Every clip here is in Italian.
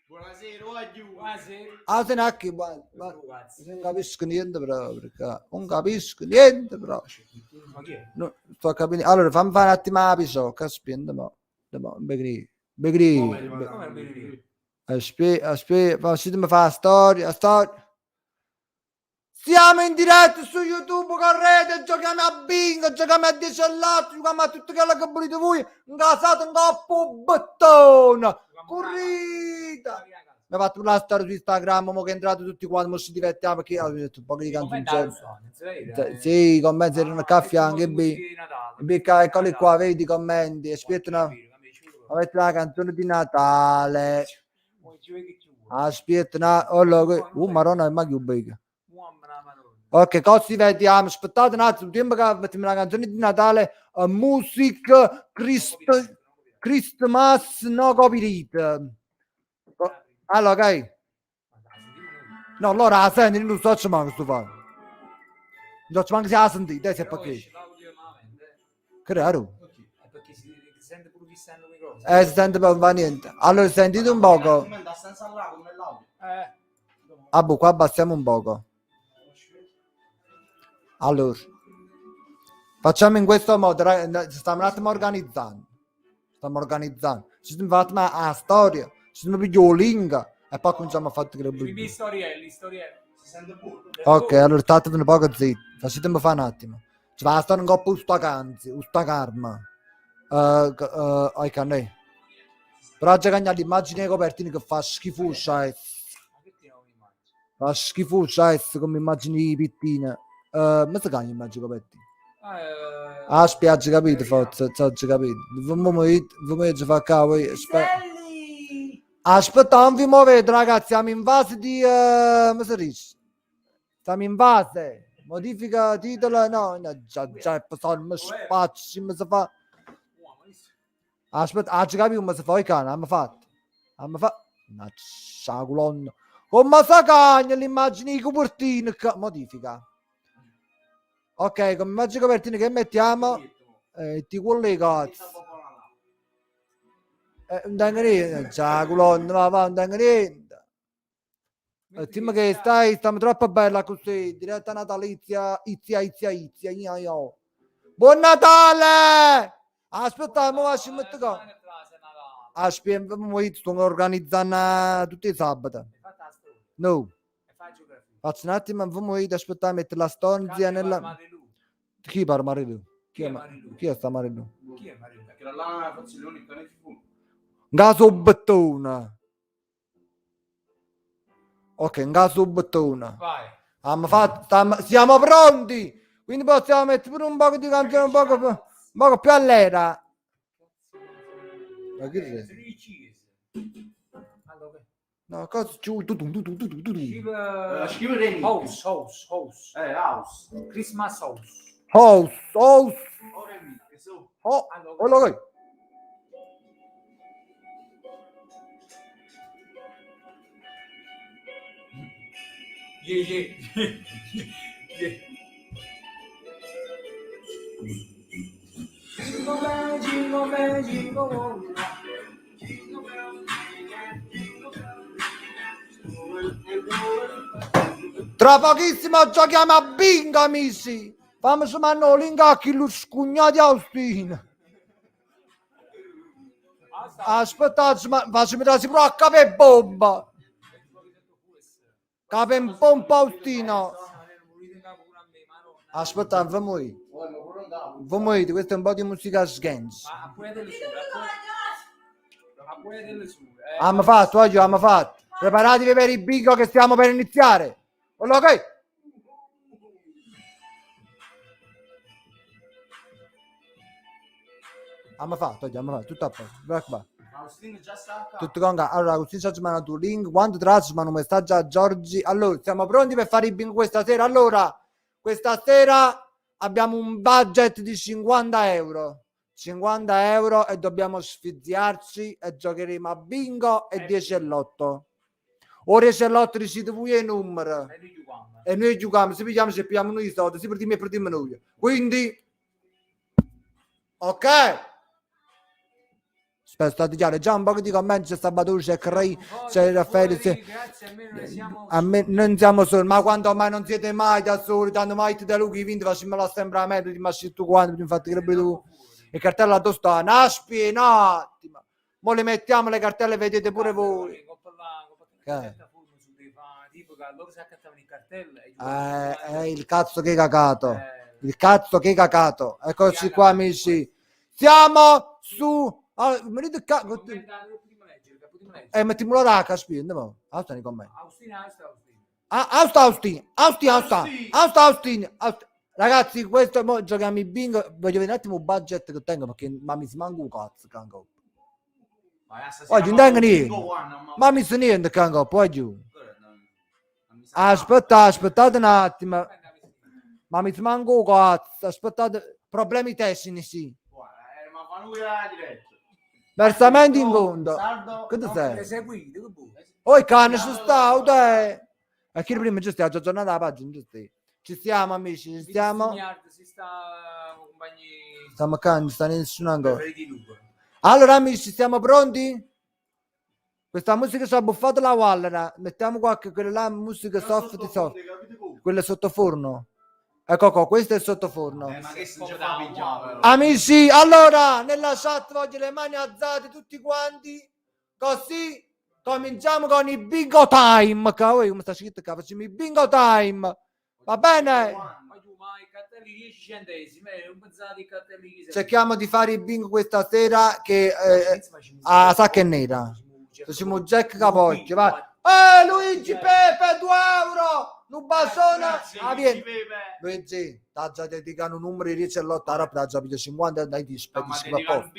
Buonasera, voglio. Ah, se ne ha che non capisco niente proprio, non capisco niente proprio. No, sto capendo. Allora, fammi fare un attimo la pisocca, aspetta, aspetta, se mi fa la storia. Siamo in diretta su YouTube, correte, giochiamo a bingo, giochiamo a 10 all'altro, giochiamo a tutto quello che volete voi, incasato un coppo bottone, corrita. Mi ha fatto una storia su Instagram, mo che è entrato tutti quanti, mo ci divertiamo, perché ho detto un po' di canzoni. Sì, i commenti erano caffè anche eccoli qua, vedi i commenti, aspettano, avete la canzone di Natale, aspetta, maronna, ma che bella. Ok, cosa ci vediamo? Aspettate un attimo, tempo che mettiamo la canzone di Natale, music Christmas no copyright. Allora, ok. No, allora la senti, non so se manca sto fare. Non so manca se la senti, dai se perché. Chiaro. Perché si sente pure fissando il microfono. Si sente per fa niente. Allora sentite un poco. Boh, qua abbassiamo un poco. Allora, facciamo in questo modo, stiamo un attimo organizzando. Ci stiamo facendo la storia, ci stiamo pigliando il link e poi cominciamo a fare le storielle. Ok, allora state un poco zitti, facetemi fare un attimo. Ci va a stare un po' usta canzi, usta karma. Ai canne. Però c'è che l'immagine dei copertini che fa schifo, fa schifo, come immagini di pittine. Ma si cagna immagini copertini? Ah, spiaggia, capito, forza, ci capito. Vi fa cavo. Aspetta, non vi muovete, ragazzi, siamo in fase di... come si dice? Siamo in fase. Modifica titolo, no, già, sono spazio, come si fa? Aspetta, ci capivo come si fa i cani, abbiamo fatto. Una colonna. Come si cagna l'immagine di copertina? Modifica. Ok, come immagine copertina che mettiamo? Ti collegati. Non tengo niente, ciao colonna, va, non tengo niente. Dimmi che stiamo troppo bella così, diretta natalizia, izia, io. Buon Natale! Aspetta, mo ci metto qua. Aspetta, sto organizzando tutti i sabati. No. Faccio un attimo, aspetta, mettere la stonzia nella... Chi parla Marilu? Chi è sta Marilu? Chi è Marilu? Perché là forse l'unico che fu. Gaso bettone. Ok, un gaso bettone. Vai. Siamo pronti! Quindi possiamo mettere pure un po' di canzone, un poco più all'era. Ma che è? No, cosa tu. Schifo remix. House. Christmas house. House. Oh, allora. Yeah. Jingle bell. Tra pochissimo giochiamo a bingo, amici. Fammi su manno l'ingacchi lo scugnati a Austin. Aspettate, facciamo da si a capo bomba. Capo un pompa Austino. Aspetta, vamo questo è un po' di musica sganz. Abbiamo fatto. Preparatevi per il bingo che stiamo per iniziare. Ok? Abbiamo fatto, tutto a posto. Tutto con calma. Allora, così ci manda tu link. Quando trasmano un messaggio a Giorgi. Allora, siamo pronti per fare il bingo questa sera? Allora, questa sera abbiamo un budget di 50 euro. 50 euro e dobbiamo sfiziarci e giocheremo a bingo e 10 all'otto. Ora 10 all'otto decide voi i numeri. E noi giochiamo, se pigliamo noi i soldi, se perdiamo noi. Quindi, ok. Aspetta, state chiaro, già un po' di commenti, c'è Sabato, c'è Cray, c'è Raffaele, Grazie, almeno ne siamo a me non siamo soli, ma quando mai non siete mai da soli, tanto mai te Luca vinto, facciamola sempre a me, tu ti masci tu quando, infatti che tu, il cartello a tu sta, naspi, un attimo, mo le mettiamo le cartelle, vedete pure voi. tipo che loro si accattavano il cartello Il cazzo che cacato, il cazzo che cacato, eccoci qua amici, siamo su, mi dite mettiamolo là, caspita, andiamo, stani con me. Austin. Ragazzi, questo mo giochiamo i bingo. Voglio vedere un attimo il budget che tengo perché ma mi si manca un cazzo, cango. Oggi non tengo niente. Ma mi si niente, cango, poi giù. Aspettate un attimo. Ma mi si manca un cazzo. Aspettate, problemi tecnici. Ma fa lui la diretta. Versamenti in conto. Che tu sei? Oh, il cane ci sta, dai. E chi prima ci stiamo aggiornando la pagina, ci stiamo amici, ci stiamo. Stiamo cani, sta nessuno ancora. Allora amici, siamo pronti? Questa musica ci ha buffato la wallera. Mettiamo qualche quella là, musica soft di soft. Quella sottoforno. Ecco qua, questo è il sottoforno. Ma che si fa pigiare? Amici, allora, nella chat voglio le mani alzate tutti quanti. Così cominciamo con i bingo time. Come sta scritto qua? Facciamo i bingo time. Va bene? Ma i cartelli 10 centesimi, un pezzato di cartelli. Cerchiamo di fare i bingo questa sera che a sacca e nera. Facciamo Jack Capocchio, vai. Luigi Pepe 2 euro. Un basone. Luigi, t'ha già dedicato un numero di 10 all'ottavo, t'ha già pigliato 50 dai ti spedisci a posto.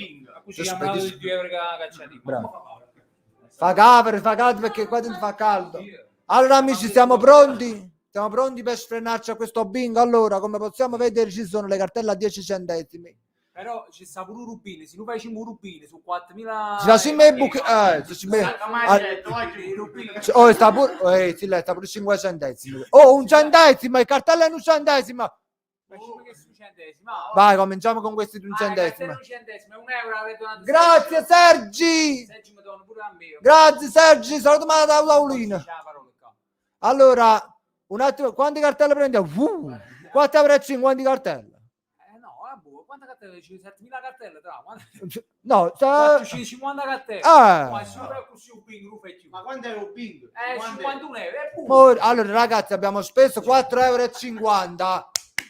Fa cavere perché qua dentro fa caldo. Allora amici, siamo pronti? Siamo pronti per sfrenarci a questo bingo? Allora, come possiamo vedere ci sono le cartelle a 10 centesimi. Però ci sta pure Rubini, se noi facciamo Rubini su 4.000... Si facciamo i buchi... Oh, sta pure... sì, lei sta pure 5 centesimi. Oh, un centesimo, il cartello è un centesimo. Vai, cominciamo con questi un centesimo. Grazie Sergi. Grazie Sergi, saluto da Paolino. Allora, un attimo, quanti cartelle prendiamo? 4,50 cartelle. Quante cartelle? 7.000 cartelle tra? No, 50 cartelle. Ma quanto è un bingo? 51 euro. Allora ragazzi, abbiamo speso 4,50 euro.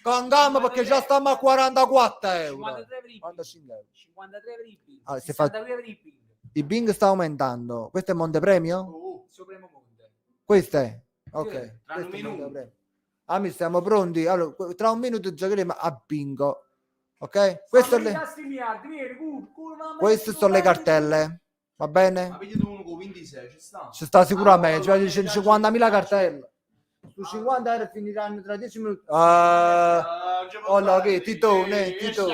Con gamma perché già stiamo a 44 euro. 53 euro. 53 euro i bingo. Allora, 62 euro i bingo. Il bingo sta aumentando. Questo è Montepremio? Sopremo Monte. Questo è? Ok. Tra un minuto. Amici, siamo pronti? Allora, tra un minuto giocheremo a bingo. Ok? Queste sono le cartelle. Va bene? Ma vedi uno con 26, ci sta? Ci sta sicuramente. Cioè, c'è 50.000 cartelle. Su 50 euro finiranno tra 10 minuti. Oh no, che Titone, Tito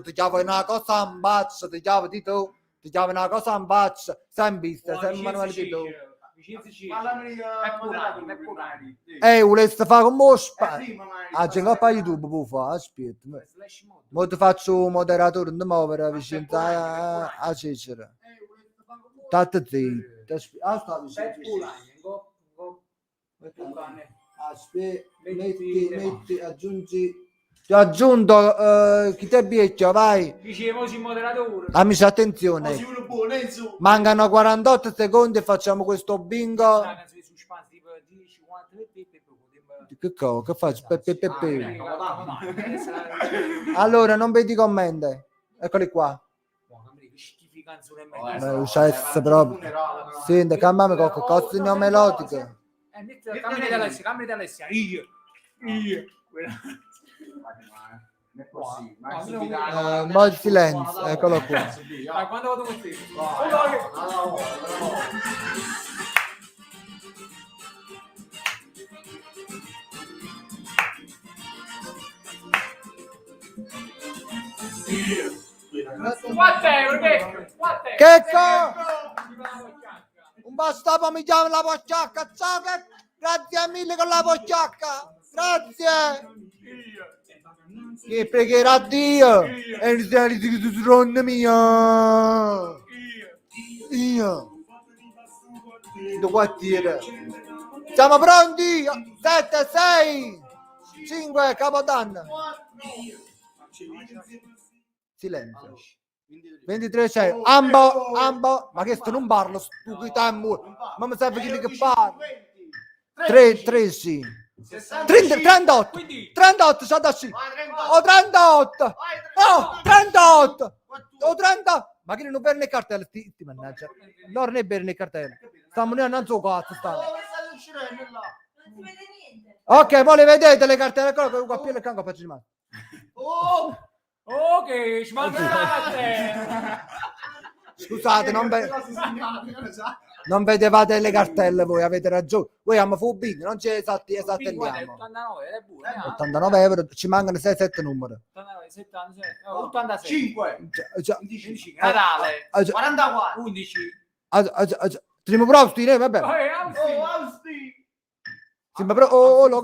ti chiavo una cosa in baccia, ti chiavo Tito, ti chiavo una cosa in baccia, sempre vista, sempre Manuele Tito. Voleste fare con mo c'è un po' YouTube, può fare, aspetta. Mo ti faccio moderatore, non muovere vicino a Cicera. State zitto. Aspetta, metti, aggiungi. Ti ho aggiunto chi te biecchio, vai. Amici, attenzione. Mancano 48 secondi e facciamo questo bingo. Che faccio? Allora, non vedi commenti. Eccoli qua. Uscesse proprio. Senti, cambiami con cose melodiche. Cammi da Alessia. Io. Un po' di silenzio, eccolo qua. Quando vado con te? Che un basto mi chiama la pocciacca. Ciao, grazie mille con la pocciacca. Grazie. Che pregherà Dio e il Signore di donna mia. Io. Do quartiere. Siamo pronti? 7, 6, 5, Capodanno. Silenzio. 23 6. Ambo. Ma che sto non parlo, stupido. Ma mi serve chi che parla. 3 sì. 38. 38, c'è da sì. Oh, 38. Oh, 38. Oh, 30. Ma che non per le cartelle, ti mannaggia. No, non è per le cartelle. Stiamo non so cazzo stanno. Non si vede niente. Ok, voi le vedete le cartelle? Ecco, qua più le canco faccio di mano. Oh! Ok, ci mancate. Scusate, non vedevate le cartelle voi, avete ragione. Voi abbiamo fubi, non c'è esatto 89, 89 euro, ci mancano 6-7 numeri. 89, 76, 86. 5! Natale. 44! 11. Primo prosti, vabbè. Oh, Austi! Sì, ma però, no,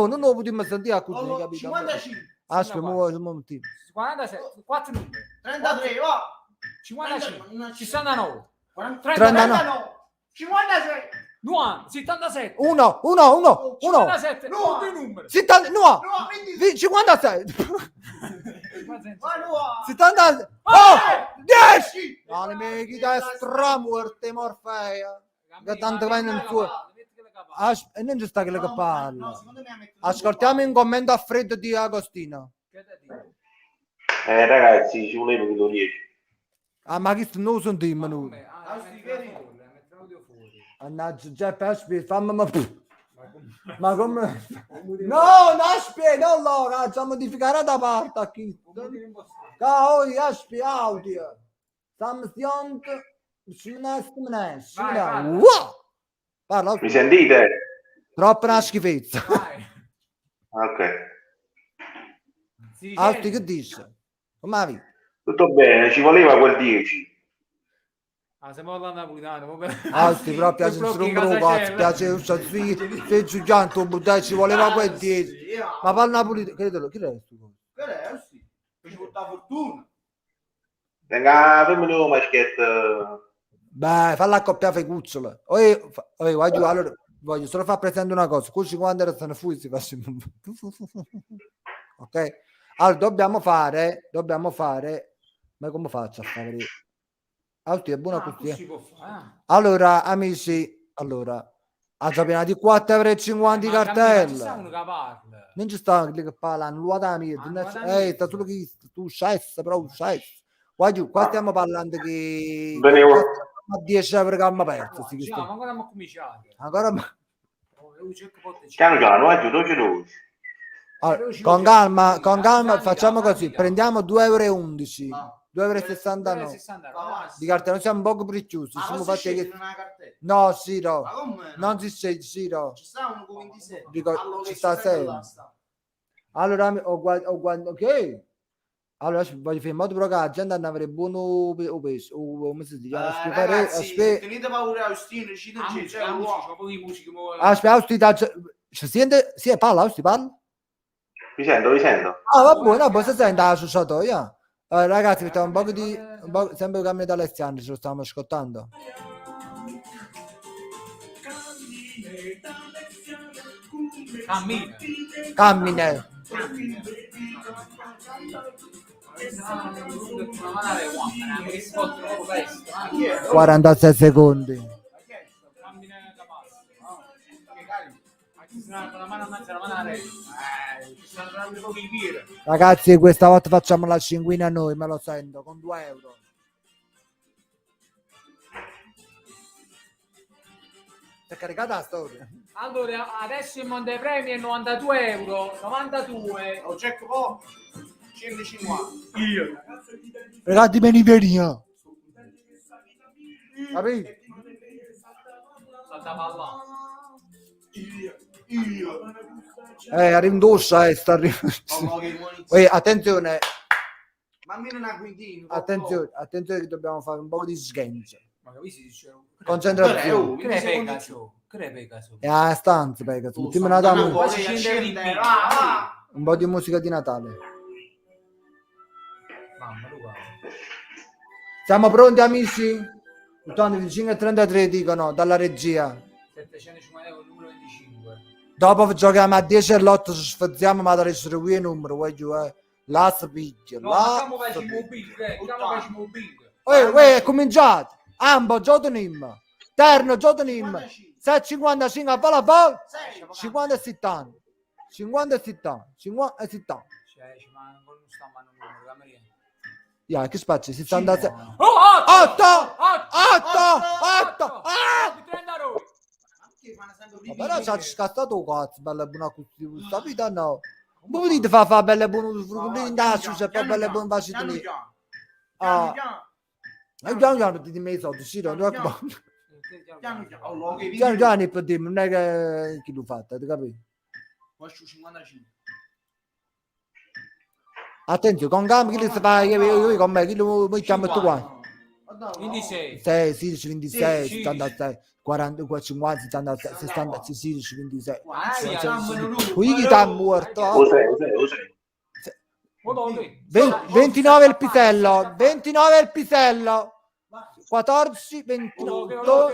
non lo potremmo sentire a così, capito? 55! Aspetta, un momentino. 47, 4 numeri. 33, va! 55, 69, 39! 56! 90, 77, 1, 57, no, due numeri. 70, no, No, 26! 56, Va, no! 70, oh, 10! No, le mie chitarre stramuorte, Morfea. Che tanto vanno in fuori. E non ci sta che le No, parla. secondo me ha messo- Ascoltiamo un commento a freddo di Agostino. Ragazzi, ci voleva che lo riesci. Ah, ma che non lo sentiamo noi. Mannaggia, Giuseppe, aspetta, fammi... Ma come... No, aspetta, allora, facciamo modificare da parte qui. Poi, aspetta, audio. Stiamo stiando... Vai. Parla, Mi sentite? troppo una schifezza. Ok. Altri che dice? Come la vita? Tutto bene, ci voleva quel 10. Siamo alla napolitano. Altri però piace il rumbo, piace il se giganto, dai, ci voleva quel 10. Ma parla napolitano, credo, chi è questo? Che è, Austi? Ci porta fortuna! Venga, fammi un maschetto. Beh, falla accoppiare cucciola. Allora, voglio solo far presente una cosa. Così quando era se fu si faccia... Ok? Allora, dobbiamo fare... Ma come faccio a fare? Allora, è buona così. Allora, amici, ha già piena di 4,50 di cartelle. Non ci sta lì che parlano, nuova mia. Sta solo che tu scessa, però scessa. Guarda, qua stiamo parlando che... a 10 euro che abbiamo perso. Ancora abbiamo cominciato. Ancora... Piano piano, veloce. Allora, con calma, facciamo così. Prendiamo 2,11 euro. 2,69 di cartella, non siamo un poco precisi. Ma Siamo non fatti si scende che... in una cartella? No, sì, no. Ma come? Non si sceglie, sì, no. Ci sta uno con 27. Dico, Allora, ci che sta si prende sempre. là, sta. Allora, ok. Allora, voglio fare in modo però che la gente non avrebbe buono peso. Come si dice? Ragazzi, tenete paura, Austino, ci c'è un uomo. Aspetta, ci sente? Sì, parla, parla. Vi sento. Ah, va buono, poi si sente l'associatoria. Ragazzi, mettiamo un po' di... sempre cammino da Alessandro, ce lo stiamo ascoltando. Cammina. 46 secondi. Ragazzi, questa volta facciamo la cinquina noi, me lo sento, con 2 euro. Si è caricata la storia. Allora, adesso il montepremi è 92 euro. 92. Lo check po'. 150. Ragazzi, venia. Capito? Rindossa sta attenzione. Ma almeno una quintina. Attenzione che dobbiamo fare un po' di sgancio. Ma capisci? Concentrazione. Che ne Pegaso? Stanza Pegaso. Mettiamo una dama. Quasi 100 euro. Va. Un po' di musica di Natale. Mamma, Luca. Siamo pronti amici? 25 e 33 dicono dalla regia. 750 euro, numero 25. Dopo giochiamo a 10 e l'8 ci sfazziamo ma da essere qui il numero, vuoi giù, La spicchia, No, la come facciamo bingo, come facciamo bingo. è cominciato. Ambo, Jotunim. Terno, Jotunim. 7,55 a palla palla. 50 e 70. 50 e 70. 50 e 70. Cioè, ma non stiamo a numero, Cameria. Ya, che spazio? 66. Oh, 8! 8! 8! Ah! 30 euro. Che fanno sempre Ma prima. però c'ha scattato cazzo, bella buona così. Capito no? Come dite fa belle buone frugolini in tasca, c'è poi belle buone facite lì. Ah, e piano piano ti dimmi i soldi, sì, non è piano piano per dirmi, non è che chi lo fa, ti capi? 55. Attenzione, con gambe chi li si fa, io con me, chi lo mettiamo tutto qua? 26. 6, 16, 26, Sì, 76, 40, 50, 76, 60, 16, 26. Qui Qui sta morto. Lo sei. 29 il pisello, 29 il pisello, 14, 28,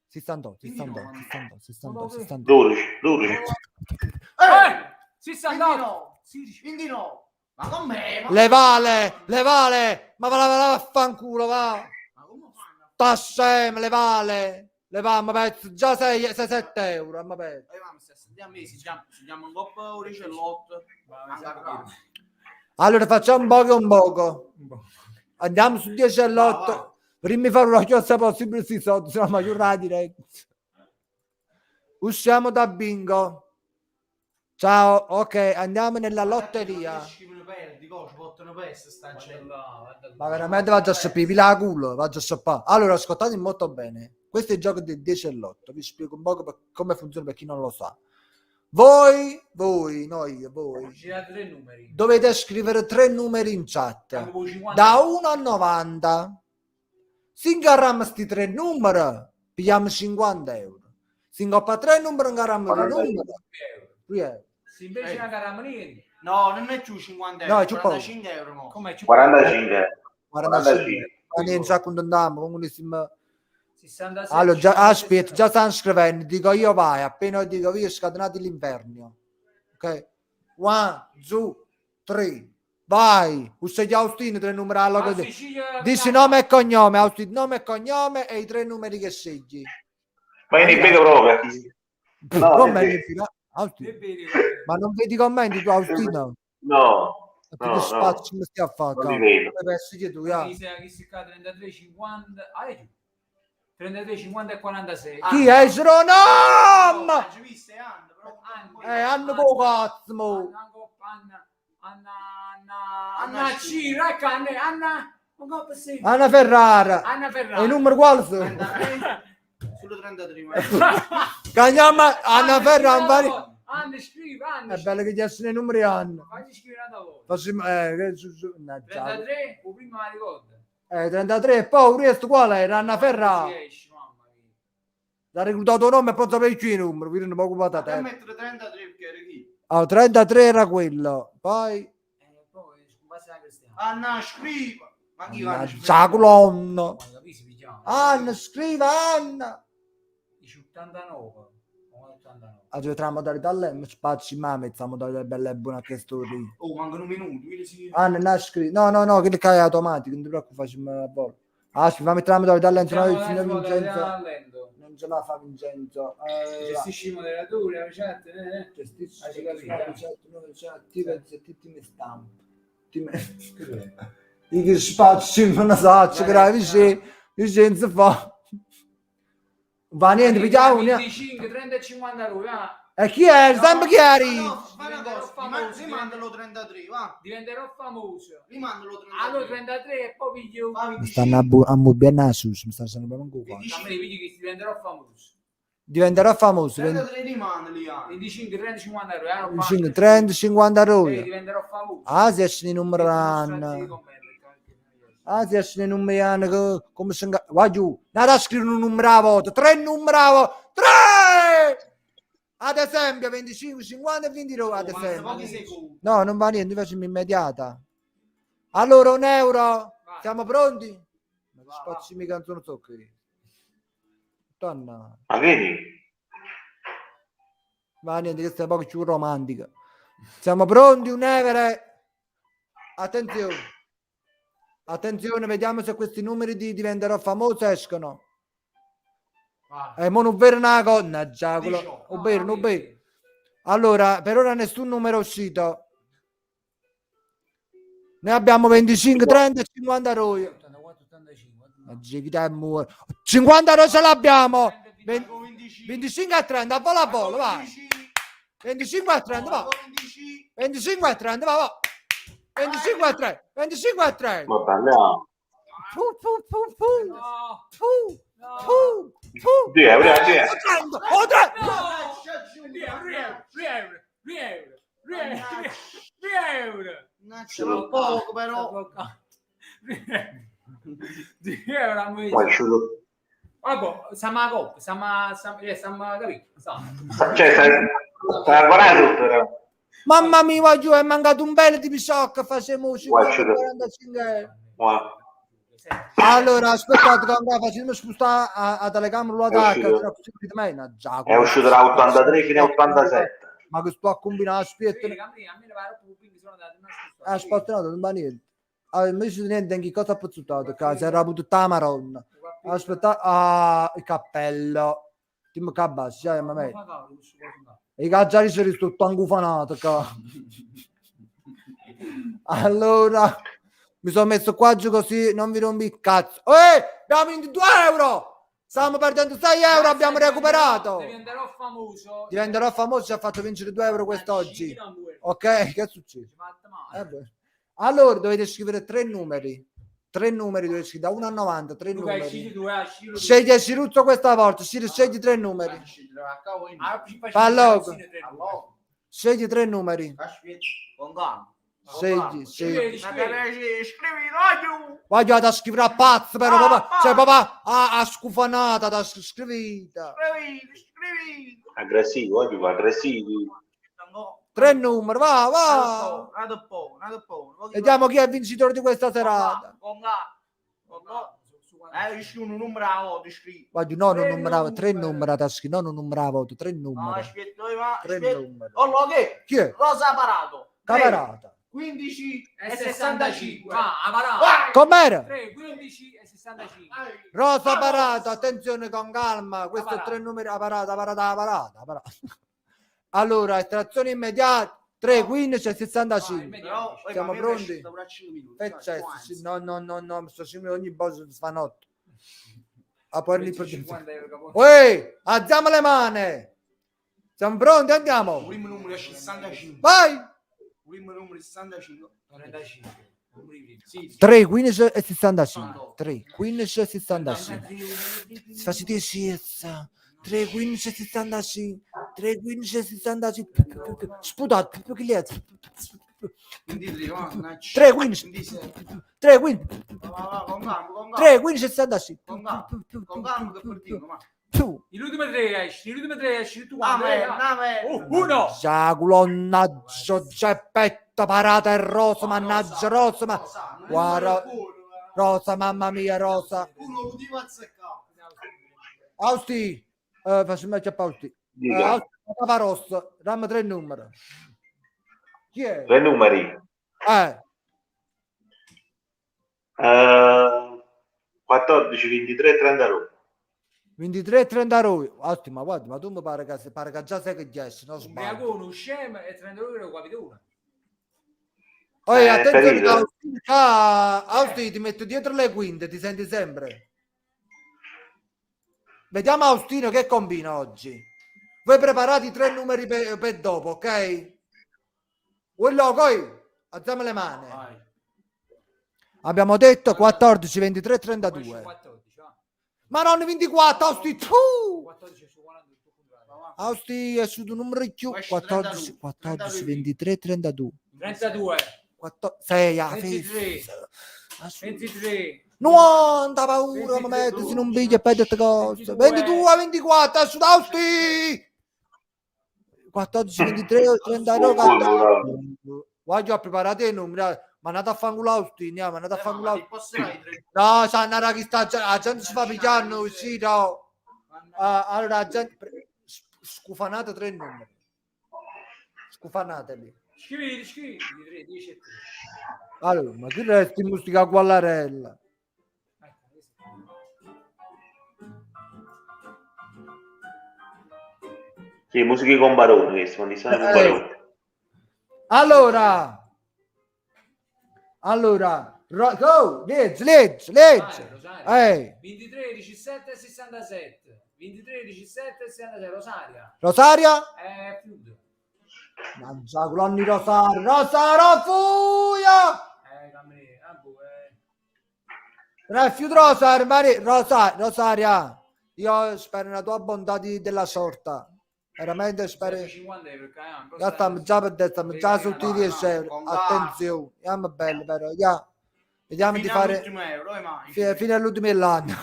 68, 68, 68, 68, 68. 12. 69. 29. Ma con me? Le vale, ma va vaffanculo, va. Ma come fanno? Tassem, le vale, ma pezzo, già 7 euro, ma pezzo. A me si chiama un coppa ore cellotto. Allora facciamo un poco. Andiamo su 10 e l'8. Prima di fare una cosa possibile si soldi, se no ma giurare diretta. Usciamo da bingo. Ciao, ok, andiamo nella lotteria. Ma veramente vado a sapere, la culo, vado a sapere. Allora, ascoltate molto bene. Questo è il gioco del 10 e l'8. Vi spiego un po' come funziona per chi non lo sa. Voi, Girate 3 numeri. dovete scrivere 3 numeri in chat. Da 1 a 90. Se ingarrammo sti 3 numeri, pigliamo 50 euro. Se ingoppa 3 numeri, ingarrammo 2 numeri. 3 euro. Se invece una caramanini. No, non è più 50 No, euro, è più 45 euro. Mo. Come ci 45. 45. Ma niente, già quando andiamo, comunque siamo... 67. Allora, già, aspetta, già stanno scrivendo, dico io vai, appena io dico io scatenate l'inverno. Ok? 1, 2, 3, vai. Usciti Austino, 3 numeri alla così. Dici nome e cognome, Austino, nome e cognome e i 3 numeri che scegli. Ma io ne vedo proprio. No, Non me sì. ne fila. Austino. Ma non vedi commenti tu, Austino? No, Che spazio mi stai a fare? non li vedo. Tu, ya. Chi sei? Chi si cade 33, 50. 33, 50 e 46. Chi è Geronom? Ci viste Hanno con cazzo, mo. Anna Cira, Anna. Anna Ferrara. Anna E Ferrara. il numero quale sono? Sulle 33. Cagniamo Anna Ferrara. Anna, scrivi, Anna. È bello che ti essere i numeri Anna. Fagli scrivere una volta. Facciamo, no, ciao. 33, o prima la ricordo. 33 e poi il resto qual era? Anna Ferrara. Si esce, mamma mia. L'ha reclutato nome e poi sapere il numero, quindi non mi occupate a Per te. mettere 33 perché era chi? Ah, 33 era quello. Poi Poi scomparsa la Cristiana. Anna scriva. Ma chi va? la colonna. Ma capisci, pigiama. Anna, scriva Anna. Dici 89. 89. A due tra modalità lei spacci ma mezza modalità bella e buona che storia. Oh, mancano un minuto. Quindi sì. Anna, non scrivi. No, che è automatico, non ti preoccupare, facciamo a volte. Ah, ci fammi tra modalità lento, no, il signor Vincenzo. Non ce la fa Vincenzo. Gestisci i moderatori, la chat, Gestisci Hai attiva tutti mi stampo. Che spacci non so, ci gravi sì, Vincenzo fa. Va niente, pigliamo un... 25, 30 e 50 euro, va. E chi è? Sempre chi eri? No, fai una cosa. Rimandalo 33, va. Diventerò famoso. Rimandalo 33. Allora 33 e poi piglio. Mi stanno a muovere sus, mi stanno sempre un culo. A me pigli che diventerò famoso. Diventerò famoso. 33 rimandali, 25, 30, 50 euro. 25, 30, 50 euro. Diventerò famoso. Ah, si esce i numeri anno. Ah, si esce i numeri anno. Come se... Va giù. Nada a scrivere un numero a volta. 3 numeri a volta. 3! Ad esempio 25, 50 e 20 euro ad Pochi esempio. secondi. No, non va niente, facciamo immediata. Allora, un euro. Vai. Siamo pronti? Ma Va, spacci mi canzone zuccheri. Donna. Ma vedi? Va niente, questa è un po' più romantica. Siamo pronti, un evere. Attenzione. Attenzione, vediamo se questi numeri diventerò famosi escono. Vai. Ma non vero una cosa, già, quello. 18. Ovvero, non vero. Allora, per ora nessun numero è uscito. Ne abbiamo 25, 30 e 50 roi. 84, 85. Ma Gigita è muore. 50 euro ce l'abbiamo. 25. 25 a 30, a volo a volo, vai. 25 a 30, va. 25. 25 a 30, va, va. 25 a 3, 25 a 3. Ma parliamo. Fu, fu, fu, fu. No, Fu, no. fu, fu. 2 euro, 2 euro. O 3. Non ce l'ho poco però. Ma asciutto. Vabbè, siamo a coppa, siamo capito? Cioè, stai ancora tutto, però. Mamma mia, va giù, è mancato un bel di bisciocca, facciamo 50, Guarda. 45 euro. Ma Allora, aspettate, che facciamo spostare a telecamera lo attacca, è uscito da 83 fino a 87. ma che sto a combinare, aspetta, aspetta, no, non va niente. Allora, invece di niente, che cosa ha pezzuttato? Che si era tutta la maronna. Aspetta, il cappello. Dimmi che abbassi, ma me. I caggiari si tutto angufanato, Allora, mi sono messo qua giù così non vi rompi il cazzo. Abbiamo vinto 2 euro! Stiamo perdendo 6 euro, abbiamo recuperato. Diventerò famoso. Diventerò famoso, ci ha fatto vincere 2 euro quest'oggi. Ok, che succede? Allora, dovete scrivere 3 numeri. 3 numeri dovete scrivere, da 1 a 90, 3 numeri. Scegli a Ciruzzo questa volta, scegli 3 numeri. Falloco. Scegli 3 numeri. Con calma. Scegli. Scrivi, Voglio da scrivere a pazzo, però papà, cioè papà, a scufanata da scrivita. scrivi. Aggressivo, oggi va aggressivi. 3 numeri, va. Vediamo chi è il vincitore di questa serata. Un numero di scrivi. Voglio non un numero, 3 numeri da scrivere, non un numero, 3 numeri. Aspetta, 3 numeri. allora che? Chi è? Rosa Parato. Camerata. 15 e 65. Ah, Com'era? 3, 15 e 65. Rosa Parato, attenzione con calma, questo è Parata. 3 numeri, parata. Allora, estrazione immediata, 3, 15 e 65. Però, Siamo pronti? E No, sto facendo ogni boss fa notte. A poi 50 euro. alziamo le mani. Siamo pronti, andiamo. Primo numero è 65. Vai. Primo numero è 65. 35. Sì. 3, 15 e 65. 3, 15 e 65. Facete scienza. 3, 15 e 65. 3, 15 e 65. Sputate, che gli è? 3, 15. 3, 15. 3, 15 e 65. Con calma che partiamo, ma. L'ultimo 3 esci, tu Uno. Già, mannaggia, Geppetto, parata e Rosa, mannaggia Rosa, ma guarda, Rosa, mamma mia, Rosa. Uno lo devo azzeccare. Austi, facciamo a Pausti. Dica. Papa Rossa, dammi 3 numeri. Chi è? 3 numeri. 14, 23, 32. 23 e 30 euro. Ottimo, guarda, ma tu mi pare che già sai che 10, non un sbaglio. biagono, scemo e 30 euro capite una. Attenzione, capito. Austi, ti metto dietro le quinte, ti senti sempre. Vediamo Austino che combina oggi. Voi preparate i 3 numeri per dopo, ok? Quello, alziamo le mani. Vai. Abbiamo detto 14, 23, 32. 14, va. Ma non 24, Austi, tu! 14 su 40 il tuo contrario. Austi è su un numero in più. 14, 14, 23, 32. 32, 6, 23, 23, non da paura, ma mettersi in un biglio e perdere queste cose. 22, 24, Austi! 14, 23, 32, Oh, 14. Voglio preparare i numeri, ma andate a fare un Austin, ma andate a fare un Ma Austin. ti passerai 3. No, c'è una che sta, la gente si fa pigliare, sì, no. Allora, la gente, scufanate 3 numeri. Scufanateli. Scrivi, 10 e 3. Allora, ma che resti in musica a Guallarella? Sì, musiche con baroni, queste, condizioni con baroni. Allora, go, leggi. Rosaria. 23, 17 e 67. 23, 17 e 66. Rosaria. Rosaria? Chiude. Mangia colonni Rosario fuia! Camminare. Rifiuto Rosaria. Io spero nella tua bontà della sorta. Veramente spero. 50 euro. Ya stiamo già per te, stiamo già su no, 10 no, euro. con Attenzione, andiamo belli però. Ya. Vediamo di Fino fare all'ultimo euro, mai. fino all'ultimo dell'anno.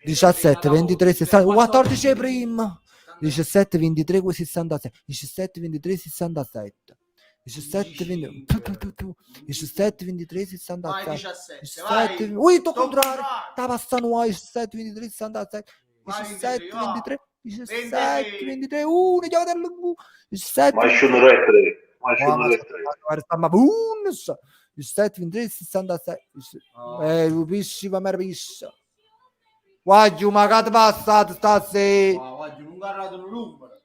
17, 23, 60, 14 prima. 17, 23, 66. 17, 23, 67. 17, 20, 17, 23, Vai 67. 17, 17, vai. ui, tu Sto contrario. contrario. Sta passando qua, 17, 23, 67. Vai, 17, 23, 17, 23. 23, 1, 17, Ma esce un 2 e 3. Ma esce un 2 e 3. 17, 23, 66. Rupissima meraviglia. Guarda, ma che ti passato stasera? Oggi non guardato un numero.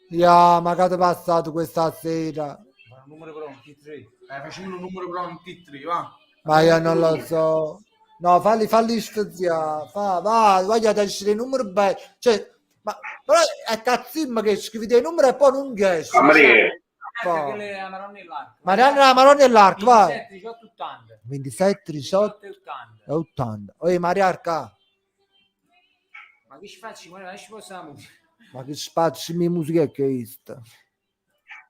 Ya, ma che ti passato questa sera? Un numero pronti, 3. Facciamo un numero però un T3, va. Ma io non lo so. No, falli sfiziare. Vai, voglio essere i numeri belli. Cioè, ma però è cazzimma che scrivi dei numeri e poi non riesci. A Maria. Che le Amarone e l'arco. Marianna Maroni e l'arco, vai. 27, 18, 80. 27, 18 e 80. e 80. Oi, Mariarca, Ma che ci facci? Ma non ci possiamo. ma che spazio di musica è questa?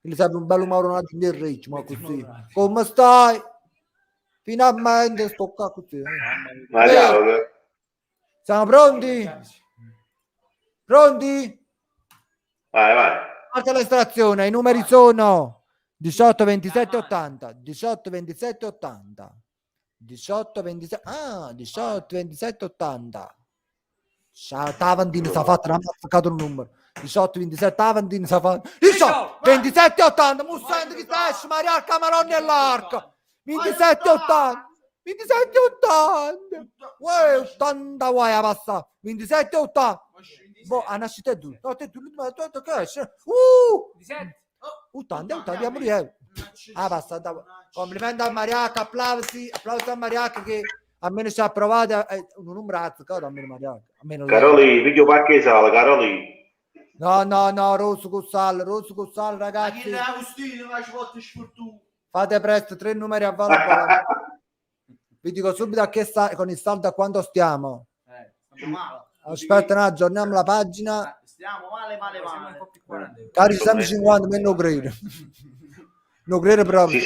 Gli serve un bello mauronato in ritmo, così. Come stai? Finalmente sto qua così. Ma ciao. Siamo pronti? Pronti? Vai. Parte l'estrazione, i numeri sono 18, 27, 80. 18, 27, 80. 18, 27, 18, 27, 80. Tavandini si è fatto, non ha attaccato il numero. 18, 27, Tavandini si è fatto. 18, 27, 80. Mussando chi stai? Maria Camaroni all'arco. 27, 80. 27, 80. Uè, 80 vuoi a passare. 27, 80. Boh, a nascita è tu. No, te tu l'ultima volta che esce. 80, 80, abbiamo riempito. Basta. Complimenti a Mariacca, applausi a Mariacca che almeno ci ha provato un numero azzeccato almeno Mariacca. Caroli, video parchesale, Caroli. No, rosso con sale, Ma ragazzi. chi è Agostino, ma ci porti sfortuna. Fate presto, 3 numeri a volo. Vi dico subito a che sta con il saldo a quanto stiamo. Aspetta, no, aggiorniamo la pagina. Stiamo male. Cari, sempre 50, ma non credo. Non credo proprio.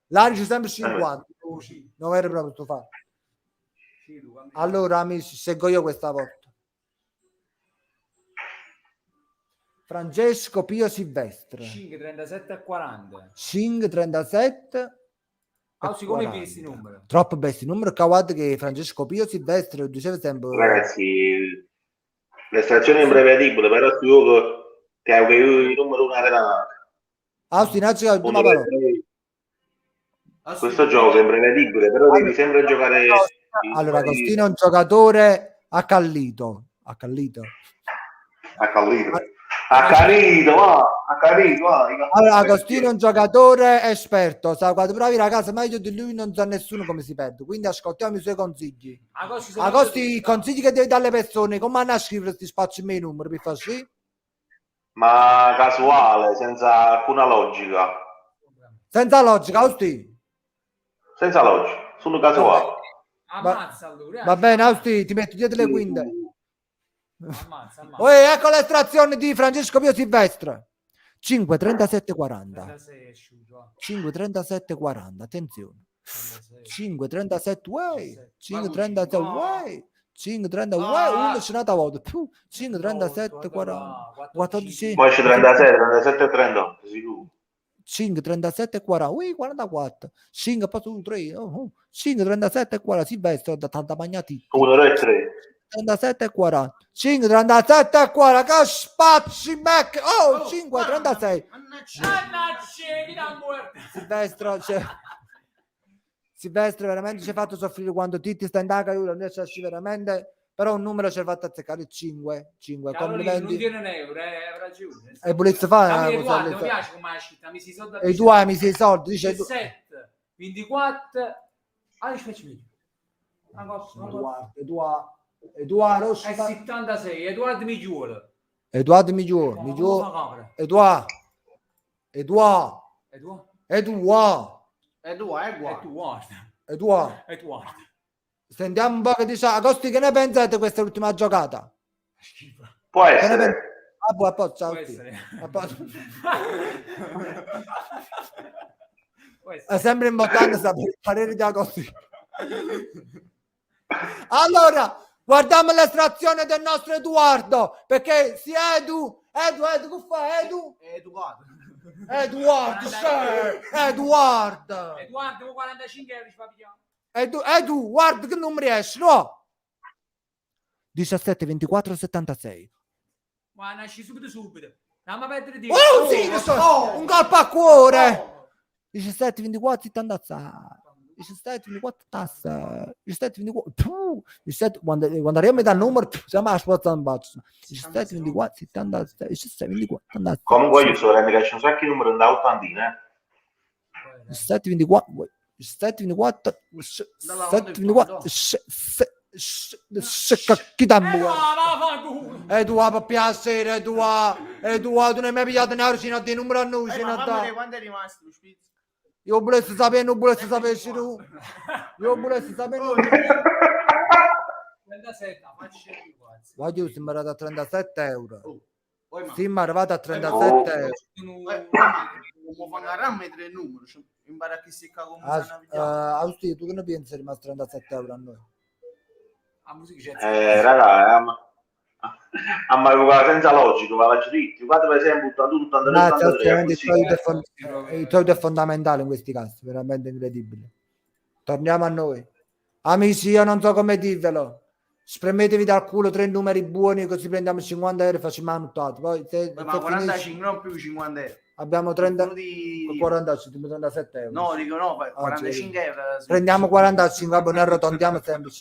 L'Ari sempre 50. Non era proprio sto fatto. Allora, amici, seguo io questa volta. Francesco Pio Silvestre. 5, 37 e 40. 5, 37. Come questi numeri? Troppo bestia. Numero cavato che Francesco Pio Silvestre lo diceva sempre. Ragazzi, l'estrazione è imprevedibile, però si gioco che ha il numero una della Austinacci la prima parola. Questo gioco è imprevedibile, però devi sempre giocare. Allora, Agostino è un giocatore accallito. Allora, Agostino è un giocatore esperto, sa quando provi ragazzi, meglio di lui non sa nessuno come si perde, quindi ascoltiamo i suoi consigli. Agosti, i consigli che devi dare alle persone, come vanno a scrivere questi spazi in numeri, per far sì? Ma casuale, senza alcuna logica. Senza logica, Austi. Senza logica, solo casuale. Ammazza allora. Va bene, Austi, ti metto dietro le quinte. Ammazza. Ecco l'estrazione di Francesco Pio Silvestre. 5, 37, 40. 5, 37, 40. Attenzione. 5, 37, 5, 37, 5, 30, 11 nata volta. 5, 37, 40, 14. Poi c'è 36, 37 e 38, sicuro. 5, 37, 40, 44, 5, poi su 3, 5, 37, 40, si veste da tanta magnati. 1, 2 e 3. 37 e 40, 5, 37 e 40, che spazzi, Mac, 5, 36. Silvestre veramente ci ha fatto soffrire quando Titti sta in daga, io non riesco a uscire veramente, però un numero ci ha fatto azzeccare il 5, Non complimenti. tiene un euro, avrà ragione. E volesse fare una cosa, mi piace come hai scelto, mi si soldi. e tu hai i soldi, dice 17, 24, ci faccio io. Edoardo Rossi, È 76, Edoardo Migliore. Edoardo Migliore, Edoardo, sentiamo un po' che dice Agosti, che ne pensate questa ultima giocata? Può Che ne essere. pensate? A posto, ciao. Può essere. A posto. Può È essere. sempre importante sapere il parere di Agosti. Allora, guardiamo l'estrazione del nostro Edoardo, perché si Edu, che fa Edu? Edoardo, Edoardo. Edoardo, 45 euro ci fa pigliare. Edu, guarda che numeri esce, no? 17, 24, 76. Ma nasci subito. Andiamo a perdere di... Sì, un colpo a cuore. 17, 24, 76. 17, 24, tassa. 17, 24. 17, quando arriviamo dal numero, siamo a spostare un bacio. 17, 24, 76. 17, 24, 76. Comunque io so rende che c'è un sacco di numeri da 80, 17, 24. 7, 24, 7, 24, chi da Edoardo, per piacere, Edoardo, tu non mi hai pigliato neanche fino a te, numero a noi, Quando è rimasto lo spizzo? io volessi sapere, non volessi sapere tu. Io volessi sapere. 37, facci quasi. Voglio, siamo arrivati a 37 euro. Poi ma Siamo arrivati a 37 euro. può fare a mettere il numero, impara a chi si caga come Austi, tu che ne pensi è rimasto 37 euro a noi? La musica c'è. raga, ma senza logica, ma la dritti. Guarda per esempio 81, 82, Grazie, 83. il toito è fondamentale in questi casi, veramente incredibile. Torniamo a noi. Amici, io non so come dirvelo. Spremetevi dal culo 3 numeri buoni, così prendiamo 50 euro e facciamo una nottata. Poi ma 45 non più 50 euro. abbiamo 30 45, 37 euro. No, dico no, 45 euro. Prendiamo 45, vabbè, noi arrotondiamo sempre.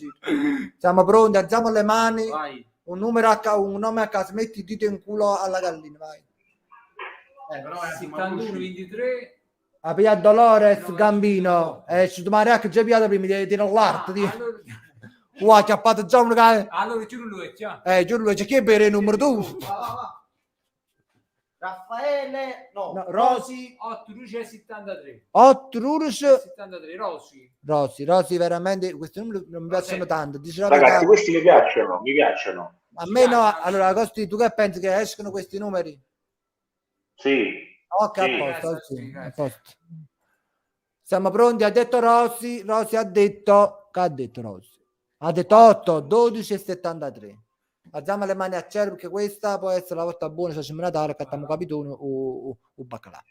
Siamo pronti, alziamo le mani. Vai. Un numero a caso, un nome a caso, metti il dito in culo alla gallina, vai. Però 71, 23. A Pia Dolores Gambino, ci domani che già piato prima di tirare l'arte. Wow, ci ha fatto già un che... Allora, giuro lui, già. Giuro, c'è che per il numero 2? Raffaele, no, Rosi. 8 luce 73. 8 Rurush. 73, Rosi. Rosi, veramente, questi numeri non mi piacciono tanto. Dice la Ragazzi, verità. questi mi piacciono. A me no, allora, Costi, tu che pensi che escono questi numeri? Sì. Ok, Sì. a posto, sì, a posto. Siamo pronti, ha detto Rossi ha detto, che ha detto Rossi? Ha detto 8, 12 e 73. Alziamo le mani a cielo perché questa può essere la volta buona, se c'è Natale, cattiamo capitone o baccalà.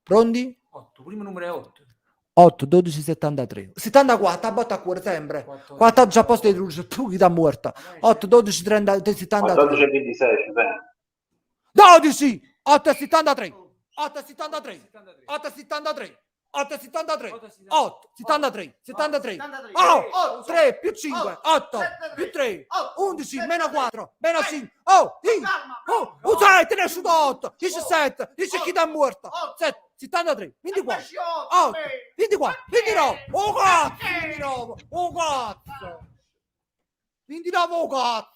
Pronti? 8, primo numero è 8. 8, 12, 73. 74, a botta a cuore sempre. 14 a posto di luce, tu chi da morta. 8, 12, 30, 73. 14 e 26, 12, 8 e 73. 8 e 73. 8 e 73. 8 e 73. 8, 73. 73. 8, 3 più 5. 8 più 3. 11 meno 4 meno 5. Oh, 7, ne è uscito 8. 17. Dice chi da morta. 7, 73. 24. 8, 24. 29. Oh cazzo. 29. Oh cazzo. 29. Oh cazzo.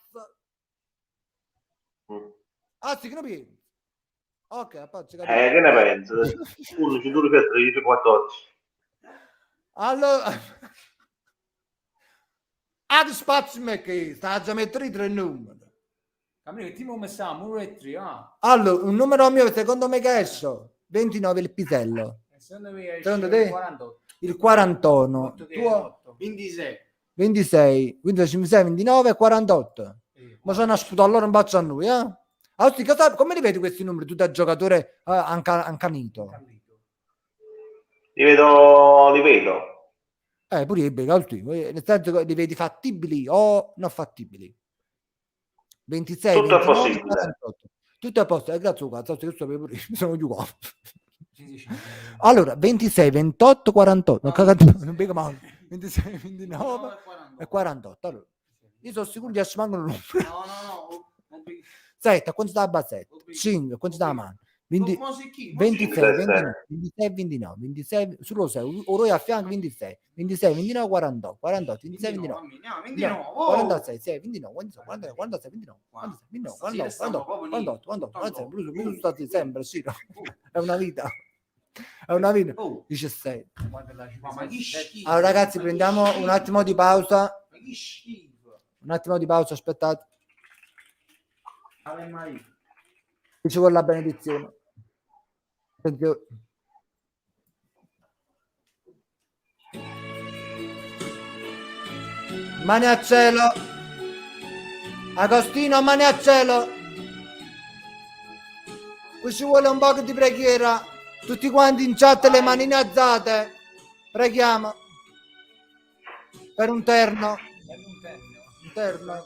Ah, sì, che ne pensi? Ok, a parte, che ne penso? 11, 12, 13, 14. Allora, ad spazio me che sta già mettere 3 numeri. Camino, che tipo messiamo? 1 e 3, ah. Allora, un numero mio, secondo me che esce? 29 il pisello. Secondo me Secondo esce te? 48. Il 41. 8 che è Tuo? 8. 26. 26, 26, 29 e 48. Ma c'è una sputa, allora non faccio a noi, eh? Allora, come li vedi questi numeri? Tu da giocatore ancanito. Li vedo. Pure io becco, nel senso che li vedi fattibili o non fattibili. 26, Tutto è 29, possibile. 48. Tutto è a posto, grazie a cazzo, che sono giù qua. Allora, 26, 28, 48. Non becco male. 26, 29 e 48. Allora, io sono sicuro che ci mancano un numero. No. 7, quanto sta la bassetta? 5, quanto sta la mano? 20, 26, 29, 26, 29, 26, sullo 6, ora a fianco 26, 26, 29, 48, 48, 26, 29, 46, 6, 29, 46, 29, 46, 29, 48, 48, 46, mi state sempre, sì, no? È una vita. È una vita. 17. Allora ragazzi, prendiamo un attimo di pausa. Un attimo di pausa, aspettate. Ci vuole la benedizione. Mani a cielo. Agostino, mani a cielo. Qui ci vuole un po' di preghiera. Tutti quanti in chat le manine alzate. Preghiamo. Per un terno. Un terno.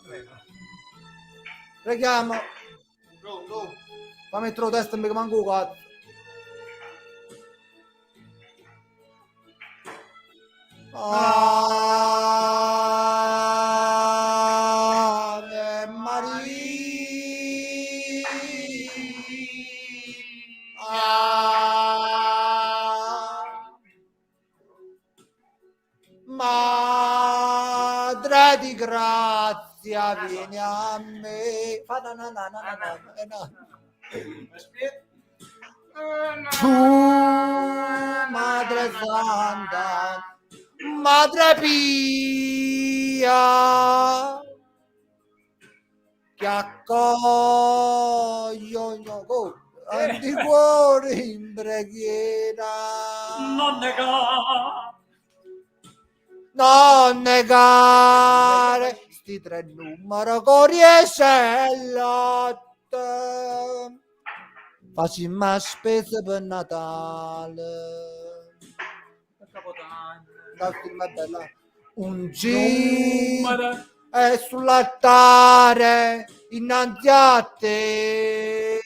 Preghiamo. Fammi mettere la testa e mi manco cazzo. Ave Maria, Madre di grazia, vieni a me. Tu, Madre Santa, Madre Pia, che accogliono di cuore in preghiera. Non negare sti 3 numeri Corriere e Lotte. Facciamo spese per Natale. Un giro è sull'altare innanzi a te.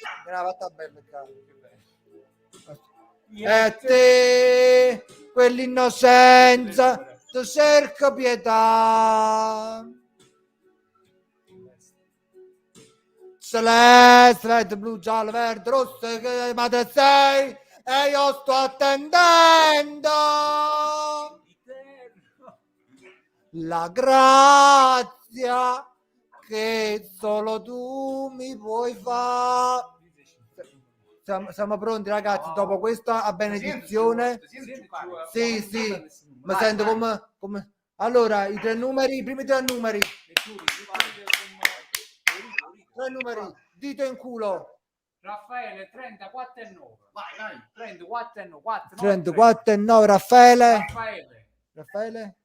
E te, quell'innocenza, ti cerca pietà. Celeste, verde, blu, giallo, verde, rosso, che madre sei, e io sto attendendo la grazia che solo tu mi puoi fare. Siamo pronti ragazzi, dopo questa benedizione? Sì, mi sento come... Allora, i 3 numeri, i primi 3 numeri. 3 numeri, dito in culo. Raffaele 34 e 9. Vai. 34 e 9. 4, 34 e 9 Raffaele. Raffaele?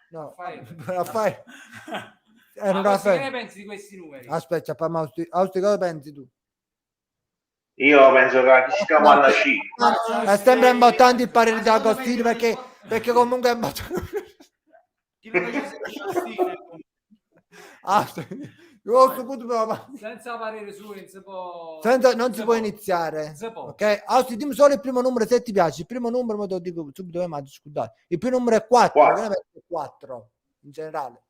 No, Raffaele. Che ne pensi di questi numeri? Aspetta, Austi, cosa pensi tu? Io penso che si chiama alla C. È sempre importante il parere di Agostino perché comunque è senza parere suo non si può iniziare. Ok? Austi, dimmi solo il primo numero se ti piace. Il primo numero me lo dico subito, ma scusate. Il primo numero è 4. 4 in generale.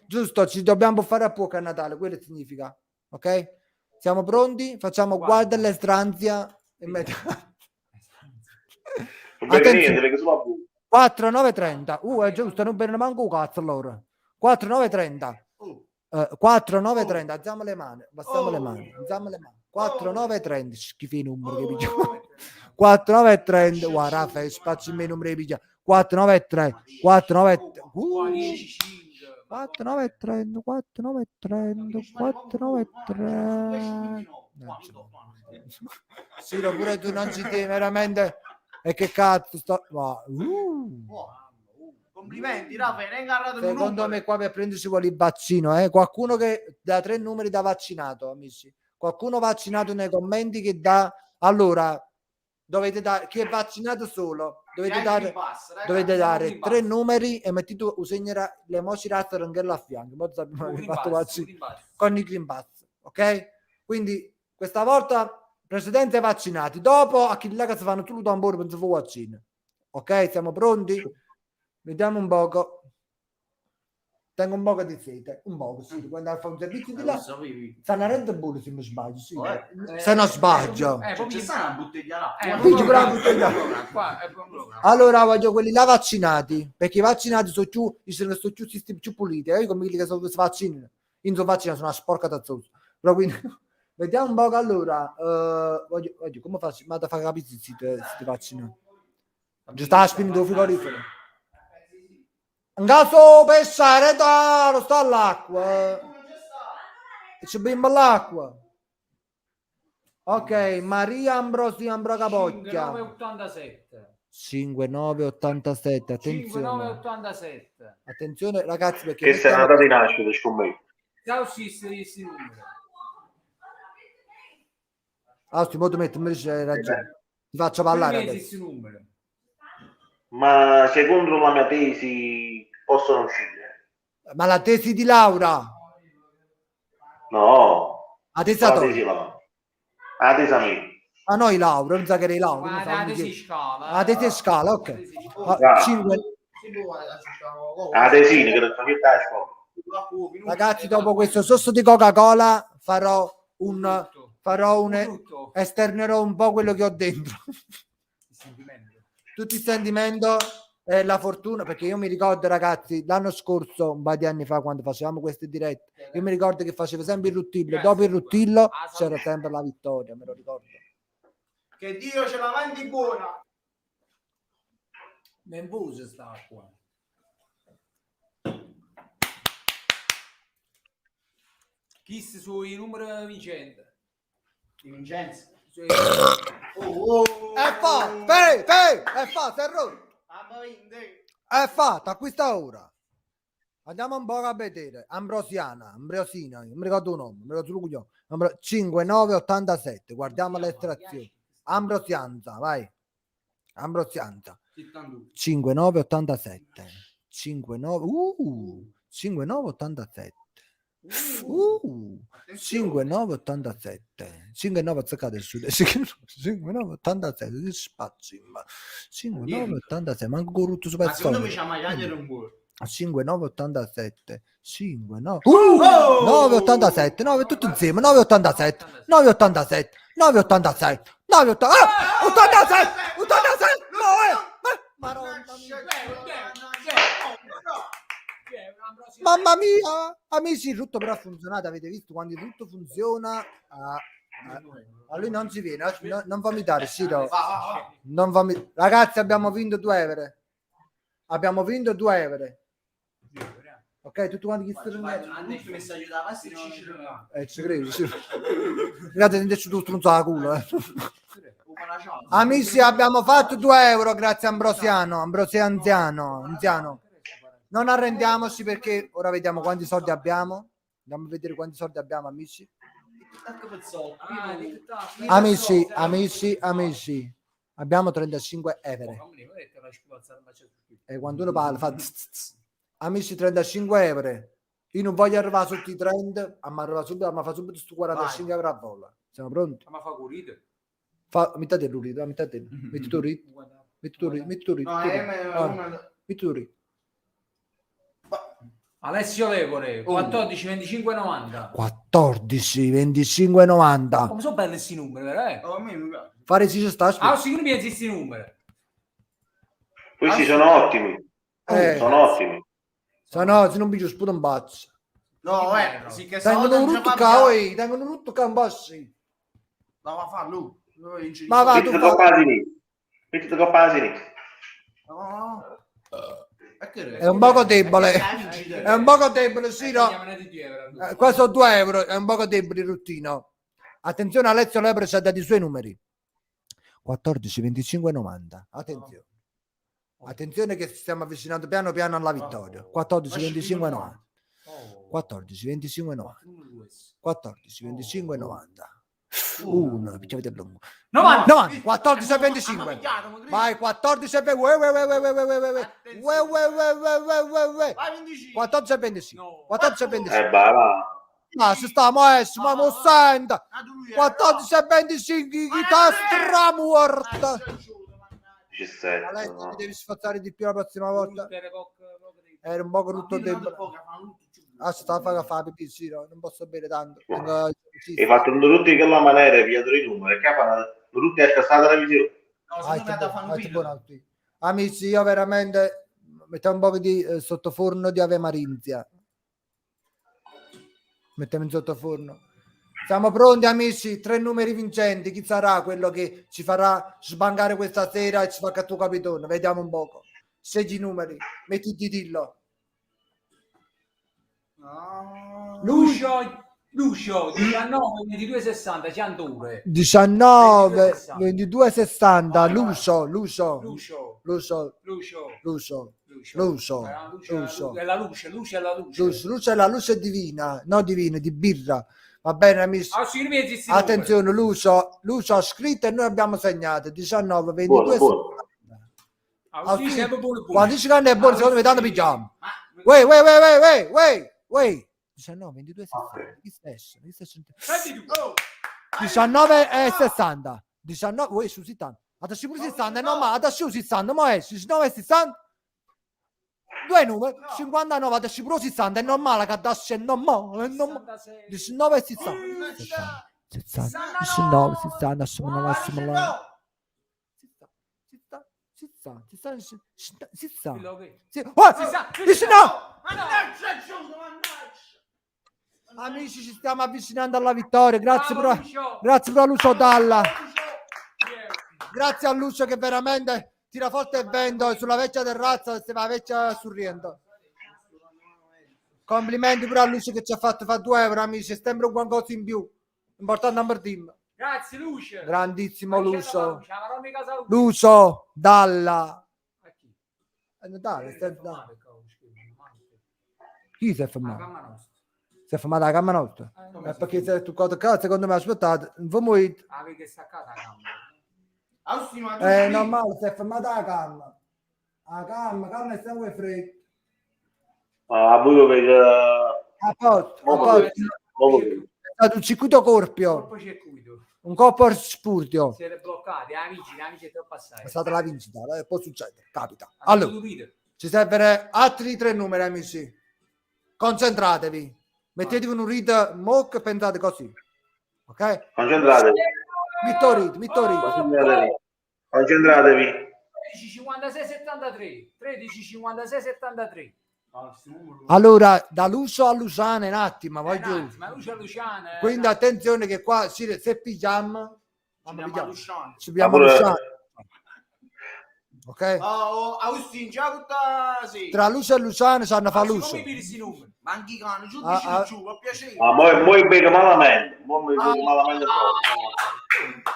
Giusto, ci dobbiamo fare a poco a Natale, quello significa. Ok? Siamo pronti? Facciamo guarda l'estranzia e metà. 4, 9, 30. È giusto, non bene manco un cazzo allora. 4, 9, 30. 4, 9, 30. Alziamo le mani. Alziamo le mani. 4, 9, 30. Schifo i numeri che pigliamo. 4, 9, 30. Guarda, Raffaele, spazio in me i numeri che pigliamo. 4, 9, 3. 4, 9, 4, 9, 30. 4, 9, 30. 4, 9, 30. Sì, pure tu non ci tieni veramente. E che cazzo sto... Complimenti, Raffaele, hai ingarrato un Secondo numero. me qua per prendersi vuole il vaccino, qualcuno che dà 3 numeri da vaccinato, amici. Qualcuno vaccinato nei commenti che dà. Allora, dovete dare, chi è vaccinato solo, dovete Neanche dare, in basso, ragazzi. dovete dare in 3 basso. numeri e mettete usegnerà le moci razza a fianco. Poi sappiamo che fatto vaccino con i Green Pass, ok? Quindi questa volta presidente vaccinati, dopo a chi là che si fanno tutto un po' per il vaccino. Ok, siamo pronti? Vediamo un poco. Tengo un poco di sete, un poco, sì. Quando fa un servizio di là, Lo sapevi. sta una Red Bull se non sbaglio, sì. Eh, Se non sbaglio. C'è sta una bottiglia là. Qui ci provo a bottiglia. Qua è un programma. Allora voglio quelli là vaccinati, perché i vaccinati sono più più puliti, come quelli che sono vaccinati. Io non sono vaccinato, sono una sporca tazzosa. Però quindi vediamo un po'. Allora, voglio come faccio? Ma da fare capire se ti vaccino. Già sta spinendo il frigorifero. In caso pesare, lo sta all'acqua. E ci bimba l'acqua. Ok, Maria Ambrosia Ambrogapocchia. 5987. 5987, attenzione. 5987. Attenzione ragazzi perché Che sei una data di nascita, scommetto. Ciao questi numeri. Sti tu metti invece hai ragione. Ti faccio parlare adesso. Questi numeri. Ma secondo la mia tesi possono uscire? Ma la tesi di laurea? No. La tesi La a tesi là. La tesi a me. Ah noi laurea, non sa che eri laurea. Ma la tesi scala. La tesi scala, ok. Ah. 5. La tesina che detto che dai scuola. Ragazzi, dopo questo sosto di Coca-Cola farò un esternerò un po' quello che ho dentro. Tutti il sentimento e la fortuna, perché io mi ricordo ragazzi l'anno scorso, un paio di anni fa, quando facevamo queste dirette, io mi ricordo che facevo sempre il ruttillo, dopo il ruttillo c'era sempre la vittoria, me lo ricordo. Che Dio ce la mandi buona. Ben busa sta qua. Chi sui numeri vincenti? Di Vincenzo. È fatto, è rotto. È fatto, a questa ora. Andiamo un po' a vedere. Ambrosina, non mi ricordo un nome, mi ricordo solo cognome. 5987, guardiamo l'estrazione. Ambrosianza, vai. Ambrosianza. 5987. 5987. 5987. 59 azzecate su 5987 spazio 5987 manco corrutto su Ma secondo me pezzo c'ha mai un buon. 5987 987 9 tutti insieme 987 987 986 987 86 mamma mia amici, tutto però ha funzionato, avete visto quando tutto funziona a lui non si viene, non vomitare, sì, no. Non ragazzi abbiamo vinto 2 euro, ok, tutti quanti chi stanno ci credo, sì. Ragazzi sentite tutto stronzo a culo amici, abbiamo fatto 2 euro grazie a Ambrosiano anziano. Non arrendiamoci perché ora vediamo quanti soldi abbiamo. Andiamo a vedere quanti soldi abbiamo, amici. Amici. Abbiamo 35 euro. E quando uno parla fa amici 35 euro. Io non voglio arrivare sotto i 30, ma arriva subito, ma fa subito su 45 euro a vola. Siamo pronti? Ma fa curito. Metà del rito, metà del. Metti tu rito. Metti tu rito. Alessio Lepore 14 25 90. 14 25 90. Come sono belli questi numeri, vero? Fare si sta Sicuro mi questi numeri. Questi sono ottimi. Sono ottimi. Se no, se non mi sputo un bazzo. No, sì che tengono tutto cavoi, tengono tutto cambassi. Ma va a farlo. Ma va, tu metti coppa asini. È un poco debole. È un poco debole, sì, no. Questo 2 euro, è un poco debole il ruttino. Attenzione, Alessio Lepre ci ha dato i suoi numeri. 14 25 90. Attenzione. Attenzione che ci stiamo avvicinando piano piano alla vittoria. 14, 25, 90. 14, 25, 90. 14, 25, 90. 1, picchiate il lungo. 90, 14 e 25. Vai, 14 e 14 e 25. 14 e 25. Ma si sta ma senta. 14 e 25 chi sta stramuorta. 17. Alessio, ti devi sforzare di più la prossima volta. Era un po' brutto debole. Sta a fare pipì, sì, no, non posso bere tanto. Hai fatto tutti quella maniera via i numeri che fanno tutti a casa della visione. Amici, io veramente mettiamo un po' di sottoforno di Ave Marinzia. Mettiamo in sottoforno. Siamo pronti, amici? 3 numeri vincenti. Chi sarà quello che ci farà sbancare questa sera e ci fa cattuo capitone? Vediamo un poco. Scegli i numeri, metti il titillo. Lucio 19 22 60 102 19 22 60 Lucio è la luce divina, no divina, di birra. Va bene, amici. Attenzione, Lucio ha scritto e noi abbiamo segnato 19 22 quando dici che è buono, secondo me tanto pigiamo. Wey 19 22 60 chi stai? 19 e 60 19 wey su 60 adesso pure 60 è normale adesso 60 ma è 19 e 60 due numeri 59 adesso pure 60 è normale che adesso è normale 19 e 60 19 60 assomano Amici, ci stiamo avvicinando alla vittoria. Grazie per Lucio Dalla. Grazie a Lucio che veramente tira forte il vento sulla vecchia terrazza, se va vecchia sorriendo. Complimenti pure a Lucio che ci ha fatto fare 2 euro, amici. È sempre un qualcosa in più. Importante number team. Grazie Lucio. Grandissimo Lucio. Lucio Dalla. Chi si è fermato? Si è fermata la gamma nostra? Perché se tu cazzo secondo me aspettate non che staccata la gamma. Normale, si è fermata la gamma. La gamma è sempre fredda. Voi per a posto. È stato un circuito corpio. Un corpo spurtio. Siete bloccati, amici è troppo assai. È stata la vincita, può succedere, capita. Allora, ci servono altri 3 numeri, amici. Concentratevi. Mettetevi un read mock e pensate così. Ok? Concentratevi. Concentratevi. 13 56 73. 13 56 73. Allora, da Lucio a Luciana un attimo, vai giù. Quindi attenzione che qua se pigiamo ci abbiamo Luciana. Ok? Tra Lucio e Luciana ci hanno fa Lucio. Moi bene malamente.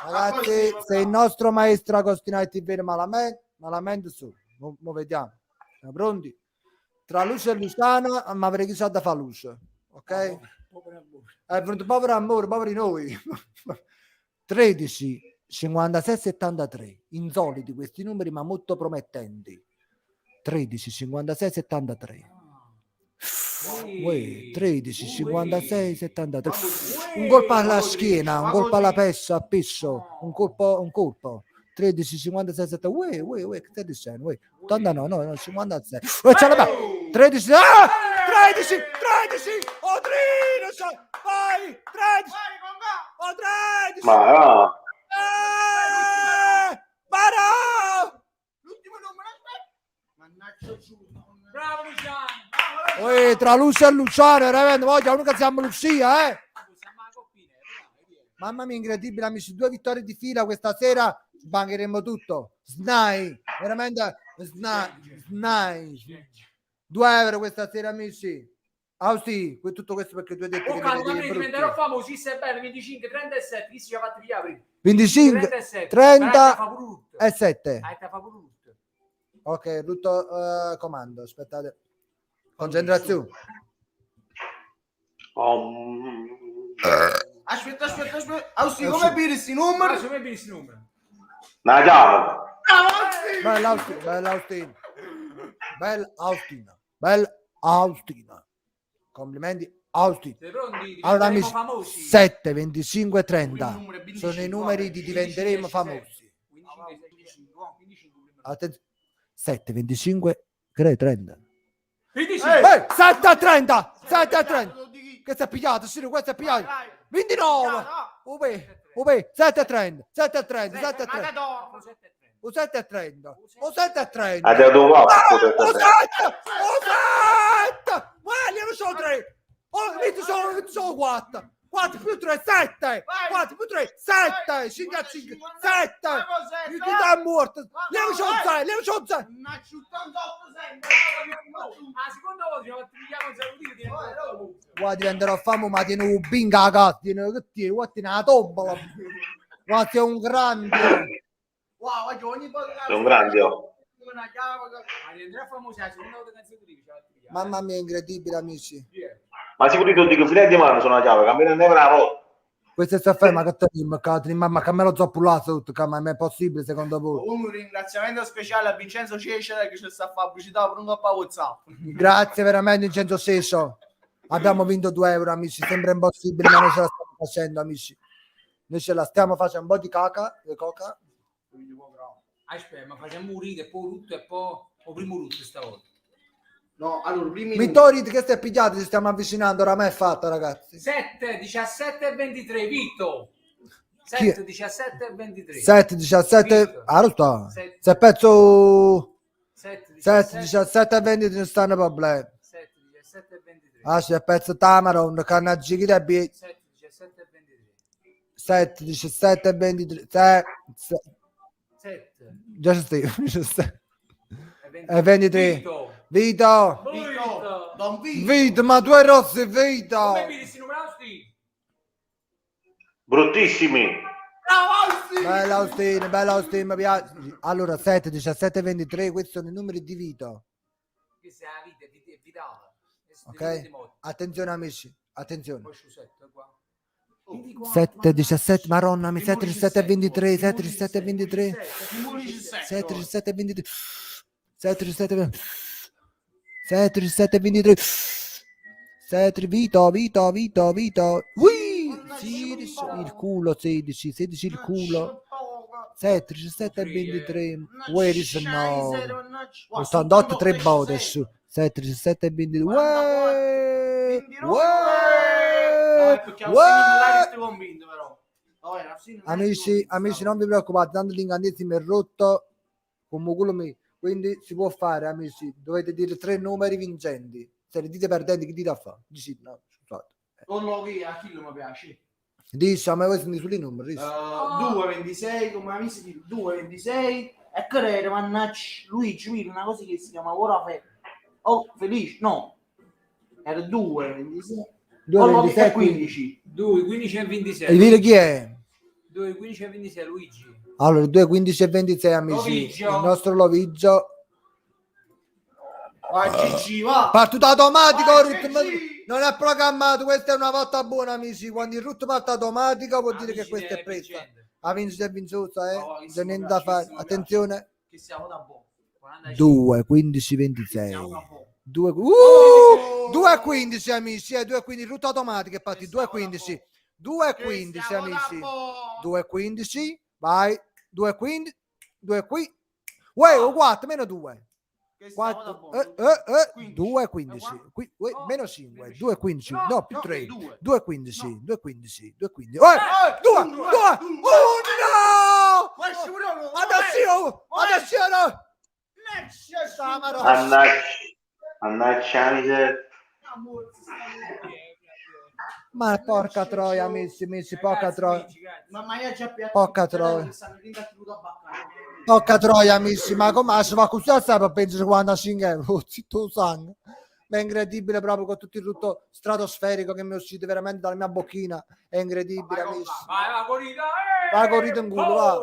Ragazzi, se il nostro maestro Agostinotti bene malamente su. Mo vediamo. Siamo pronti? Tra Lucio e Luciana mi avrei chiesto da fare Lucio. Ok? È venuto povero amore, poveri noi. 13 56 73, insoliti questi numeri ma molto promettenti. 13 56 73. 13 56 73. Un colpo alla schiena, un colpo alla pessa, a pesso, un colpo. 13 56 73. Che stai dicendo? 89, 56. C'è la 13 Odrino, vai 13 13 ma no. L'ultimo numero. Bravo Luciano. Tra Lucio e Luciano, veramente, voglio uno che siamo Lucia, Mamma mia, incredibile, amici, 2 vittorie di fila questa sera, sbancheremo tutto. Snai, veramente snai. 2 euro questa sera, amici. Sì, tutto questo perché tu hai detto che diventerò famosi, se è bello, 25, 37, chi si è fatto via prima? 25, 37. Ok, tutto comando, aspettate. Concentrazione. Aspetta. Austi, come piri sti numeri? Ma come il numero? Una chiave. Bella Austina. Bella Austina. Complimenti Austina. Sei pronti? Allora Diventeremo amici, famosi. 7, 25, Il 30 numero è 25, sono i numeri di 15, diventeremo 10, famosi. 25. Attenzione. 7, 25, 30. 25. 7 a 30. 7 a 30. Questo è pigliato, sì, questo è pigliato. 29. Uè, 7 a 30. 7 a 30. 7 a 30. O 7 a 30. O 7 a 30. Ha dato un O 7! po'. O 7! Guarda, non sono 3. Oh, sono 4. 4 più 3, 7. 4 più 3, 7. 5 a 5, 7. Il che è morto. Levo c'ho 6. Una ciuttantotto sempre. Ah, seconda volta ci pigliamo un salutino di Guarda, diventerò famoso, ma tiene un binga a casa. Guarda, una tombola. Guarda, è un grande. Wow, ogni volta Sono grandi, oh. una chiave. Ma diventerà famosa la seconda volta che si utilizza. Mamma mia, incredibile, amici. Ma sicuro tutti che fine di mano sono una chiave, cammina ne una volta. Questa è sta ferma che te mamma che me lo zoppulato tutto, ma è possibile secondo voi? Un ringraziamento speciale a Vincenzo Cesare che ci sta a fare pubblicità per un po' WhatsApp. Grazie veramente Vincenzo Sesso. Abbiamo vinto 2 euro, amici. Sembra impossibile, ma noi ce la stiamo facendo, amici. Noi ce la stiamo facendo. Un po' di coca. Aspetta, ma facciamo un ride, poi rutto e poi o primo rutto stavolta. No, allora, primi Vittorio, che stai pigliati? Ci stiamo avvicinando. Oramai è fatta, ragazzi. 7, 17 e 23, Vito. Chi è? 7, 17 e 23. 7, 17. Vito. Ah, lo sto. Sette. Se pezzo 7, 7, 17 e 20 non stanno problemi. 7, 17 e 23. Ah, c'è pezzo Tamaron, cannaggi da B. 7, 17 e 23. 7, 17 e 23. 7 Già stai. e 23. Vito. Vito. Don Vito. Vito, ma 2 rossi, Vito. Come vedi questi numerosi? Bruttissimi. Bella Austin, mi piace. Allora, 7, 17 e 23, questi sono i numeri di Vito. Questa è la vita, è vitale. Ok? Attenzione amici, attenzione. Poi su 7 qua. 7, 17, maronna, 7, 17 e 23, 7, 17 e 23. 7, 17 e 23. 7, 17 e 23. 7, 17 e 23. 7, Vito. Ui! 16, il culo, 16 il culo. 7, 17 e 23. Where is no? 88, 3 bote su. 7, 17 e 22. Amici, non vi preoccupate, tanto l'incantesimo è rotto come culo mio. Quindi si può fare, amici. Dovete dire 3 numeri vincenti. Se li dite perdenti, che dite a fare? Dici no, scusate. Non lo via, a chi non mi piace. Dici, a me voi sentite sui numeri. 2,26, come avessi detto, 2,26 e credo, mannaggia, Luigi, Will, una cosa che si chiama ora felice, no, era 2,26. 2,26 e 15. 2, 15 e 26. E dire chi è? 2, 15 e 26, Luigi. Allora, 2, 15 e 26 amici. Lovigio. Il nostro Lovigio. Vai Gigi, va! Partita automatica, Vai, Ruth, Gigi. non è programmato, questa è una volta buona amici. Quando il root parte automatica vuol dire che Amici questa è del presa. vincente. La vincita è vinzuta, Oh, che non si c'è mi niente piace, da fare. che si mi Attenzione. Che siamo da buono. 45. 2, 15, 26. Siamo da buono. 2, 2 a 15 amici, 2 a 15, rotta automatica, infatti 2 a 15. 2 a 15 amici. 2 a 15, vai. 2 a 15, 2 a 15. Uè, 4, meno 2. 4, 2 a 15, meno 5, 2 a 15, no, più 3, 2 a 15, 2 a 15, 2 a 15. 2, 2, 1, no! Adesso! Mannaggia. Ma porca troia, amici, porca troia. Ma io già Porca troia. Porca troia, amici, ma come si fa così a per pensare 55 euro? Zitto sangue. Ma è incredibile proprio con tutto il rutto stratosferico che mi è uscito veramente dalla mia bocchina. È incredibile, amici. Vai, corrida. Vai, corrida in culo, va.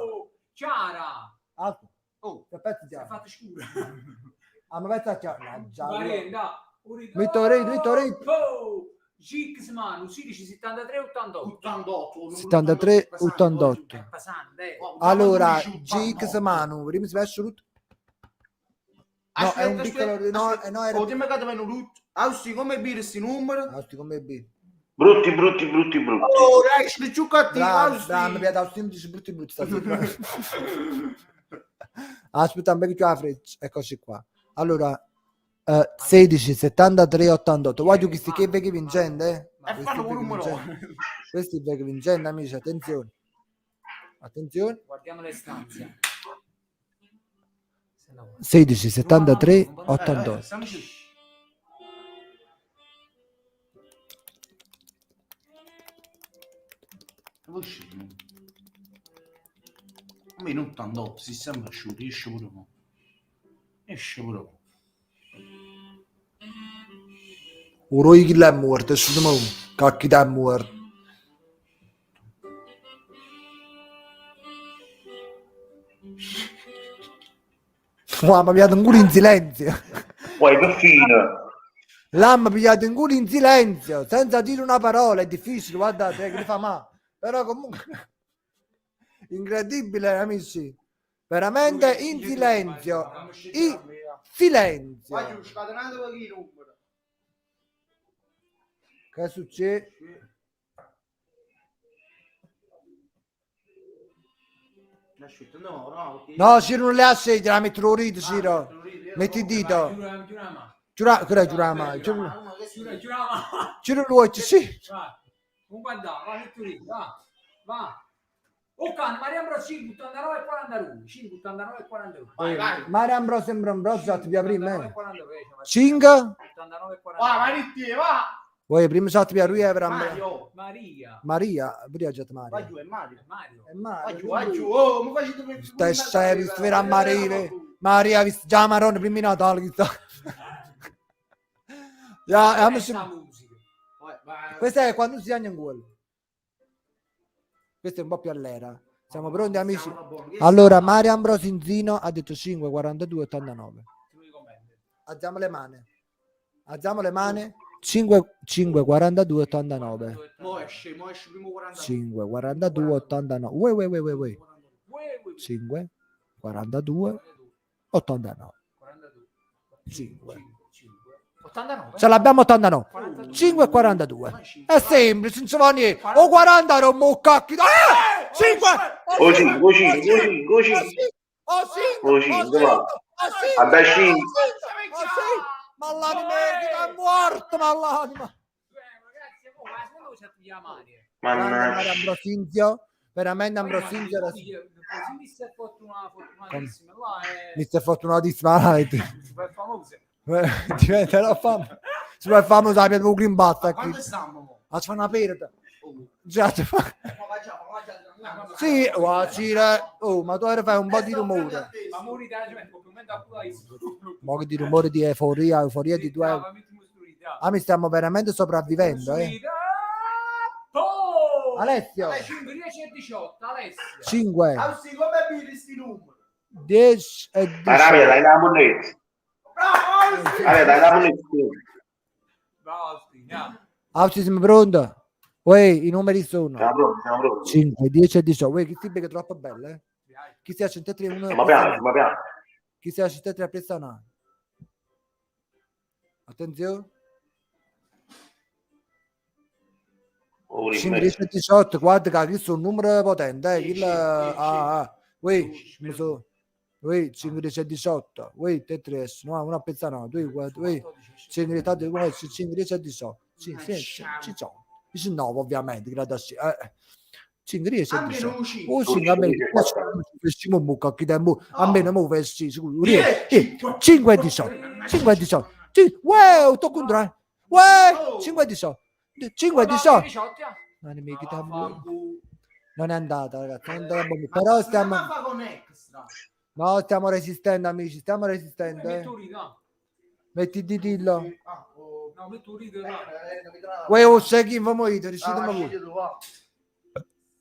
Chiara. Alto. Oh, Aspetta, Si è fatto scuro. Ah, ma aspetta, già. Marenda. Metto rete. Oh! Gix Manu 16 73 88. 88. 73, 88. È pesante. Allora, GX Manu, prima si assoluto. No, è un Aspetta, piccolo. No, era. Oh, dimmi che ti vengono tutti. Austi, come bere sti numeri? Austi come B. Brutti. Oh, dai, sti giù cattivi, Bravo, mi Austi. piace Austi, dice brutti stasera. Aspetta, un po' più a freccia. Eccoci qua. Allora, 16, 73, 88. Guarda questi che vecchi vincente, E fanno un numero. Questi vecchi vincenti, amici, attenzione. Attenzione. Guardiamo le stanze. 16, 73, 88. Stiamo giù. A me non 88, si sembra asciutto, esce pure mo. Esce pure mo. Uroi chi l'è morto, scusa, cacchi da morto. Wow, mi ha pigliato un culo in silenzio. Poi che fine. Là mi ha pigliato un culo in silenzio, senza dire una parola, è difficile, guardate, che mi fa male. Però comunque, incredibile, amici. Veramente in silenzio. In silenzio. Guarda, scatenato per chi numero. Che succede? Asciutto, no. No, Ciro non le ha scelte, la metto l'orito, Ciro. Metti il dito. Giura, che è giurama? Ciro lo vuoi, sì. Un guarda, va metto lì, va. Oh, can, Maria Ambrosio 589 e 42. 589 e 42. Vai. Maria Ambrosio sembra un brozzo, ti piace prima. 5 5? e 42. Vai, Maritti, va. Vuoi prima sa ti piace lui per Mario. Maria, pure già Vai Maria. giù, è Mario. È Maria. Vai giù. Oh, mi faccio dove... Stai visto vera Maria, visto già Marone prima di Natale, chissà. Ya, Questa musica. questo è quando si segna un gol. Questo è un po' più all'era. Siamo pronti, amici? Allora, Mario Ambrosinzino ha detto 5, 42, 89. Alziamo le mani. 5, 42, 89. Mo esce primo 40. 5, 42, 89. Uè. 5, 42, 89. 5. 89. Ce l'abbiamo 89. 5 e 42. È semplice, non si va niente. O 40 era un muccacchio. 5! O 5. Vabbè, 5. Ma l'anima è morto, ma l'anima. Mannaggia. Ambrosizio, veramente Ambrosizio era... Mi stai fortunatissima. Diventerò famoso. Super famoso la più green batta qui. Quando stiamo? Faccio una perda. Già ti fa. Sì, oh, ma tu fai un po' di rumore. Ma che di rumore di euforia di 2 euro. Ah, mi stiamo veramente sopravvivendo, Alessio. 5, 10 e 18, Alessio. 5, Austi, come biri sti numeri? 10 e Raga, 18. dai la moneta. Bravo, Austi! Dai la moneta. Bravo, andiamo. Alci, siamo pronti? Uè, i numeri sono Siamo pronti. 5, 10 e 18. Uè, che tipi che è troppo bello, Chi si ha 103 1 Ma piano. Chi si ha 103 a prestare? Attenzione. 5, 10 e 18. Guarda che questo è un numero potente, Uè, 5, 10 e 18. Uè, te 3, no, una pezza no. 2, 4, uè. 5, 10 e 18. 19 ovviamente, gradazione. 5, 10 e 18. Oh sì, va bene. Facciamo un buco qui tempo. A me non mi fessi, sicuro. 5 e 18. 5 e 18. Wow, tocco un dry. Wow, 5 e 18. 5 e 18. Non è andata, ragazzi. Non è andata bene. Però stiamo... No, stiamo resistendo, amici. Stiamo resistendo. Metti il ditillo. No, metto un rito. Uè, sai chi va morito? Riuscite a morire.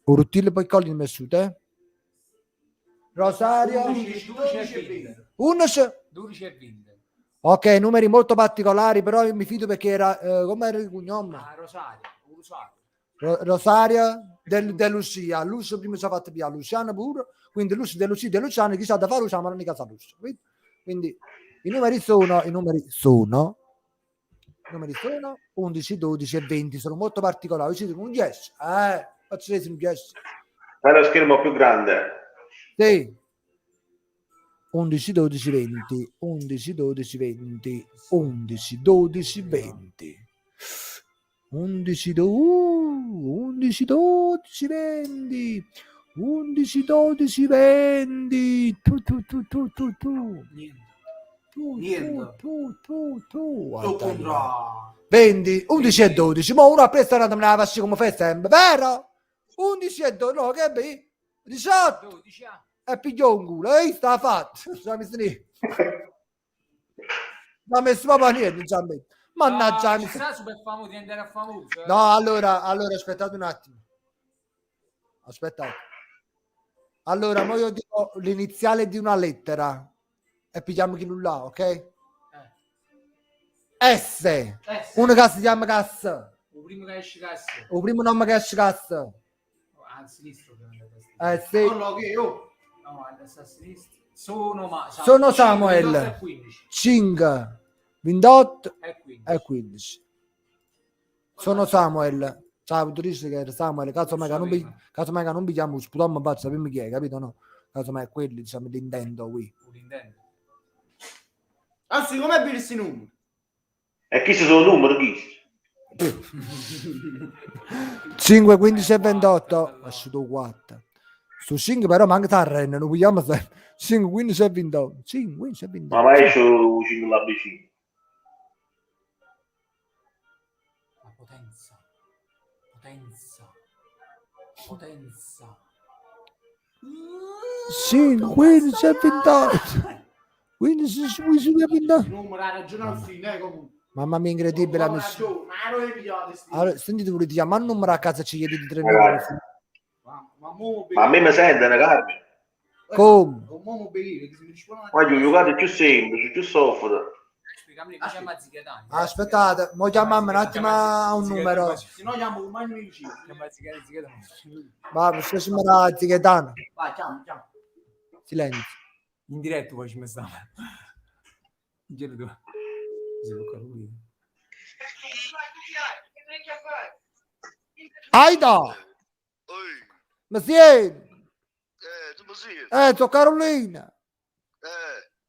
Un rutile poi colli in messute, Rosario, 11, 12 e 20. 11. 12 e 20. Ok, numeri molto particolari, però io mi fido perché era, come era il cognome? Ah, Rosario. Rosaria De Lucia. Lucia prima ci ha fatto via Luciano pure, quindi Lucia De Lucia De Luciano, chi sa da fare Lucia, ma non è casa Lucia. Quindi i numeri sono 11, 12 e 20, sono molto particolari. Ci dico un 10, faccio un 10. Fai lo schermo più grande. Sì. 11, 12, 20, 11, 12, 20, 11, 12, 20. 11, 12, 20, 11, 12, 20. Tu. Niente. Tu. Contra. 20, 11 e 12. Ma uno a presto me la faccio come fai sempre, vero? 11 e 12, no, che è? 18. 12 anni. E pigliò un culo, sta fatto. Non ha messo proprio niente, già messo. Mannaggia, Ci sta super famoso, diventare famoso. no, allora, aspettate un attimo. Aspettate. Allora, mo io dico l'iniziale di una lettera e pigliamo chi là, ok? S. Uno che si chiama Cassa. Il primo che esce cassa. Il primo nome che esce Cassa. A sinistra. Ovviamente. Sì. No, che io. No, adesso a sinistra. Sono Samuel. 28 e 15. 5, 28 E 15. e 15. Sono Samuel. Ciao, tu dici che era Samuel. Casomai che non pigliamo sputiamo faccia, sappiamo chi è, capito? No? Casomai è quelli, diciamo, l'intendo qui. Ah, sì, com'è per questi numeri? E chi sono i numeri? Chi? 5, 15 e 28. Asciutto 4. Su 5 però manca Tarren, non vogliamo sempre. 5, 15 e 28. 5, 15 e 28. Ma mai esce 5 l'ABC. La potenza. 5, 15 e 28. 15, 15 e 28. Numero, hai ragione al fine, comunque. Mamma mia, incredibile la missione. Allora, sentite pure, ti chiama un numero a casa, ci chiedi 3 numeri. Ma a me mi sentono, Carmine. Come? Ma io giocate più semplice, più software. Aspettate, mo chiamiamo un attimo a un numero. Se no chiamo un magno vicino. Va, se si manda Zighetano. Vai, chiamo. Silenzio. In diretto poi ci mi stava. Giro tu. Aida! Ma siedi? Tu mi senti? Sono Carolina.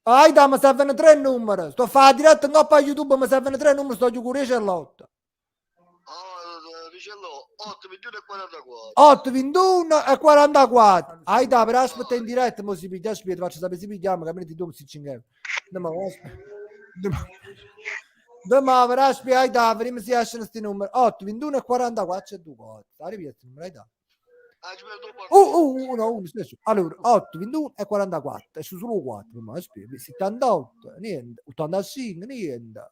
Aida, mi servono 3 numeri. Sto a fare diretta in coppa a YouTube, mi servono 3 numeri, sto giocando a Cerlotta. Dicello 8, 21 e 44. 8, 21 e 44. Aida, per aspettare in diretta, mo si piglia, aspetta, faccio sapere se pigliamo, che mi tu si cingheva. Domani per aspettare, Aida, vediamo se escono questi numeri. 8, 21 e 44, c'è 2 cose. Arrivi a questi numeri, Aida. No, stesso. Allora, 8, 21 e 44. Esce solo 4, ma aspetta, 78, niente. 85, niente.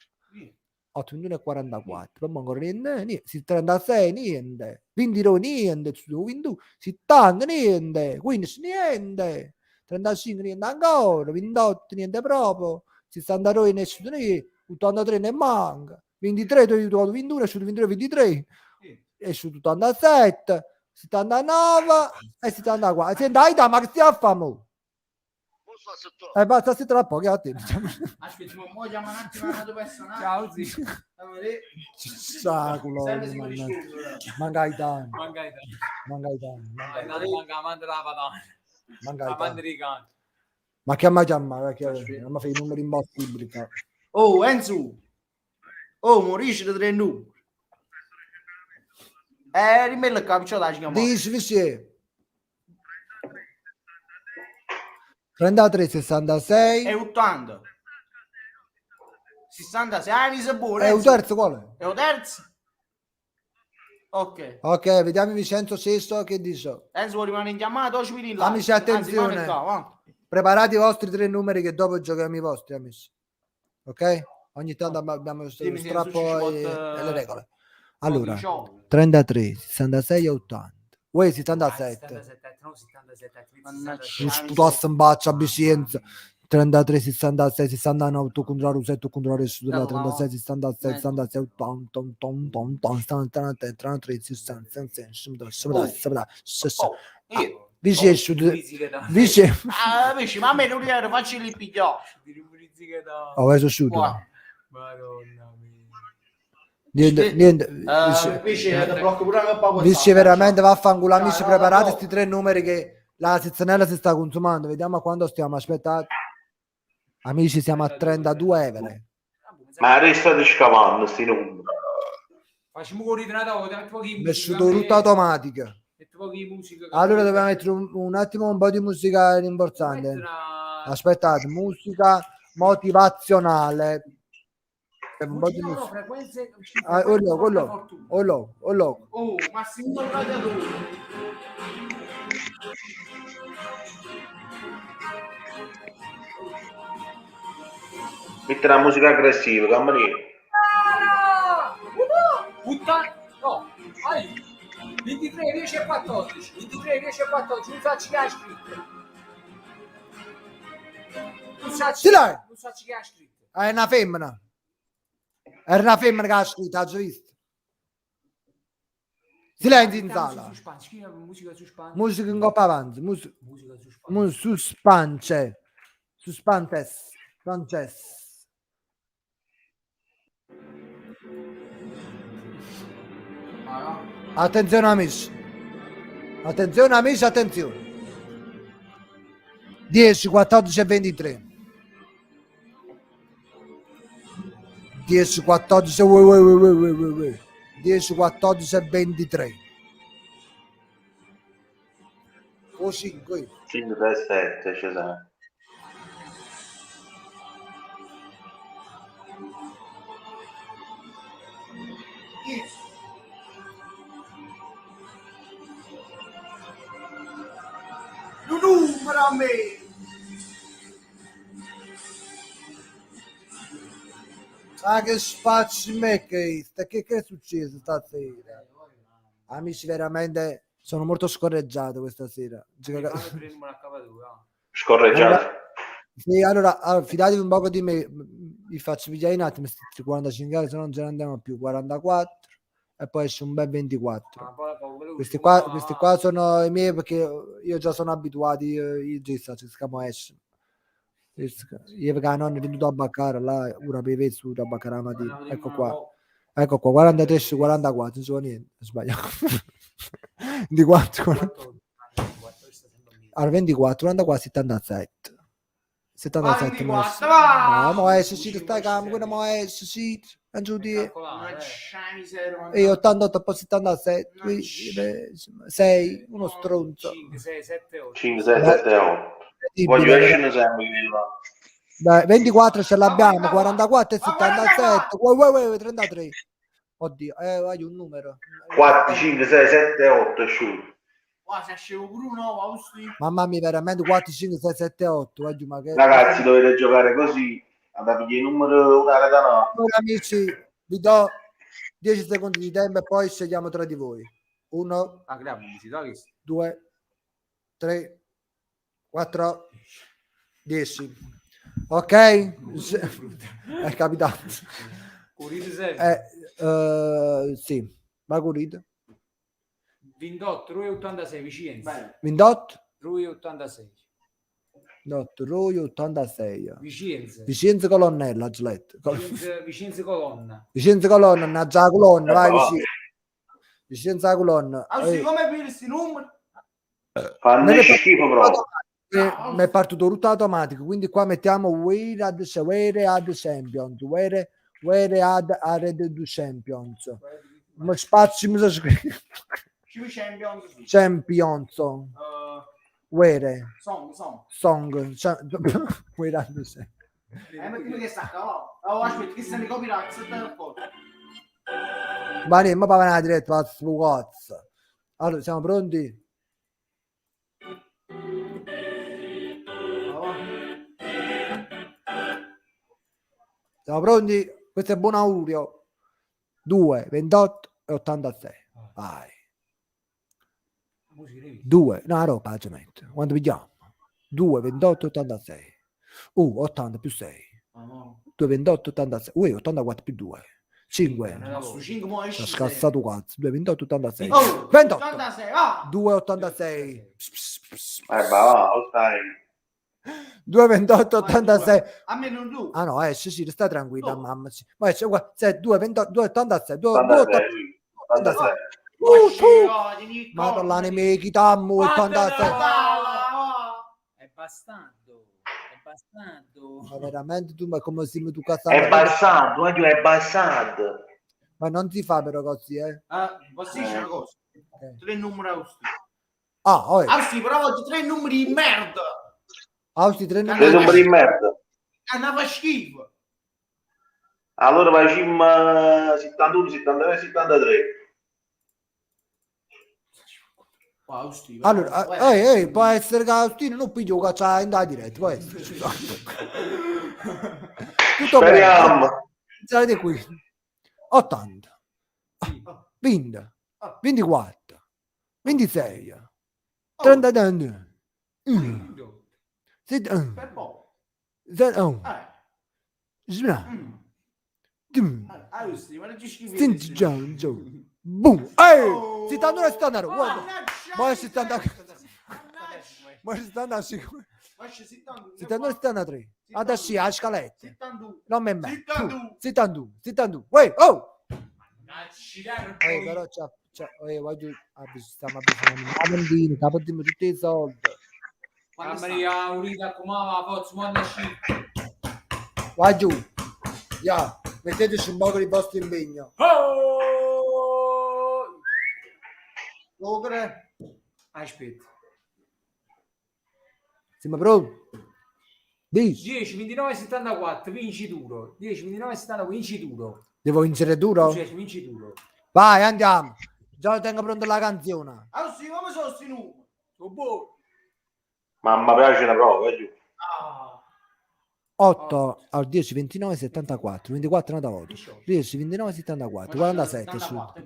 8, 21 e 44. Poi ancora niente. 36, niente. 22, niente. 22, 70, niente. 15, niente. 35, niente ancora. 28, niente proprio. 62, nessuno niente. 83 ne manca. 23, 21, esce 23, 23. Esce 87. 79 e 74. Senti, dai, ma che stiamo a fare? Basta, si tra poco, Aspetta, mo chiamo un attimo una tua persona. Ciao, zio. Sacco, manca i danni. Ma che mai chiamare? Perché non mi fai i numeri impossibili. Oh, Enzo. Oh, morisci da 3 numeri. Rimella il capiccio da chiamare. Dici, sì. 33, 66. È 80. 66 anni se buono. E il terzo quale? È il terzo? Ok. Ok, vediamo Vincenzo Sesto che dice. Enzo rimane in chiamata, oggi mi là. Amici, attenzione. Preparate i vostri 3 numeri che dopo giochiamo i vostri, amici. Ok? Ogni tanto abbiamo questo strappo e le regole. Allora, 33, 66 e 80. Uè, 77. no, 77, Mannaggia. 67. Sputasse in baccia a Vicenza. 33, 66, 69, 8 contro 7 contro il sud, 36, 66, 66, 80, 80, 80, 33, 66, 67, Io. Vice, vice, Amici, ma a me non ero, faccio il pigliò. ho preso asciutto. Madonna mia. Niente, Invece ti blocco pure un po' vice veramente vaffanculo, amici, no, preparate no. questi 3 numeri che la sezzonella si sta consumando, vediamo a quando stiamo, aspettate. Amici, siamo a 32 evere. Ma restate scavando sti numeri. Facciamo con ritornato, metto pochi Messo tutto automatica. Metto pochi musica. Allora dobbiamo mettere un attimo un po' di musica rimborsante. Aspettate, musica motivazionale. Un po' di musica. Frequenze. Ollo. Oh, Massimo Gladiatore. Metti la musica aggressiva, campanino. Puttana. No. Vai. 23, 10 e 14. 23, 10 e 14. Non so chi ha scritto. Non so chi ha scritto. È una femmina. Era una femmina che ha scritto, hai visto? Silenzio in sala. Musica suspense. Musica in coppa avanti. Musica suspense. Suspanse. Suspantes. Frances. Attenzione amici. Attenzione. 10, 14 e 23. 10, 14 e 10, 14 e 23. O 5. 5, 3, 7, ci sa. Un numero a me. Ah, che spacci me che è successo stasera? Amici, veramente sono molto scorreggiato questa sera. Scorreggiato. Sì, allora, fidatevi un poco di me, vi faccio pigliare un attimo questi 45 euro, se no non ce ne andiamo più. 44 e poi esce un bel 24. Questi qua sono i miei perché io già sono abituato, io già ci scamo esce. Io perché la nonna è venuta a baccare là, ora per i vezzi, ora a baccare la mattina. Ecco qua, 43 su 44, non so niente, ho sbagliato. Di 4. Allora 24, 44, 77. 77 24, va! no, ma esce sì, stai calmo, quello ma esce sì, giù di Miseria. e 88 poi 77, 6, uno stronzo. 5, 6, 7, 8. 5, 6, 7, 8. Voglio essere sempre Dai, 24 ce l'abbiamo, 44 e 77, 33. Oddio, hai un numero. 4, 5, 6, 7, 8, asciutto. Se escevo pure un uovo, Austi. Mamma mia, veramente 4, 5, 6, 7, 8. Ma che... Ragazzi, dovete giocare così. Andate il numero una rete no. Allora, amici, vi do 10 secondi di tempo e poi scegliamo tra di voi. 1, 2, 3, 4, 10. Ok? È capitato. Sì, va curito. 28, Rui 86, Vicenza. 28, Rui 86. 28, Rui 86. Vicenza. Vicenza colonnella, Gilet. Vicenza colonna. Vicenza colonna, annaggia la colonna, vai vicino. Vicenza la colonna. Austi, come vedi questi numeri? Fanno schifo proprio. Mi è partito tutto automatico, quindi qua mettiamo where ad champions, where ad the champions. Ma spazio mi scrive champions. Where song where ad the champions. Mettimi che stacca, aspetta, che se mi copyright, se te lo porto. Ma ne, ma va diretto a cazzo. Allora, siamo pronti? Siamo pronti? Questo è buon augurio. 2, 28 e 86. Vai. Musica rivista. 2, no, roba, la metto. Quanto pigliamo? 2, 28, 86. 80 più 6. 2, 28, 86. 84 più 2. 5. Su 5 mo Ho esce scassato cazzo. 2, 28, 86. Oh, 28. 86, va! 2, 86. Va, stai. 2, 28, 86. A me non tu. Ah no, esce, sì, sta tranquilla, Oh. mamma. Sì. Ma esce, guarda, 2, 28, 2, 86. 2, 86. 86. 86. Madonna, ne mi chitammo 86. È bastardo. È bastardo. Ma veramente tu, ma come si tu È cazzando? passato, è passato. Ma non si fa però così, eh? Posso dire una cosa? 3 numeri austi. Ah, oh, Austi, però oggi 3 numeri di merda. Austi 3 Sei numeri di merda. Andava schifo. Allora facciamo 71, 72, 73. Austi, Allora, può essere che Austino non piglio che c'ha in da diretta, può essere. Tutto Speriamo. bene. Sarete qui. 80. 20. 24. 26. 32. 7. Per poco. 7. Sbra. Austi, ma non ci scrivi. Senti Giorgio. Boom. Ehi! 71 e 72. Guarda. Ma è 70. Ma è 75. 72 e 73. Adesso sì, a scaletta. 72. Non mi metto. 72. 72. 72. Uè, oh! Accidenti. Però voglio... Stiamo avvicinando. La bambina, capitemi tutti i soldi. Mamma mia, unita come forza mondo sci. Vai giù. Ya, metteteci un po' di vostro impegno. Oh! Logre. Aspetta. Siamo pronti? 10. 10, 29, 74, vinci duro. 10, 29, 74, vinci duro. Devo vincere duro? Vinci duro. Vai, andiamo. Già tengo pronta la canzone. Austi, come sono sti numeri? Mamma piace una prova, giù. 8 al 10, 29, 74. 24 nata volta. 10, 29, 74. 47 sud.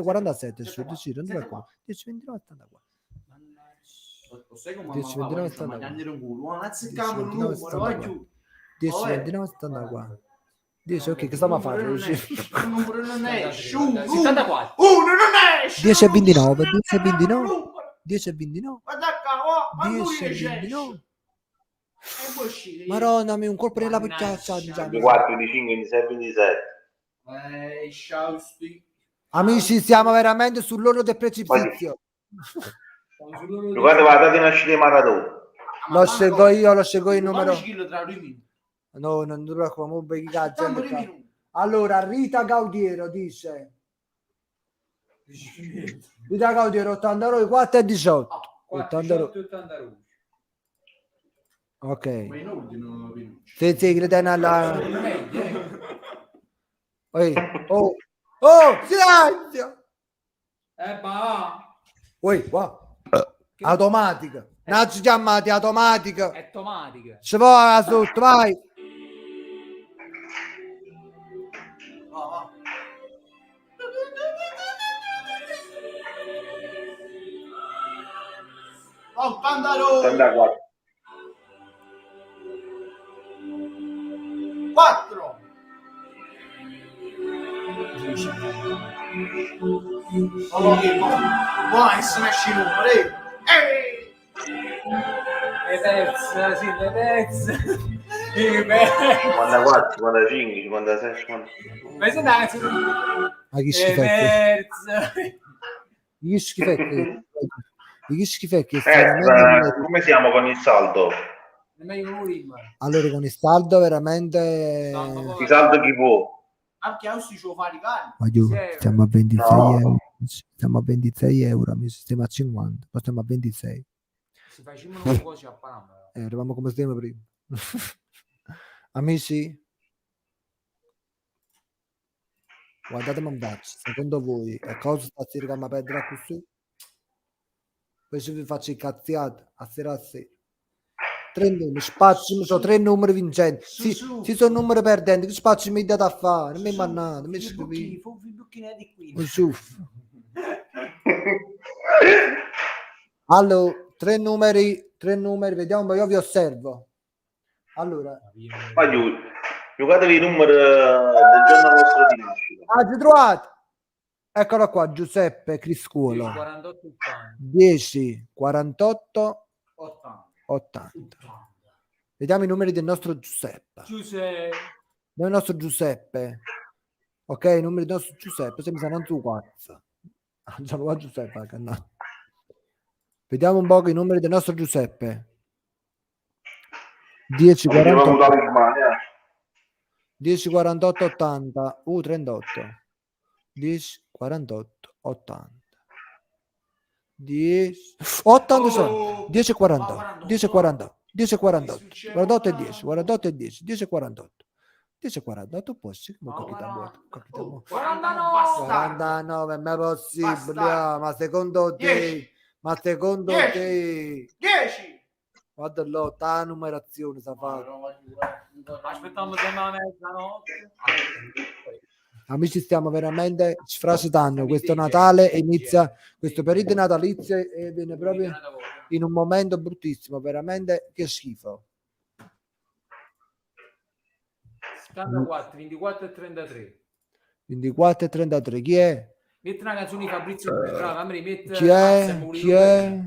47 sud. Sì, non ti qua. 10, 29, 74. Sai come 10, 29, 74. un culo, non 10, azzecchiamo il 29, numero, vai giù. 10, 29, 74. 10, ok, che stiamo a fare? Il numero non esce. 1, 74. non esce. 10 e 29, 10 e 29. 10 e 29. Guarda qua, 10 e 29. E poi uscire. Madonna, mi un colpo nella pucciaccia. Diciamo. 24, 25, 26, 27. Austi. Amici, siamo veramente sull'orlo del precipizio. Guarda la data di nascita di Maradona. Lo scelgo io il numero. No, non ti preoccupare, allora, Rita Gaudiero dice Rita Gaudiero 89, 4 e 18. 82. Ok. Ma in ordine, Sì, che ten alla... Oh, silenzio! Va. Oi, qua. Automatica. Non ci chiamate automatica. È automatica. Ci va sotto, vai. Oh, Pandaro! 84. 4! Allora che buona se ne esce il numero, Le terze, sì, le terze. 54, 55, 56, 50. Ma se dai, Ma che le schifette. terze. Che schifette. Che schifette. Veramente... Come siamo con il saldo? Nemmeno prima. Allora con il saldo veramente... Il saldo chi può? anche Austi ci fa ricarico. Ma giù, stiamo a 26 No. euro. Stiamo a 26 euro, amici. Stiamo a 50. Poi stiamo a 26. Se facciamo una cosa a Panama. Eravamo come stiamo prima. Amici, guardatemi un bacio. Secondo voi a cosa sta cercando a perdere così? Poi se vi faccio il cazziato a sera a sera. 3 numeri, spazio, sono 3 numeri vincenti. Sì, ci sono numeri perdenti, che spazio mi date a fare? Non mi mannate, mi scrivi. Un ciuffo. Allora, tre numeri, vediamo un po', io vi osservo. Allora, Ma giocatevi il numero del giorno vostro di nascita. ci trovate? Eccolo qua, Giuseppe Criscuolo. 48 10, 48, 80. 80. Vediamo i numeri del nostro Giuseppe. Del nostro Giuseppe. Ok, i numeri del nostro Giuseppe. Se mi sa non su 4. Già qua Giuseppe. No. Vediamo un po' i numeri del nostro Giuseppe. 10, 48. 10, 48, 80. 38. 10, 48, 80. 10, 80 sono. 10, 48. 10, 48. 10, 48. 48 e 10. 48 e 10. 10, 48. 10, 48. Posso? Ma capita 49, ma è possibile? Basta. Ma secondo te? 10. Ma secondo 10. te? 10. Guarda là, la numerazione sa fare. Aspettiamo sempre la mezzanotte. Amici, stiamo veramente sfrasciando questo Natale e inizia questo periodo natalizio e viene proprio in un momento bruttissimo, veramente che schifo. 74, 24 e 33. 24 e 33, chi è? Metti una canzone di Fabrizio Bravo, metti Chi è? Chi è?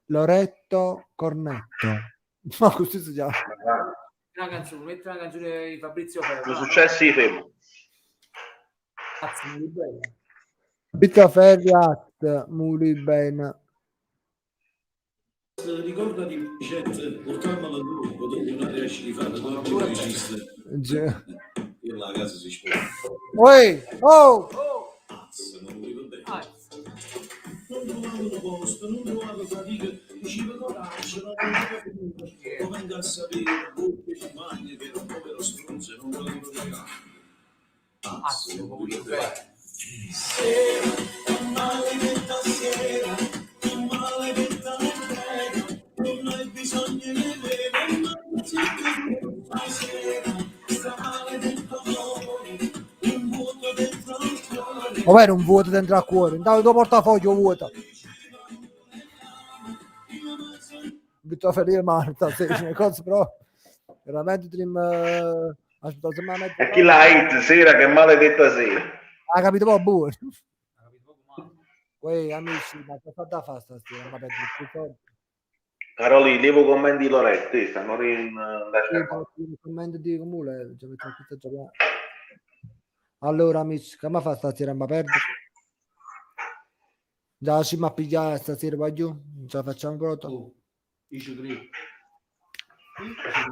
Loretto Cornetto. Ma così si chiama. Metti una canzone di Fabrizio Ferro. Sono successi fermo. Fabrizio Ferriat, Muli bene. Ricorda di Picette, portarmela tu, potevi una riesci di fare, dove regista. Io la casa si sposta. Oi! Oh! Non mi ricordo bene. Non trovavo posto, non trovavo fatica, dicevo coraggio, non avevo come andare a sapere, che ci mangi, che era un povero stronzo, non volevo dire. Non mi ricordo bene. Sera, maledetta sera, maledetta entrega, non hai bisogno di bere, ma non si vede la sera, sta maledetta amore, un vuoto dentro il cuore. Ovvero un vuoto dentro al cuore, intanto il tuo portafoglio vuoto. Vittorio Ferrier Marta, sì, cose però veramente aspetta, se mi E chi la hit sera, che maledetta sera. ha capito un po' buono. Uè, amici, ma che fate a fare stasera? Ma per il Caroli, levo commenti Loretti, stanno in commento di comune, allora amici, che mi fa stasera? Ma perdo? Già ci ma pigliare stasera, voglio? Ce la facciamo pronto?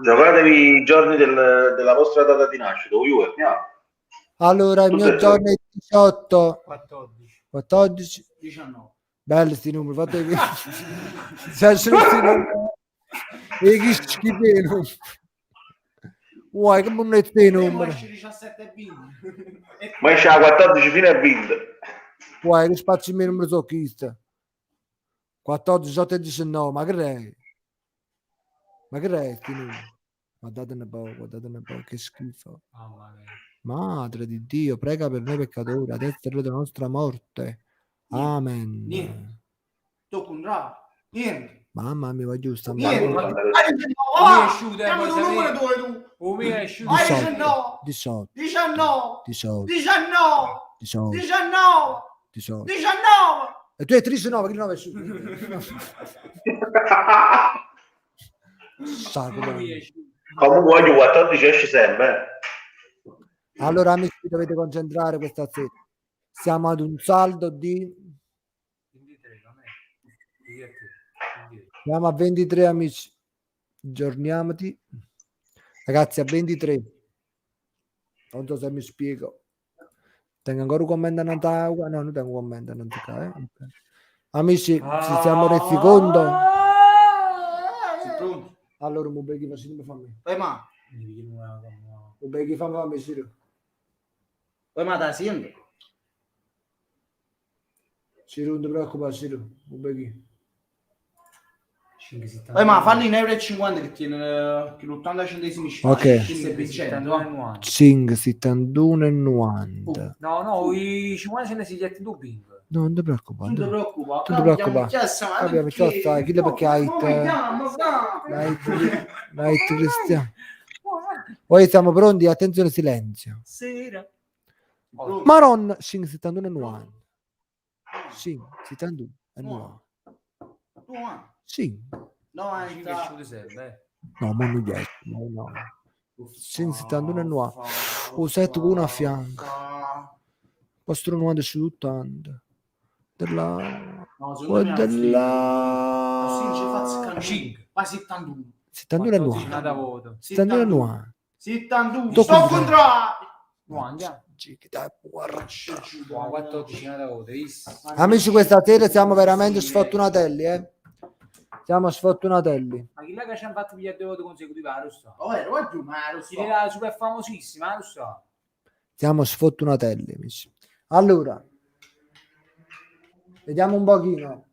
Giocatevi i giorni della vostra data di nascita, Allora, il mio giorno è 18, 14. 19. belli sti numeri, fate che se sti numeri e che schifino. Uai, che buono sti numeri. 17 bimbi. Ma esce a 14 fino a 20. Uai, che spazio mio numero so chi sta? 14, 18 e 19, ma che re? Ma che re sti numeri? Guardate un po', che schifo. Madre di Dio, prega per noi peccatori, adesso è l'ora della nostra morte. Amen. Niente. Tocco un ramo. Niente. Mamma mia, voglio giusto. Niente. Chiamo tu numero due tu. 18, 18, 19. 18, 19. 18, 19. 18. 19. E tu hai 19, che 9 su. Comunque voglio 14 esce sempre. Allora amici, vi dovete concentrare questa sera. Siamo ad un saldo di... Siamo a 23 amici. Aggiorniamoti. Ragazzi, a 23. Non so se mi spiego. Tengo ancora un commento a Natale. No, non tengo un commento a Natale. Okay. Amici, ci siamo resi conto. Sei pronto? Allora, un beghi facendo fammi. Poi ma. Un beghi fammi, Ciro. Poi ma da siendo. Ciro, non ti preoccupare, Ciro. Un beghi. Poi ma falli in euro e 50 che tiene che l'80 centesimi ci fa. Ok. 5, 5, 71 e 90. No, i 50 ce ne si getti tu bingo. No, non ti preoccupare. Non ti preoccupare. Non ti preoccupare. Abbiamo già stai, chi perché hai Cristiano. Poi siamo pronti, attenzione silenzio. Sera. Maron 571 e 90. 571 e 90. 5. 90. No, ma non è. No. 571 e 90. O 7 con una a fianco. Postro 90 su 80. Della... No, della... 5. Ma 71. 71 e 14 90. da voto. 71 e 90. 71. Sto Sto contrario. No, andiamo. Dai, porra. 14 da voto, visto? Amici, questa sera siamo veramente sfortunatelli, eh. Siamo sfortunatelli. Ma chi là che ci hanno fatto pigliare 2 voto consecutivi, lo so. È più male, Chi era super famosissima, lo so. Siamo sfortunatelli, amici. Allora, vediamo un pochino.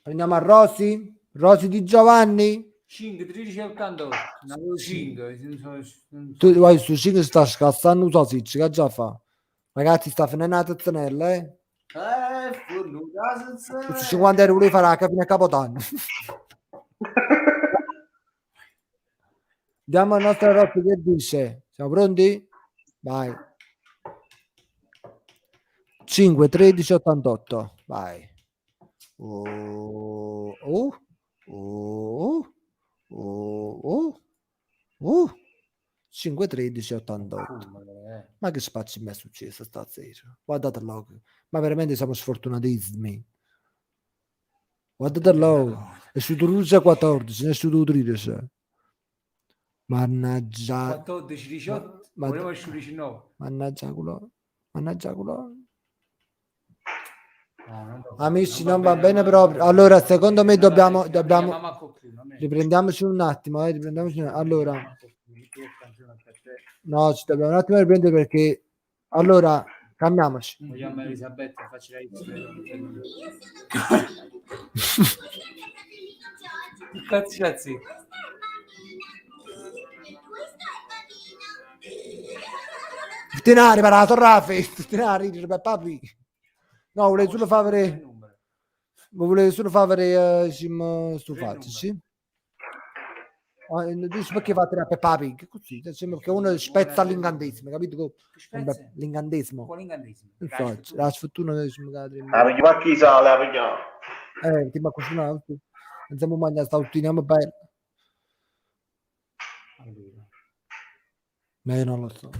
Prendiamo a Rosy. Rosy di Giovanni. 5, 13 e 88. 5. Tu vai su 5 sta scassando un sausage, che già fa? Ragazzi, sta finendo la tazzanella, eh? Su 50 euro li farà fino a Capodanno. Andiamo al nostro Rosy che dice. Siamo pronti? Vai. 5, 13, 88. Vai. 5, 13, 88. Ma che spazio mi è successo stasera? Guardate là. Ma veramente siamo sfortunatissimi. Guardate là. È su 12 14, non è su 13. Mannaggia. 14, 18. Volevo su 19. Mannaggia quello. Amici, non va bene proprio. Allora, secondo me dobbiamo riprendiamoci un attimo, allora. No, ci dobbiamo un attimo riprendere perché allora cambiamoci. Vogliamo Elisabetta, facci la Cazzi. Tenare parato Raffi, tenare per papi. No, volevo solo fare stufatici. Dici perché fate per papi? Che così, sembra che uno spezza l'incantesimo, capito? L'incantesimo. Quale incantesimo? Infatti, la sfortuna che ci Ma chi sale, vediamo. ti ma così non siamo mangiati sta otteniamo bene. Ma io non lo so.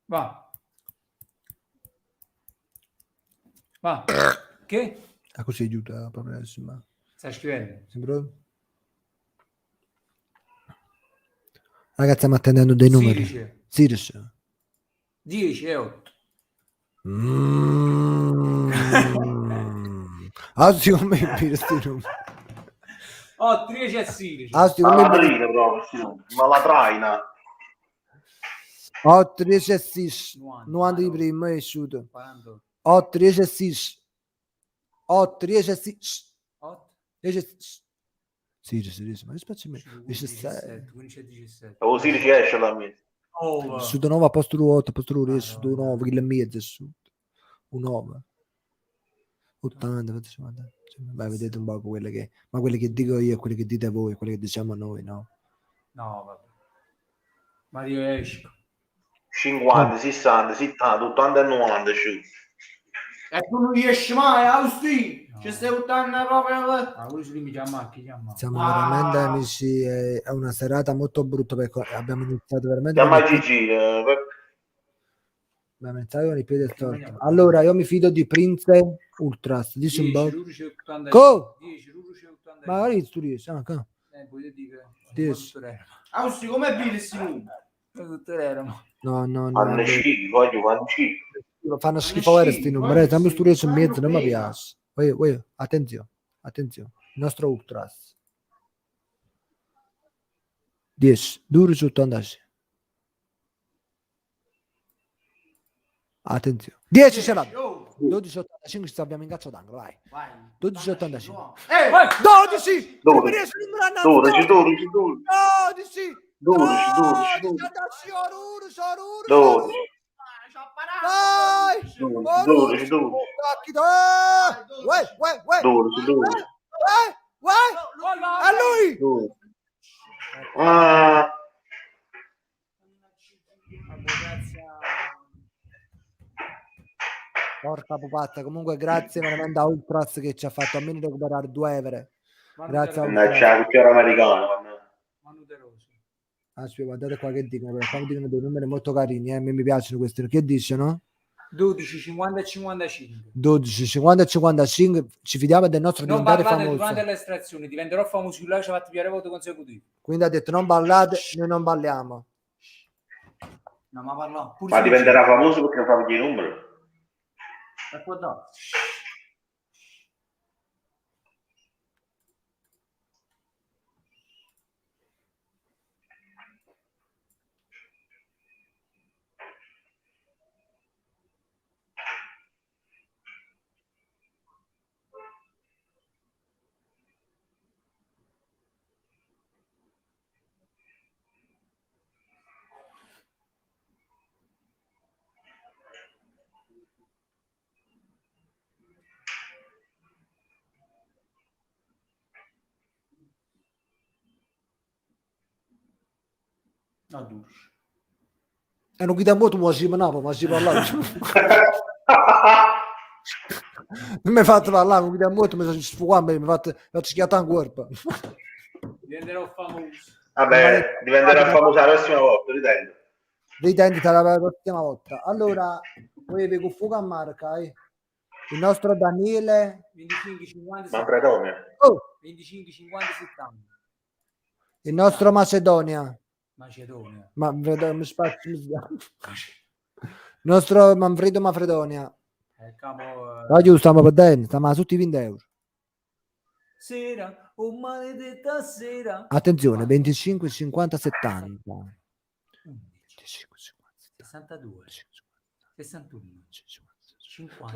Va. Che? Così aiuta proprio insomma. Stai scrivendo? Sembra? Ragazzi, stiamo attendendo dei numeri. 16. 10 e 8. Oggi come questi numeri. 13 e 16. Ma la trina proprio, ma la traina. 8, 10 e 6. 90 di prima è uscito. 8, 10 e 6. 8, 10 e 6. 8, 10 e 6. Ma che spazio me? 17. 15 e 17. O 16 esce la mia. Su 9 a posto 8, a posto 10, su 9, che mezzo su. Un 9. 80, 50. Vai, vedete un po' quelle che... Ma quelle che dico io, quelle che dite voi, quelle che diciamo noi, no? No, vabbè. Mario esco. 50, 60, 70, 80 e 90 E tu non riesci mai, Austin! Ci stai buttando proprio... quello si limita a macchina. Siamo veramente amici, è una serata molto brutta perché abbiamo iniziato veramente... Chiama Gigi. Abbiamo iniziato con i piedi storti. Allora, io mi fido di Prince Ultras, dici un po'. 10, Go! 10, 80. Magari tu riesci, anche. Puoi dire 10. Austin, com'è Billy sti numeri? No. Fanno schifo, fanno schifo. Fanno schifo questi numeri, sempre tu riesci in mezzo, non mi piace. Attenzione. Il nostro Ultras. 10, 12, 80. Attenzione. 10 ce l'ha. 12,85 ci abbiamo in calcio d'angolo, vai. Vai. 12,85. 12! 12! 12. 12, 12, 12. 12! 12, 12, 12. Vai! 12, 12. Uè! 12, 12. A lui! 12. Ah, Porca pupatta, comunque grazie veramente a Ultras che ci ha fatto almeno recuperare 2 evere. Grazie a Ultras. c'è la cucchiaia americana. Manu De Rossi. Aspetta, guardate qua che dicono, perché qua dicono dei numeri molto carini, mi piacciono questi. Che dicono? 12, 50 e 55. 12, 50 e 55, ci fidiamo del nostro Non diventare parlate famoso. durante le estrazioni, diventerò famoso io, ci ha fatto più volte consecutivo. Quindi ha detto non ballate, noi non balliamo. No, ma parla. Ma diventerà famoso perché fa i numeri. No, 12. E non guida molto, ma si parlava, ma si parlava. Non mi ha fatto parlare, non guida molto, mi sono sfugato, mi ha fatto schiattare in corpo. Diventerò famoso. Vabbè, diventerà famoso la prossima volta, ritendo. Ritendita la prossima volta. Allora, poi con fuoco a marca, il nostro Daniele. 25, 50, Ma 70. Fredonia. Oh, 25, 50, 70. il nostro Macedonia. Macedonia. Mi spazio, il nostro Manfredo Mafredonia. Oggi stiamo per dentro, stiamo a tutti i 20 euro. Sera, oh maledetta sera. Attenzione, 25, 50, 70. 25, 50, 62, 61, 50.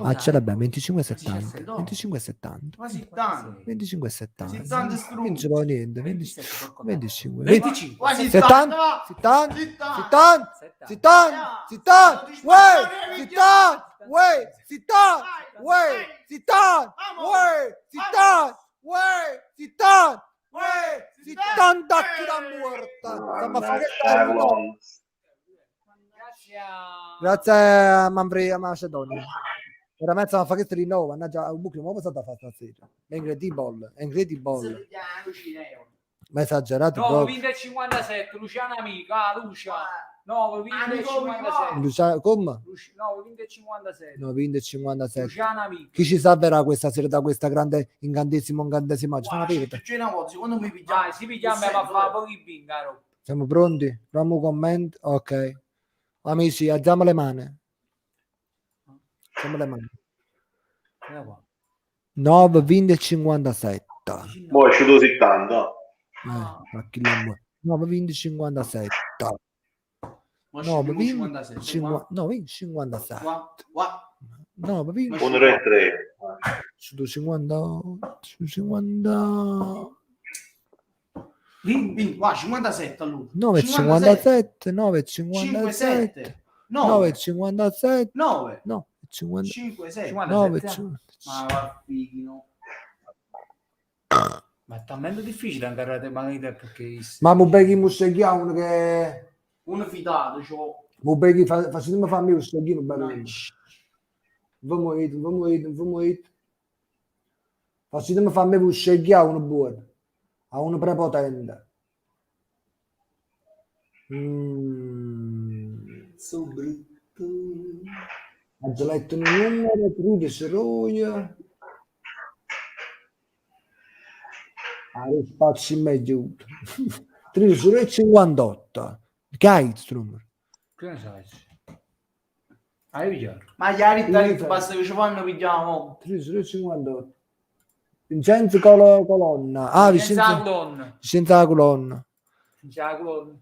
Ah, ce l'abbiamo 25 e 70. 25 e 70. Ma 70. 25 e 70. 70 Non ci può niente. 25. 25. 25. Quasi 70. 70. 70. 70. 70. 70. Uè, 70. Uè, 70. Uè, 70. Uè, 70. Uè, 70. Uè, 70 chi da morta. Grazie a Manfredo Macedonia. Veramente stiamo a fare questo rinnovo, mannaggia, un buco, ma cosa sta a fare stasera? È incredibile, è incredibile. Ma esagerato. 9, 20 e 57, Luciana amica, Lucia. 9, 20 e 57. Luciano, come? 9, 20 e 57. 9, 20 e 57. Luciana amica. Chi ci salverà questa sera da questa grande incantesima? Ci fanno aprire. Secondo me Vai, si pigliamo ma fa pochi bingaro. Siamo pronti? Facciamo un commento. Ok. Amici, alziamo le mani. Alziamo le mani. 9, 20 e 57. Poi è uscito 70. 9, 20 e 57. 9, 20, 50, 20, 57. 9, 20. 1 e 3. Su 50. Su 50. 20, va, 57 allora. 9, 57. 9, 57. 9, 57. 9. No, 50. 5, 6. 9, Ma va fighino. Ma è talmente difficile andare a temanita perché... Ma Mubeghi Mussegiano che... Un fidato, cioè. Mubeghi facciamo farmi un steghino bello. Vamos. Facciamo farmi un steghino buono. A uno prepotente. So brutto. Ha letto un numero, 13 roia. Spazio in mezzo. 13 e 58. Geistrum. Che ne sai? Hai visto? Ma gli arittari basta che ci fanno pigliamo. 13 e 58. Vincenzo Colonna. Ah, Senza colonna. Senza la colonna. Senza la colonna.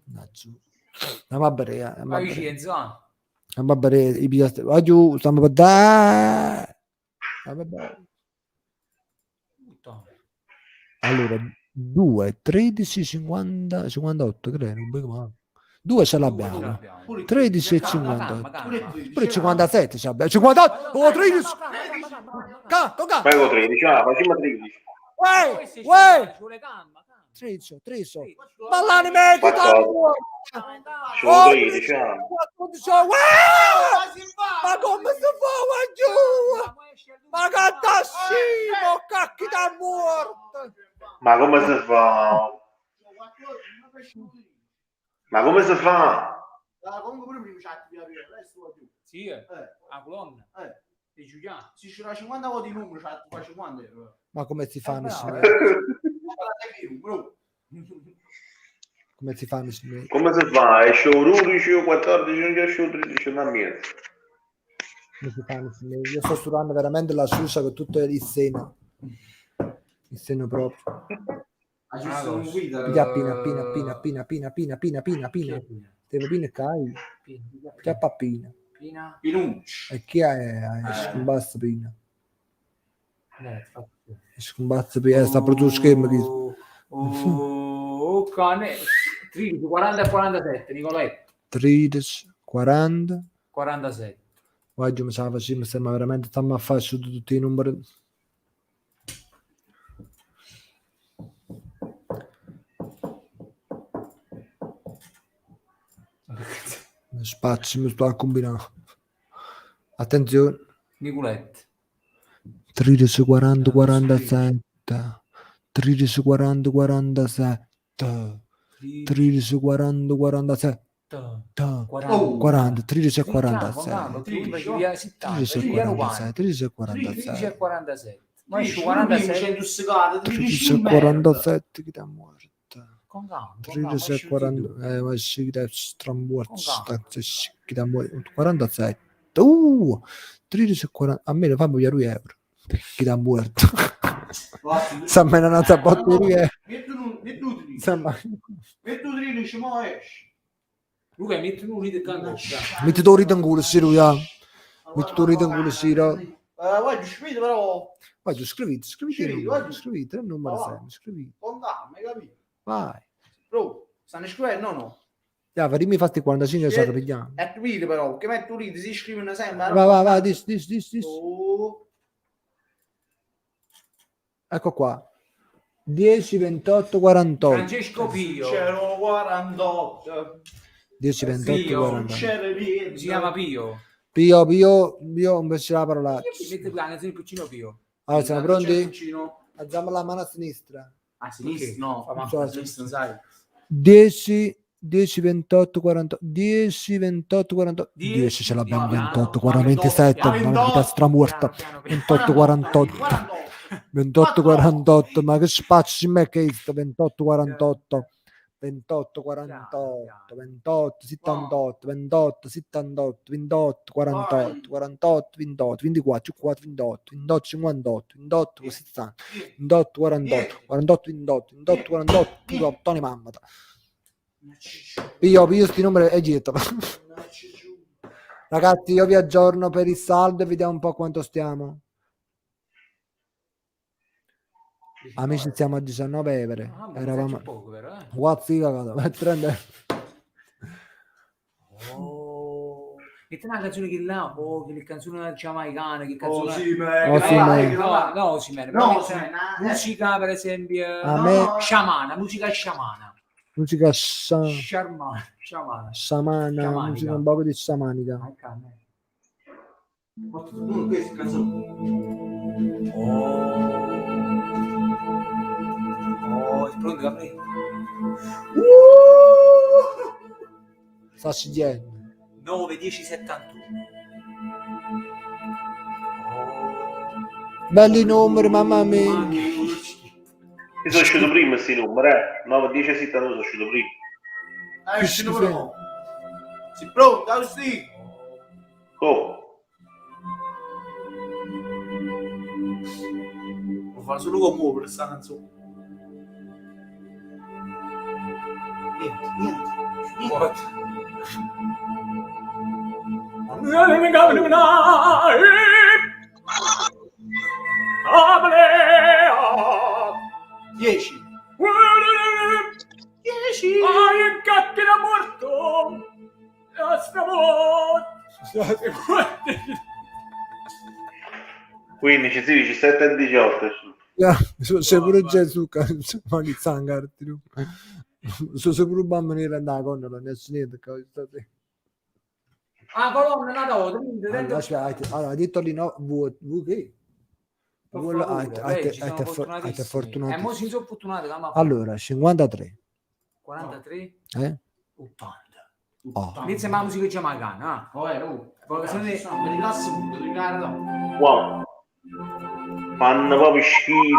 No, vabbè, Ma Vincenzo, Stiamo a bere i piatti. Va giù, stiamo a dare. Allora, 2, 13, 50, 58, credo. Non vedo male. 2 ce l'abbiamo. 13 e 58. Pure 57 ce l'abbiamo. 58! Oh, 13! Tocca! Fai con 13, facciamo 13. Uè! 13, 13. Ballani me, che Quattordici. Oh, 13, 14, ma come si fa qua giù? Ma cantashimo, cacchi da morte! Ma come si fa? Ma come si fa? Comunque pure prima c'ha di aprire, adesso va giù. Sì, la colonna. Di Giuliano. Se c'era 50 voti in numero, c'ha 50 euro. Ma come si fanno? Come si fanno? Come si fa? Esce un 11 o 14, non esce un 13, non mia. Come si fanno? Io sto studiando veramente la susa con tutto il seno. Il seno proprio. Pina. Devo pina cai. Che pappina. Pinucci. E chi è? Scombassa pina. Scombassa pina. Sta proprio schermo. Oh, cane. 13, 40 e 47, Nicoletto. 13, 40. 47. Oggi mi sa facendo, stiamo veramente stiamo a fare su tutti i numeri. Spazio mi sto a combinare. Attenzione. Nicoletto. 13, 40, 47. 13, 40, 47. 13, 40, 47. 40, 13 e 47. 13 e 47. 13 e 47. 47. Ma esce 47. 13 e 47 che da morte. Con calma. 13 e 40. Ma sì, che da strambuarto. Che da morte. 47. 13 e 40. A me ne fanno gli euro. Che da morte. Sta me ne andata a batteria. Metto 13, ma esce. Luca, metti un rito cannuccia. Metti tu rito in culo, Siro, ya. Metti tu rito in culo, Siro. Guarda, scrivete però. Vai, scrivete il numero 6, scrivete. Con calma, hai capito? Vai. Bro, stanno scrivendo o no? Ya, farmi fatti 45 ci arrabbiamo. È capito però, che metto lì, si scrivono sempre. Vai, dis. Oh. Ecco qua. 10, 28, 48. Francesco Pio. C'erano 48. 10, 28, Pio. 48. C'era lì. Si chiama Pio. Pio, invece la parola. Metti la canzone Puccino Pio. Allora, siamo pronti? Puccino. Alziamo la mano a sinistra. A sinistra? Ok. No, a sinistra non sai. 10, 28, 48. 10, 28, 48. 10 ce l'abbiamo. 28, 40, 27. Una vita stramorta. 28, 48. 28, 48. Ma che spazio me che è sto? 28, 48. 28, 48, 28, 78, 28, 78, 28, 48, 48, 28, 24, 28, 28, 58, 28, 60, 28, 48, 48, 28, 28, 48, 28, ne mamma. Io sti numeri e giro. Ragazzi, io vi aggiorno per il saldo e vediamo un po' quanto stiamo. Amici, siamo a 19 euro. Eravamo poco, però, Guazzi cagata, metti una canzone che là, che canzone giamaicana, che canzone... No, Osimhen. Musica, per esempio... A me... Sciamana, musica sciamana. Musica Sciamana. sciamana, musica un po' di sciamanica. Oh, è pronto da me? Sta scegliendo. 9, 10, 71. Belli numeri, mamma mia. Io sono uscito prima questi numeri, 9, 10, 72 sono uscito prima. È uscito prima. Si pronto, Agostino? Oh, Lo fa solo con muovere questa canzone. Niente. 10. 10. il gatto era morto. Stavo. 15, 16, 17 18. Sono pure Gesù che non li sangarti. Sono pure bambini che andava con non è niente. Ah, colonna nata o Allora, hai detto lì no, che? Hai fortunato. mo si sono fortunati. Allora, 53. 43? 80. Oh. Inizia la musica giamaicana. Wow. Fanno proprio schifo.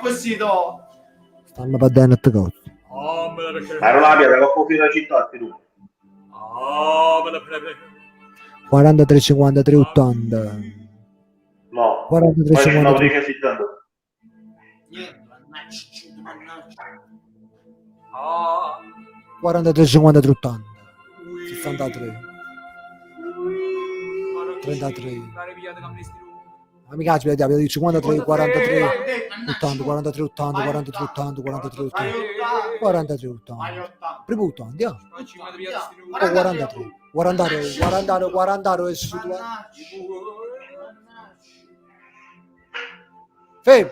Così do. Stanno perdendo tutte cose. Ero la piazza, che fuori la città, tu. 43, 53, 80. No. 43, Poi ci 53. necessitando. Niente, mannaggia. 43, 53, 80. 63. 33. Mi piace, vediamo, 53, 43, 80, 43, 80, 43, 80, 43, 80. 43, 80. Primo 80, andiamo. 43. 40 e su 2. Fermo.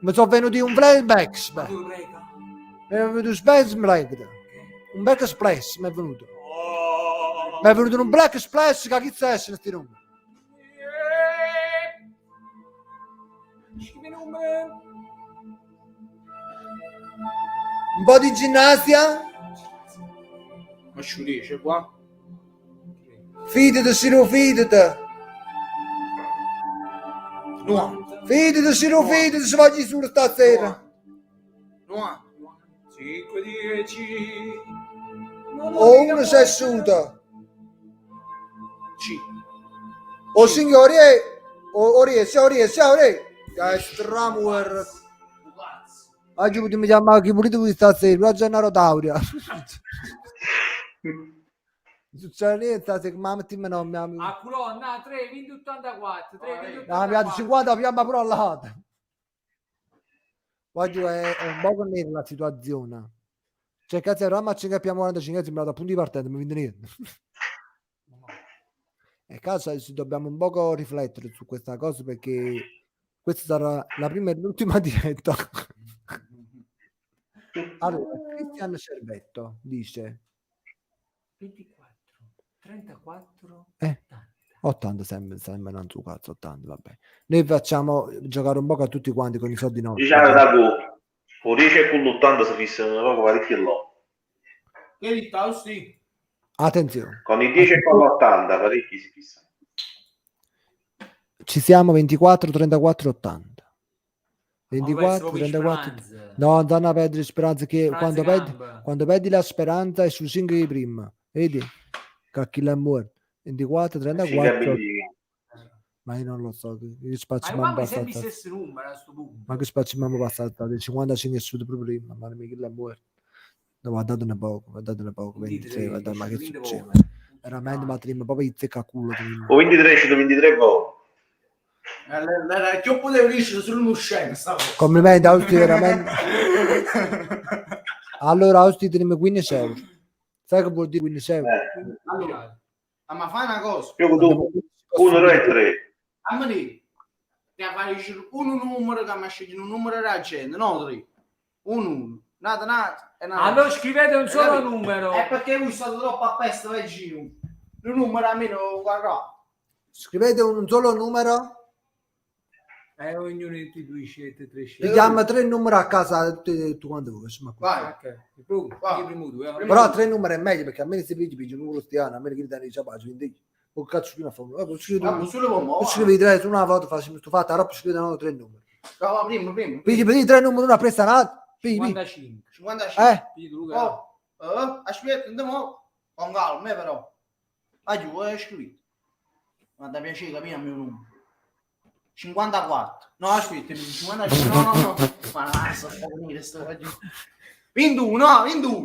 Mi sono venuti un flashback. Mi è venuto un flashback. Un back splash mi è venuto. Mi è venuto un black splash che chi sta essere sti numeri. Un po' di ginnastica. Ma sciulisce qua. Fidati, Siro, fidati. No. Fidati, Siro, fidati, si va su stasera. No. 5, 10. O uno si è asciuto. C. O signori, o riesce. Che stramuer. Oggi mi chiamava chi pulito di stasera, però Gennaro Tauria. Succede niente, stasera, mamma ti me non mi amo. A colonna 3, 20, 84. 3, 20, 84. No, mi ha 50 piamma però all'altra. Oggi è un po' nera la situazione. Cioè, cazzo, eravamo a 45 mi ha dato punti di partenza, mi vende niente. E cazzo, dobbiamo un poco riflettere su questa cosa perché questa sarà la prima e l'ultima diretta. Allora, Cristiano Cervetto dice 24, 34, 80 sembra non su cazzo, 80, vabbè. Noi facciamo giocare un po' a tutti quanti con i soldi nostri. Diciamo da con 10 e con l'80 si fissano proprio parecchio là. Che li tausti? Attenzione. Con i 10 e con l'80 parecchi si fissano. Ci siamo 24, 34, 80. 24, 34. No, non a perdere speranza che quando perdi la speranza è su 5 di prima. Vedi? Che è morto. 24, 34. Ma io non lo so. Che spazio ma mi sempre stesso numero a sto punto. Ma che spazio mi passato? Del 55 è su proprio prima. Ma che è morto. No, va dato poco. 26, ma che succede? Veramente matrimonio, proprio zecca culo. O 23 c'è 23 volte. Che potevo dire sul scena. Complimenti, Austi, veramente. Allora, Austi, teniamo 15 euro. Sai che vuol dire 15 euro? Allora, ma fai una cosa. Io tu 1 e 3. A me ti fai un numero che mi scegli un numero della gente, no 3. Un nata. Allora scrivete un solo numero. È perché voi state troppo a pesta vicino. Il numero a me lo guarda. Scrivete un solo numero. Ognuno di due scelte, 3 Ti scelte. chiama 3 numeri a casa tutti quanti voi. Vai. Però 3 numeri è meglio perché a me si pigli un numero stiano, a me che danno i ciabaci, quindi o cazzo di una forma. Scrivi 3 su una volta, facciamo sto fatto, però scrivete 3 numeri. Prima. Pigli 3 numeri, una presa nata. 55. 55. Aspetta, andiamo con calma, però. Giù, scrivi. Ma da piacere capire il mio numero. 54. No, aspetta, 55. No. Ma sto a venire sto giù. 21, 21.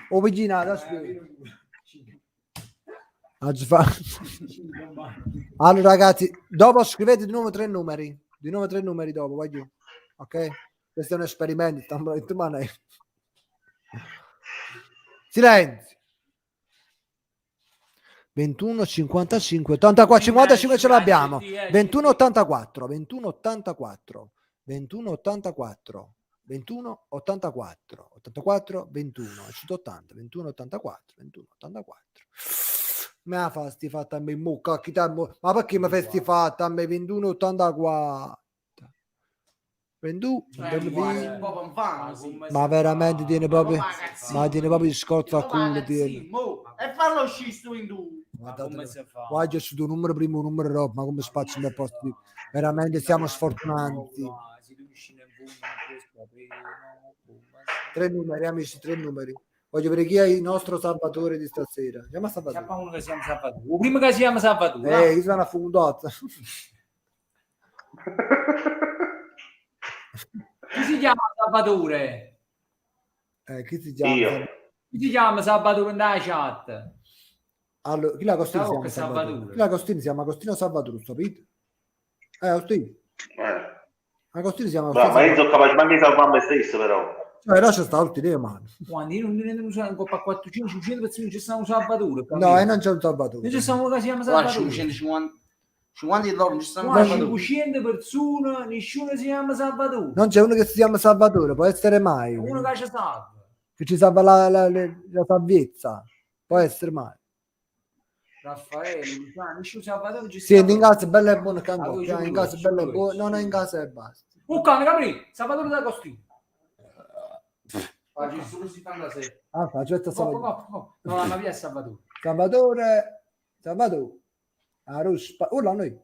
O vicina, aspetta. Oggi fa. Allora ragazzi, dopo scrivete di nuovo 3 numeri. Di nuovo 3 numeri dopo, voglio. Ok? Questo è un esperimento. Silenzio. 21, 55, 84, 55 ce l'abbiamo. 21, 84, 21, 84, 21, 84, 21, 84, 84, 21, 180, 21, 84, 21, 84. Me la fasti fatta a me mucca, ma perché mi festi fatta a me 21, 84? 21, ma veramente tiene proprio, ma tiene proprio il scotto a culo, tiene. E fallo scisto in due. Guarda, su tuo numero primo, un numero roba, ma come spazio mi posto di... Veramente siamo sfortunati. 3 numeri, amici, 3 numeri. Voglio vedere chi è il nostro salvatore di stasera. Chiama Salvatore. Chiama uno che si chiama Salvatore. O prima che si chiama Salvatore. Io sono affondata. Chi si chiama Salvatore? Chi si chiama? Io. Chi si chiama Salvatore nella chat? Allora, chi la Costino si Ciao, chiama che Salvatore? Salvatore. Chi la Costino si chiama Agostino Salvatore, sapete? Agostino. Agostino si chiama Agostino. Ma io sono capace anche di salvare me stesso, però. Però c'è sta ultima mano. Quando io non uso un coppa 400, 500 persone, c'è stato un Salvatore. No, e non c'è un Salvatore. Non c'è stato uno che si chiama Guarda, Salvatore. 550 di loro, ci stanno Qua Salvatore. 500 persone, nessuno si chiama Salvatore. Non c'è uno che si chiama Salvatore, può essere mai. Uno che ci salva. Che ci salva la salvezza. Può essere mai. Raffaele, Luciano, nessuno Salvatore ci Sì, in casa è bello e buono canto. Allora, In casa è bello e ci buono. vuole. Non è in casa e basta. Un cane, capri, Salvatore da Costino. Oggi solo 76. Ah, aspetta Salvatore. No, la via è Salvatore. Salvatore. A ruspa. Urla noi.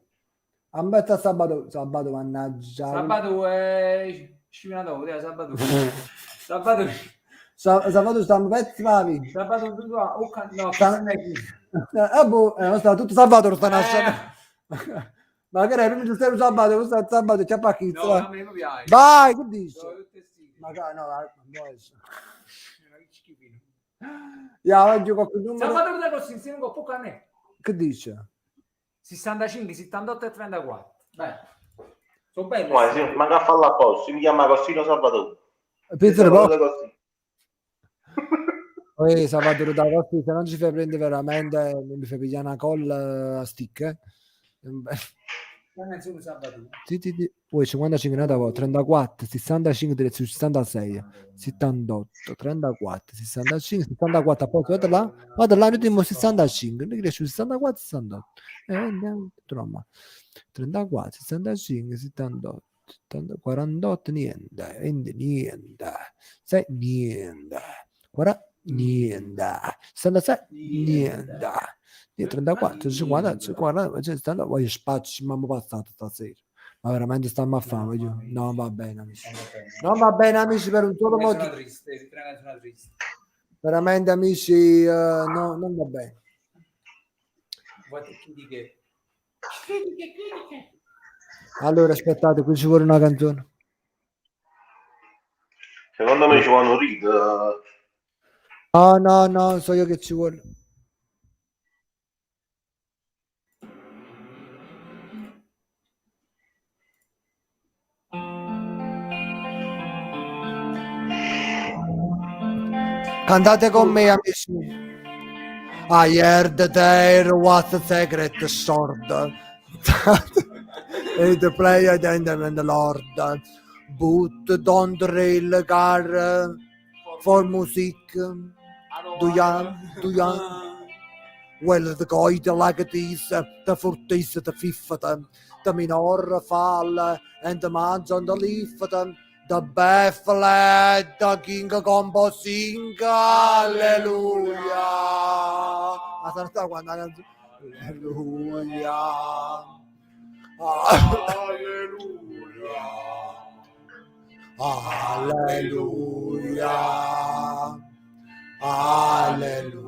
Ambetta Salvatore. Salvatore, mannaggia. Salvatore, sciminatore, Salvatore. Salvatore. Salvatore sta un pezzo bravi. Salvatore, no, Non sta tutto Salvatore sta nascendo. Magari prima di Salvatore, questo è Salvatore, c'è pacchizzo. no, non mi piace. Vai, che dici? Magari no, non può essere. Ya, oggi qualche numero. Salvatore da Costino, se non ho poco a me. Che dice? 65, 78 e 34. Beh, sono belli. Ma sì, ma che farlo apposta, si mi chiama Costino Salvatore. Pensare Salvatore poco. Costino. Poi Salvatore da Costi, se non ci fai prendere veramente, mi fai pigliare una colla a stick, eh? Sì. Poi 55 nata 34, 65 direzione 66, 78, 34, 65, 64, poi vado là, l'ultimo 65, noi cresce 64, 68, andiamo, 34, 65, 78, 48, niente, 6, niente, 40, niente, 66, niente. 34, 50, 40, 60, voglio spacci, mamma passato stasera. Ma veramente stiamo a fame, io. Non va bene, amici. Non va bene, amici, per un solo motivo. Veramente, amici, no, non va bene. Allora, aspettate, qui ci vuole una canzone. Secondo me ci vuole un read. No, so io che ci vuole. Cantate con me, amici. I heard there was a secret sword. And the player and the Lord. But don't rail car for music. Do ya? Well, the guide like this, the fourth is the fifth, the minor fall, and the man's on the leaf, the baffled, the king combo sing, alleluia. Alleluia. Alleluia. Alleluia.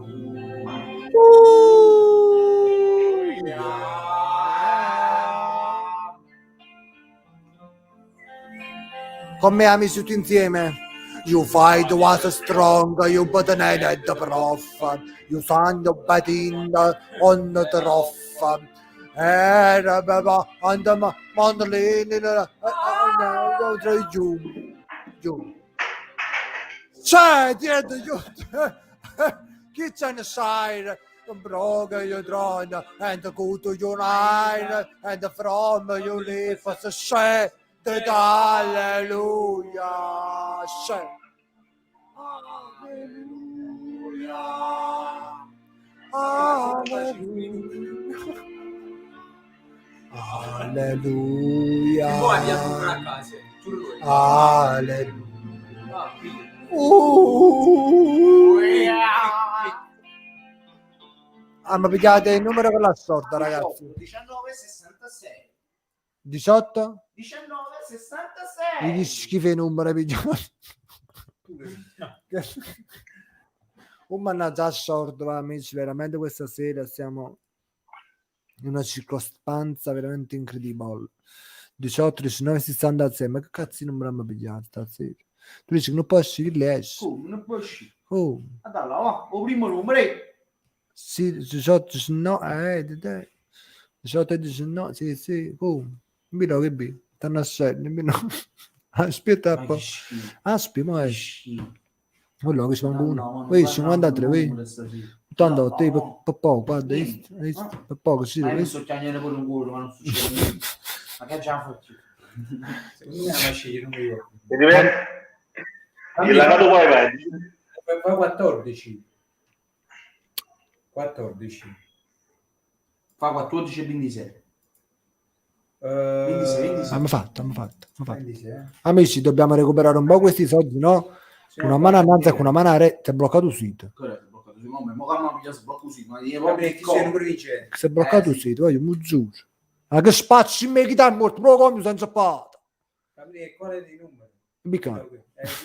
Con me, amici, tutti insieme. You fight was strong, you but needed the prof. You signed the betting on the trough. And the mandolin you. C'è dietro you. Kitchen side. Broke your throne and go to your line and from you live as a say the hallelujah. Say hallelujah. Hallelujah. Poi andiamo a casa. Hallelujah. Ma pigliate il numero con la sorda, ragazzi. 1966. 18? 1966. Gli schifo i numeri pigliati. Mannaggia assordo, amici, veramente questa sera siamo in una circostanza veramente incredibile. 18, 19, 66, ma che cazzo non abbiamo pigliato stasera? Tu dici che non può uscire l'esce. Non può uscire. Oh. Allora, va, il primo numero. Sì, 18, 19, 18 e 19, sì, oh, mi lo che bi, stanno a scendere, aspetta un po', aspetta, ma è, quello che ci manca uno, vedi, 53, vedi, 88, per poco, guarda, per poco, sì, Ma io vedi, sto chiamando pure un culo, ma non succede niente, ma che già faccio? Secondo me la scegli, non mi ricordo. Il lavato poi vai. Fa 14. 14. Fa 14 e 26. 'Ammo fatto. 26. Amici, dobbiamo recuperare un po' questi soldi, no? Sì, Una mano avanti e con una mano a re, ti è bloccato il sito. Corretto, bloccato. Ma calma, mi sblocco così, ma io Va bene, chi sei il numero vincente? Si è bloccato il sì. sito, voglio, mi giuro. Ma che spazio in me che dai morto, però come senza pata. Gabriele, quale dei numeri? Bicca.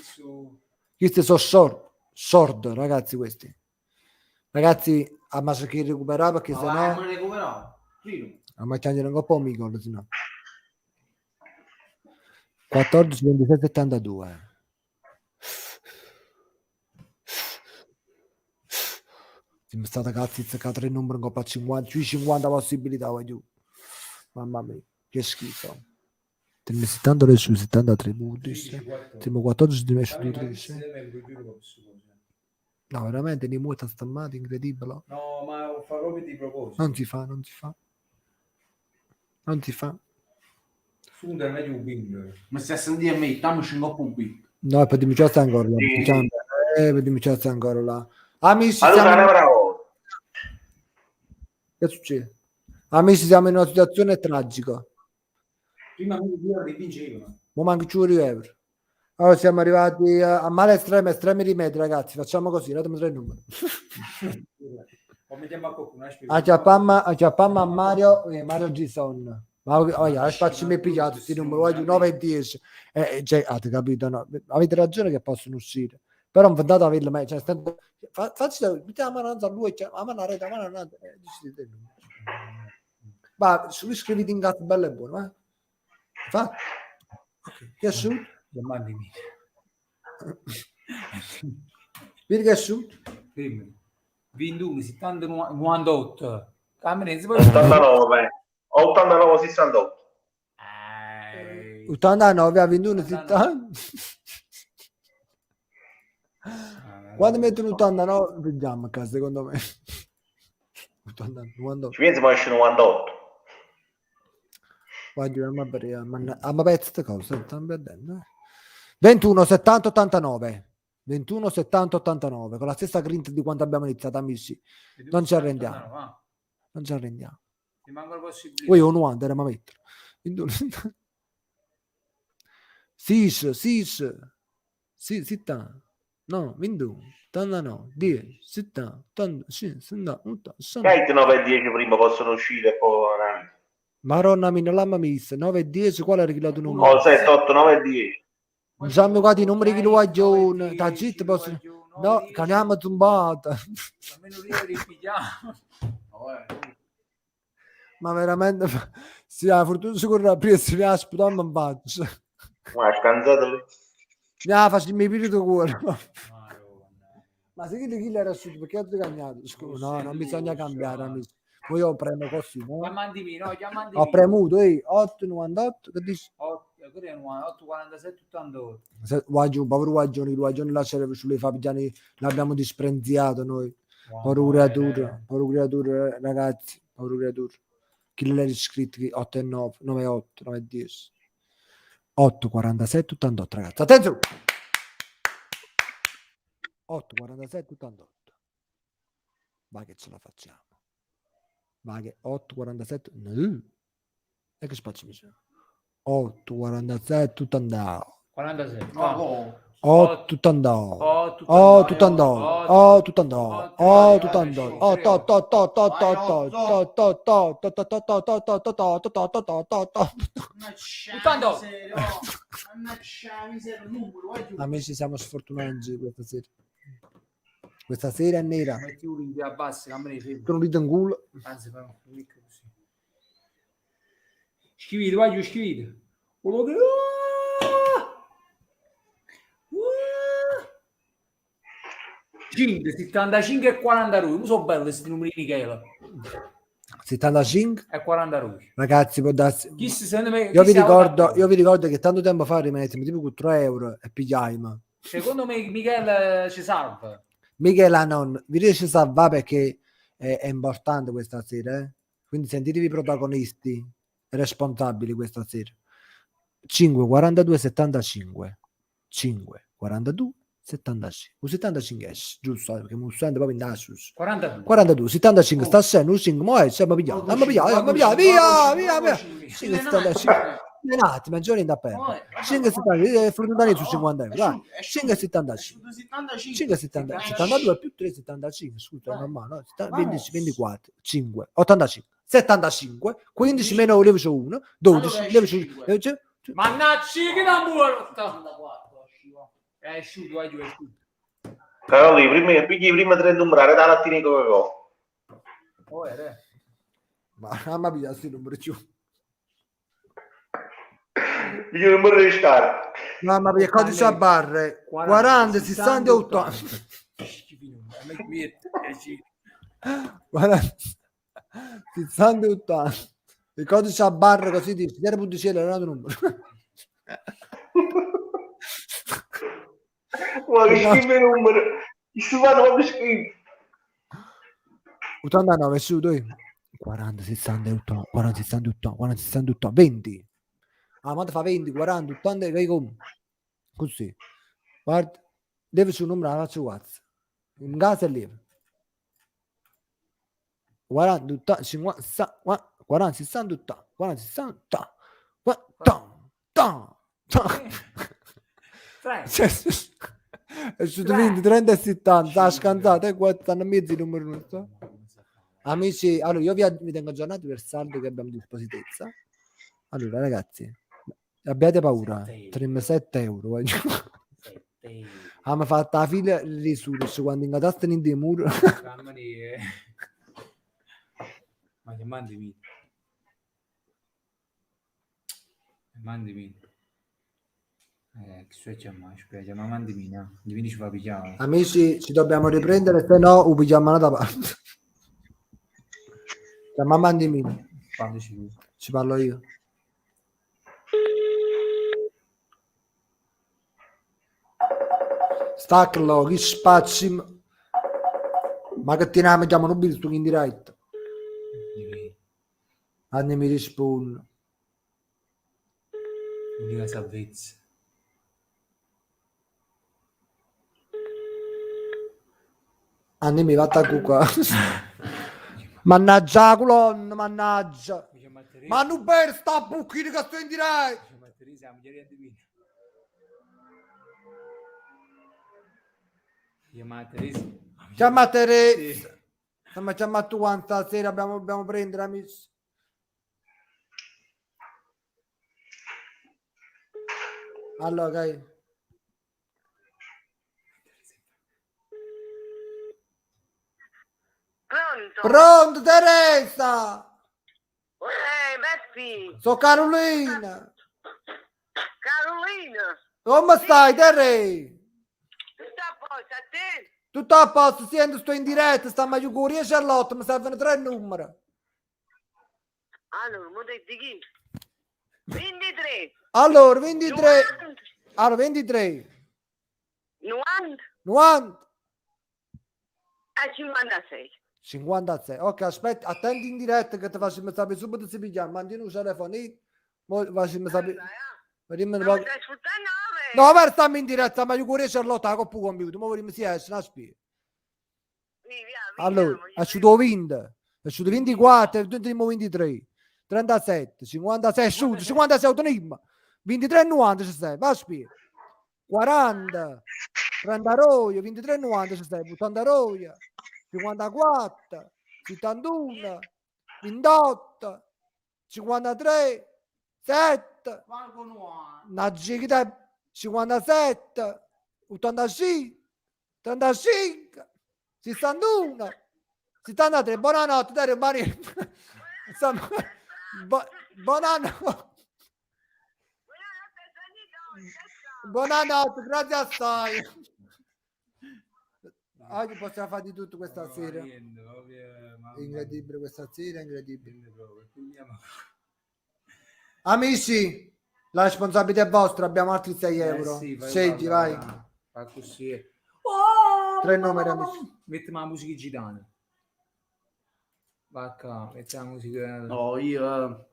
Su... Questi sono sordo, ragazzi, questi. Ragazzi, a massa che recuperare perché Ma sennò non recuperavo. Primo. a mangiare un po' mi gol, sennò. 14, 27, 72. Mi è stata cazzo, che 3 numeri in coppa 50, 50 possibilità, voglio. Mamma mia, che schifo. Temo 70 su 73 punti. Temo 14 di me su 13. No, veramente di molta stammata, incredibile. No, ma fa proprio di proposito. Non si fa. Su è meglio un bing. Ma stai a sentire a me, stiamo in coppa un big. No, per dimmi c'è ancora là. Sì. Diciamo, per dimmi c'è ancora là. Amici, Allora, siamo... bravo. Che succede? Amici, siamo in una situazione tragica. Prima di ora rivincevano. Ma manca 5 euro. Allora siamo arrivati a male estremi rimedi, ragazzi. Facciamo così, datemi 3 numeri. O mettiamo a qualcuno. Acciappamma a Mario e Mario Gison. Ma facci mi pigliato questi numeri, voglio 9 e 10. Cioè, avete capito? No? Avete ragione che possono uscire. Però non andate a averlo mai. Cioè, facci mettiamo la mano a lui, la mano a rete, la mano a ma scriviti in gatto bello e buono, eh? Fa? Okay. Che è su? Domani mi. Vedi che è su? 21, 70, 98. Camerenzi 89. 89, 68. 89 a 21, 70. Quando mettono 89, vediamo a casa, secondo me. 89. Ci pensi, ma esce 98. Guarda, ma pezzo di cosa? Stanno perdendo. 21, 70, 89. 21, 70, 89. Con la stessa grinta di quando abbiamo iniziato, amici. Non ci arrendiamo. Non ci arrendiamo. Ti manca la possibilità. Poi un 90 era a mettere. 21, 6, 70. No, 21, 89, 10, 70, 80, 60, 80, 60. Che 9 e 10 prima possono uscire e poi... Maronna mia, l'amma missa, 9 e 10, quale era il numero? Oh, 7, 8, 9 e 10. Diciamo qua i numeri che lo vogliono, da zitto posso... No, caniamo zumbata. Almeno ripigliamo. Ma veramente, sì, la fortuna sicura prima si mi aspetta, non faccio. Ma scansato lì. Mi facciamo i piri di cuore. Ma se chi era asciutto, perché ho cagnato? No, non bisogna cambiare, amici. Poi io prendo così, no? Chiamandimi, no, chiamandimi. Ho premuto, 8,98, che dici? 8,47, 88. Povero Guagioni là c'era sulle fabbriche, l'abbiamo dispreziato noi. Povero creatura, ragazzi, povero creatura. Chi l'ha iscritti? 8 e 9, 9 e 8, 9 e 10. 8, 47, 88, ragazzi. Attenzione! 8, 47, 88. Ma che ce la facciamo? Ma che 8, 47... No. E che spazio mi sono? 8, 47, 89. 47. No, 8, 89. 8, 89. 8, 89. 8, 89. 8, 8, 8, 8, 8, 8, 8, amici, siamo sfortunati questa sera. Questa sera è nera. Metti un video a basso, non me ne frega. Tu non ridi in culo. Anzi, fa un micro così. Scrivete, vai giù, scrivete. 5, 75 e 40 rupi. Non so bello questi numeri di Michele. 75 e 40 rupi. ragazzi, può darsi. Secondo me, Io vi ricordo che tanto tempo fa rimettimi tipo con 3 euro e pigliaimo. Secondo me Michele ci salva. Michela non vi riesce a salvare perché è importante questa sera, eh? Quindi sentitevi protagonisti responsabili questa sera. 5 42 75 5 42 75 o 75 esce, giusto, perché mi sento proprio in nasus 42 75 sta scendo un 5 mo è siamo pigliati via 5 75 un attimo, giorni da perdere 5 70 frutto su 50 euro dai 5 75 5 70 72 più 3 75 scusa è normale no? 20 24 5 85 75 15 meno levice 1 12 levice mannaggia che da morto è asciutto vai giù Caroli, prima 3 numerare da lattini come ho. ma mamma mia sti numeri giù Io non vorrei stare. mamma mia codice a barre 40 60 80 40 60 80 il codice a barre così dice 0.0 è un altro numero Ma che schifo il numero. Si fanno proprio schifo. 89 su 40 60 80 40 60 80 40 60 80 20 ma fa 20 40 80 e come così guarda deve su un numero la faccio WhatsApp in casa è lieve 40 80 50 40 60 80 40 60 80 è su 20 30 e 70 ha scansato e qua stanno mezzi i numeri non so. Amici, allora io vi tengo aggiornati per saldo che abbiamo a disposizione. Allora ragazzi, abbiate paura 37 euro abbiamo fatto la fila risulta quando ingataste in dei muro ma che mandimi che succede mai spiace ma mandimi no divini ci fa pigliare amici ci dobbiamo riprendere se no pigliamo da parte ma mandimi ci parlo io staccalo che spazio ma che ti ne chiamano un bill in diretta anni mi risponde unica salvezza anni mi va a qua mannaggia la colonna mannaggia ma non per sta bucchino che sto in diretta chiama Teresa stiamo chiamando tu quanta sera dobbiamo prendere amici allora okay. Pronto Teresa Beppi, sono Carolina Come stai, Terry? Tutto a posto, a te? Tutto a posto, sento, sto in diretta, sta a Giuguria e Charlotte, mi servono 3 numeri. Allora, mo di chi? 23. Allora, 23. 90. Allora, 23. 90 90. a 56. 56. Ok, aspetta, attenti in diretta che ti facciamo sapere subito se pigliamo. Mandi un telefonino. Poi facciamo sapere. Vediamo un po'. Ma stai sfruttando No, ma stiamo in diretta, ma io pure Charlotte la coppa computer. Ma vediamo se esce, non spiego. Allora, è uscito 20. È uscito 24, è uscito 23. 37, 56, asciutto, 56 autonomia. 23 90 ci stai, va a spiego. 40, 30 roia, 23 90 ci stai, 80 roia. 54, 71, 28, 53, 7, una gigita 57, 85, 35, 61, 73. Buonanotte, Dario Maria. Insomma, buonanotte. Buonanotte, grazie assai. Oggi possiamo fare di tutto questa sera. Incredibile questa sera, incredibile. Amici, la responsabilità è vostra, abbiamo altri 6 euro. Sì, Scegli, vai. Fa così. 3 numeri, amici. Mettiamo la musica gitana. Va qua, mettiamo la musica. No, io... No,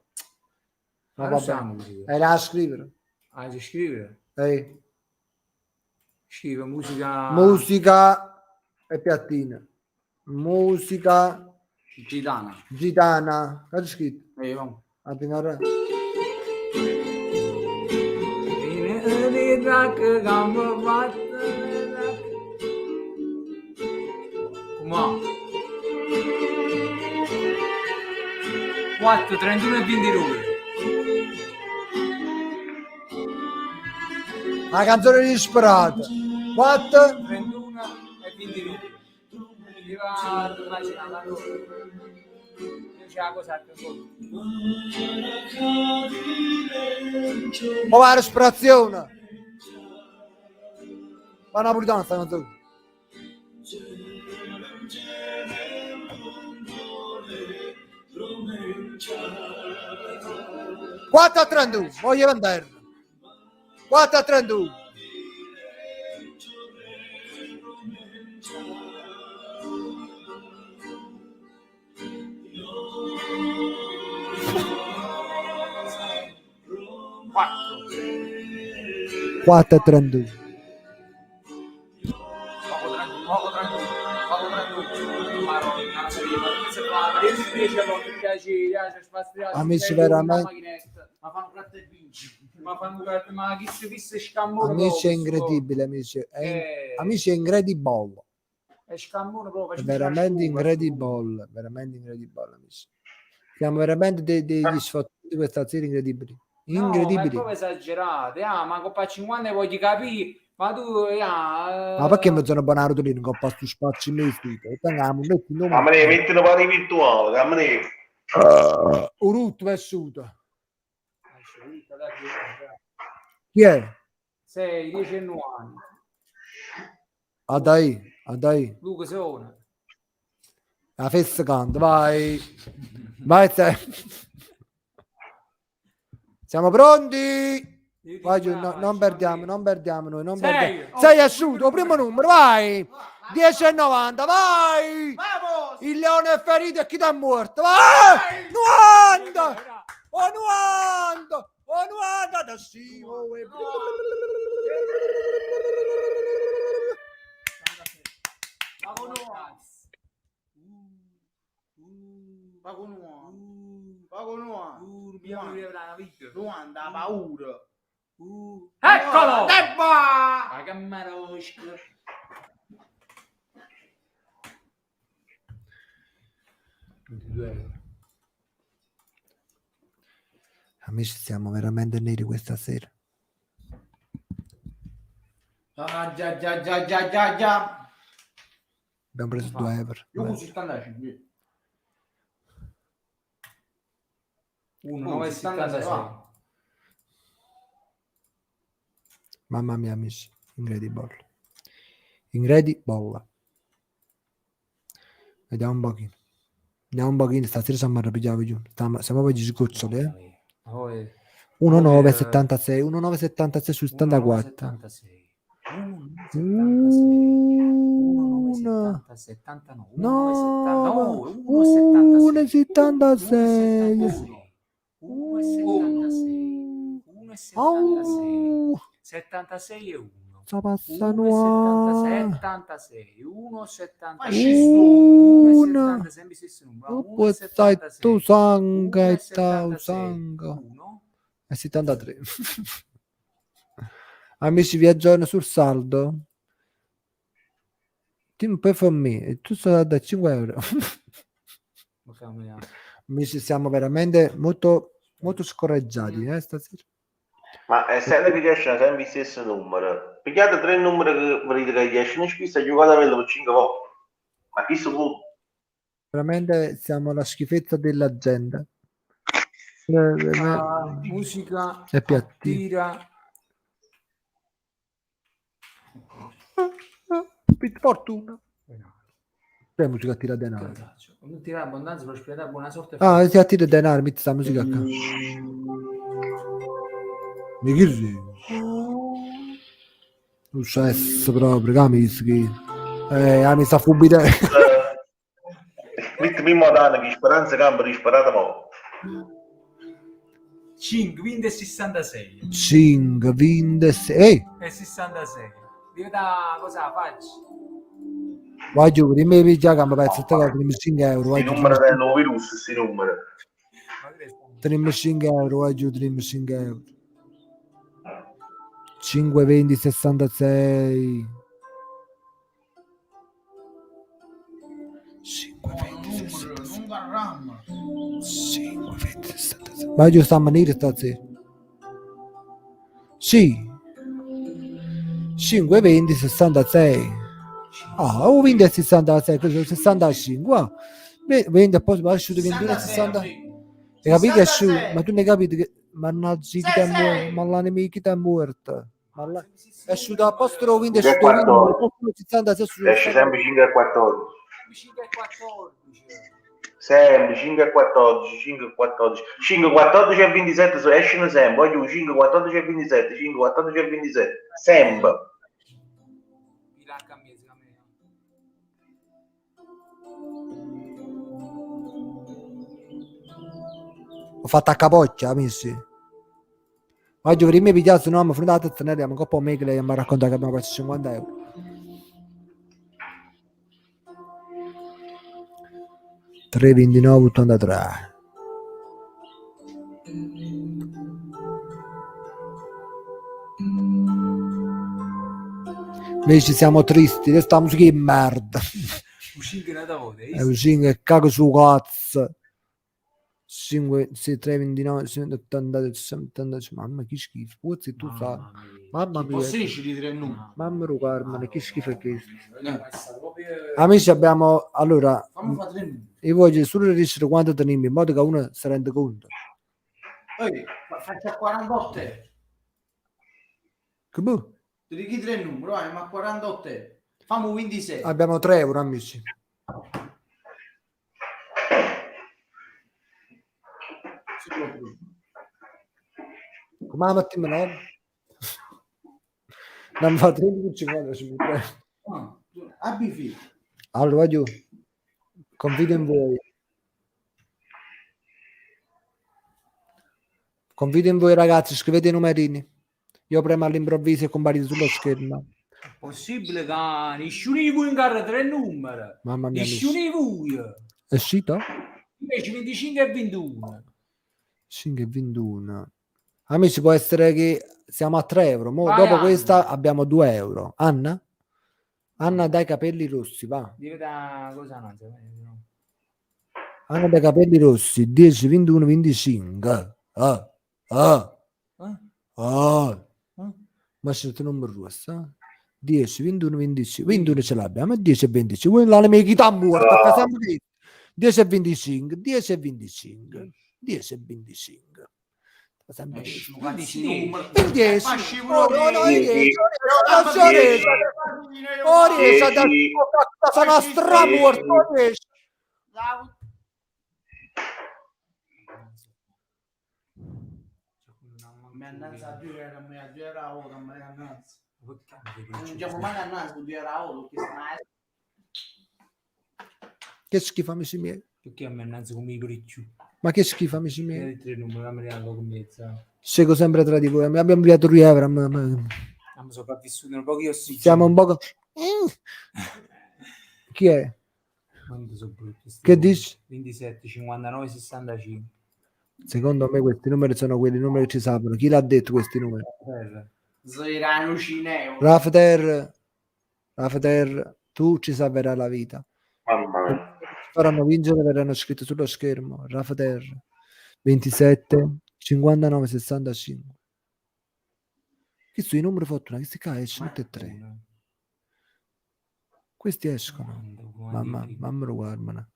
Ma vabbè. la musica. È là a scrivere. Ah, si scrive? Ehi. Scrive musica. Musica e piattina. Musica Gitana. gitana. Cosa c'è scritto? Vamo. Allora. Ma 4, 31 e 22. La canzone disperata. 4, 31 e 22. Viva la loro. C'è la cosa che sotto. ma la respirazione. Ma napolitana sta canzone. Quattro a 31, voglio vendere. 4 a 31. Quattro a 31. Poco tranquillo. Amici, veramente. Ma fanno gratta e vinci. Ma chi si scammone Amici, è incredibile, amici. Amici, è incredibile. È scammone proprio. È veramente incredibile. Veramente incredibile, amici. Siamo veramente degli sfottuti questa sera incredibili. Incredibili. No, ma è proprio esagerate. Ah, ma Coppa 50 voglio capire. Ma tu, Ma perché mi sono buonato lì? Non ho fatto spazio in mezzo. Ma me ne mettono pari virtuale, ma me ne... Urut vessuto. Chi è? 6, 10 e 9 anni. Adai. Luca Sona. La festa canta, vai. Vai, siamo pronti? Vai giù, non perdiamo noi, non perdiamo. 6 asciutto, primo numero, vai. 10 e 90, vai. Il leone è ferito e chi t'ha morto, vai. 90. Oh 90 da sì. Pago nuovo. Luanda, paura. Eccolo! Debba! Ma che marosca. Amici, siamo veramente neri questa sera. Ah, già. Abbiamo preso 2 euro. Io così sta andando. 1,96. Mamma mia, amici, incredibile. Incredibile. Vediamo un pochino. Andiamo un pochino, stasera siamo arrabbiati giù. Siamo proprio sgoccioli, eh. 1976, 1976 su 74. 76 e 1. Sta passando 76, 1. sempre stesso numero. Poi stai tu sanga e tau sanga. 1. È 73. Amici, vi aggiorno sul saldo. Team pay for me. Tu stai da 5 euro. Amici, siamo veramente molto scorreggiati stasera. Ma essendo che riescono sempre i stessi numeri, pigliate 3 numeri che vedete che riescono spesso e giocate per 5 volte. Ma chi si può? Veramente siamo la schifezza della gente. Musica È piatti. tira. Per fortuna. Che musica tira denaro? Non tira abbondanza, prosperità, buona sorte. Ah, ti attira denaro, mi sta musica qua. Mi chiedi? Non c'è proprio, capisci? Mi sta fubide. Mettimi in modo che speranza campo disparata mo. 5, 20 e 66. 5, 26. E 66. Diventa cosa faccio? Vai giù, dimmi che già campo pezzo, dimmi 5 euro. Questi numeri del virus, questi numeri. Dimmi 5 euro, vai giù, dimmi 5 euro. 5, 20, 66. 5, 20, 66. 5, 20, 66. Vai giù, sta a manire stasera. Sì. 5, 20, 66. Ah, o 20 e 66, questo 65. 20 e poi va asciutto 21 e 60. Hai capito? Ma tu ne hai capito che mannaggia chi ti è morto? Ma l'anima chi ti è morto? È asciutto a posto 20 e 66. Esce sempre 5 e 14. 5 e 14. Sempre 5 e 14, 5 e 14. 5, 14 e 27 escono sempre. Voglio 5, 14 e 27, 5, 14 e 27. Sempre. Ho fatto a capoccia, amici. Oggi per i miei pigliati, no, mi fondate a tenere un po' me che lei mi ha raccontato che abbiamo perso 50 euro. €3,29,83. Invece siamo tristi, questa musica è merda. È un 5 cago su cazzo. 5, 6, 3, 29, 80, 70, mamma che schifo. Puzzi tu sai. Mamma mia. Mamma mia, Carmine, che schifo è questo. Amici, abbiamo allora io voglio solo riuscire quanto teniamo in modo che uno si rende conto. Faccio 48. Che boh? Ti dico 3 numeri, vai, ma 48. Famo 26. Abbiamo 3 euro, amici. Come la mattina no? Non fa 13,50. Abbi figli. Allora voglio confido in voi. Confido in voi ragazzi, scrivete i numerini. Io premo all'improvviso e comparite sullo schermo. Possibile che nessuno di voi incarra 3 numeri. Mamma mia. Nessuno di voi. È uscito? Invece 25 e 21. 5 e 21. Amici, può essere che siamo a 3 euro. Dopo questa abbiamo 2 euro. Anna? Anna dai capelli rossi, va. Diventa cosa no? Anna dai capelli rossi, 10, 21, 25. Ma c'è il numero rosso. 10, 21, 25. 21 ce l'abbiamo, 10 e 25. Voi la mica morta, 10 e 25, 10 e 25. 10 e 25. Sempre Esci un 15, cazzo di numero. il 10. Ma scivolo Oh, no, no, il 10. 10. Non riesce. Non riesce a 10. sono stramorto. Mi annanza a 2 euro, a 2 euro a ora, mi annanza. Non andiamo mai a annanza con 2 euro a ora, perché Che schifo, amici miei. Perché a me innanzi come i ricci? Ma che schifo, amici miei. I 3 numeri, me li hanno comienza. Scelgo sempre tra di voi. Abbiamo inviato 3 euro. Abbiamo sopravvissuto un po' io sì. Siamo un po'. Chi è? Quanto sono brutti sti Che numeri? dici? 27, 59, 65. Secondo me questi numeri sono quelli numeri che ci saprono. Chi l'ha detto questi numeri? Zerano cineo. Rafter, tu ci salverai la vita. Mamma mia. Faranno vincere, verranno scritti sullo schermo. Rafter 27 59 65. Che sono i numeri fortunati? Questi qua escono tutti e 3. Questi escono. Mamma lo guarda.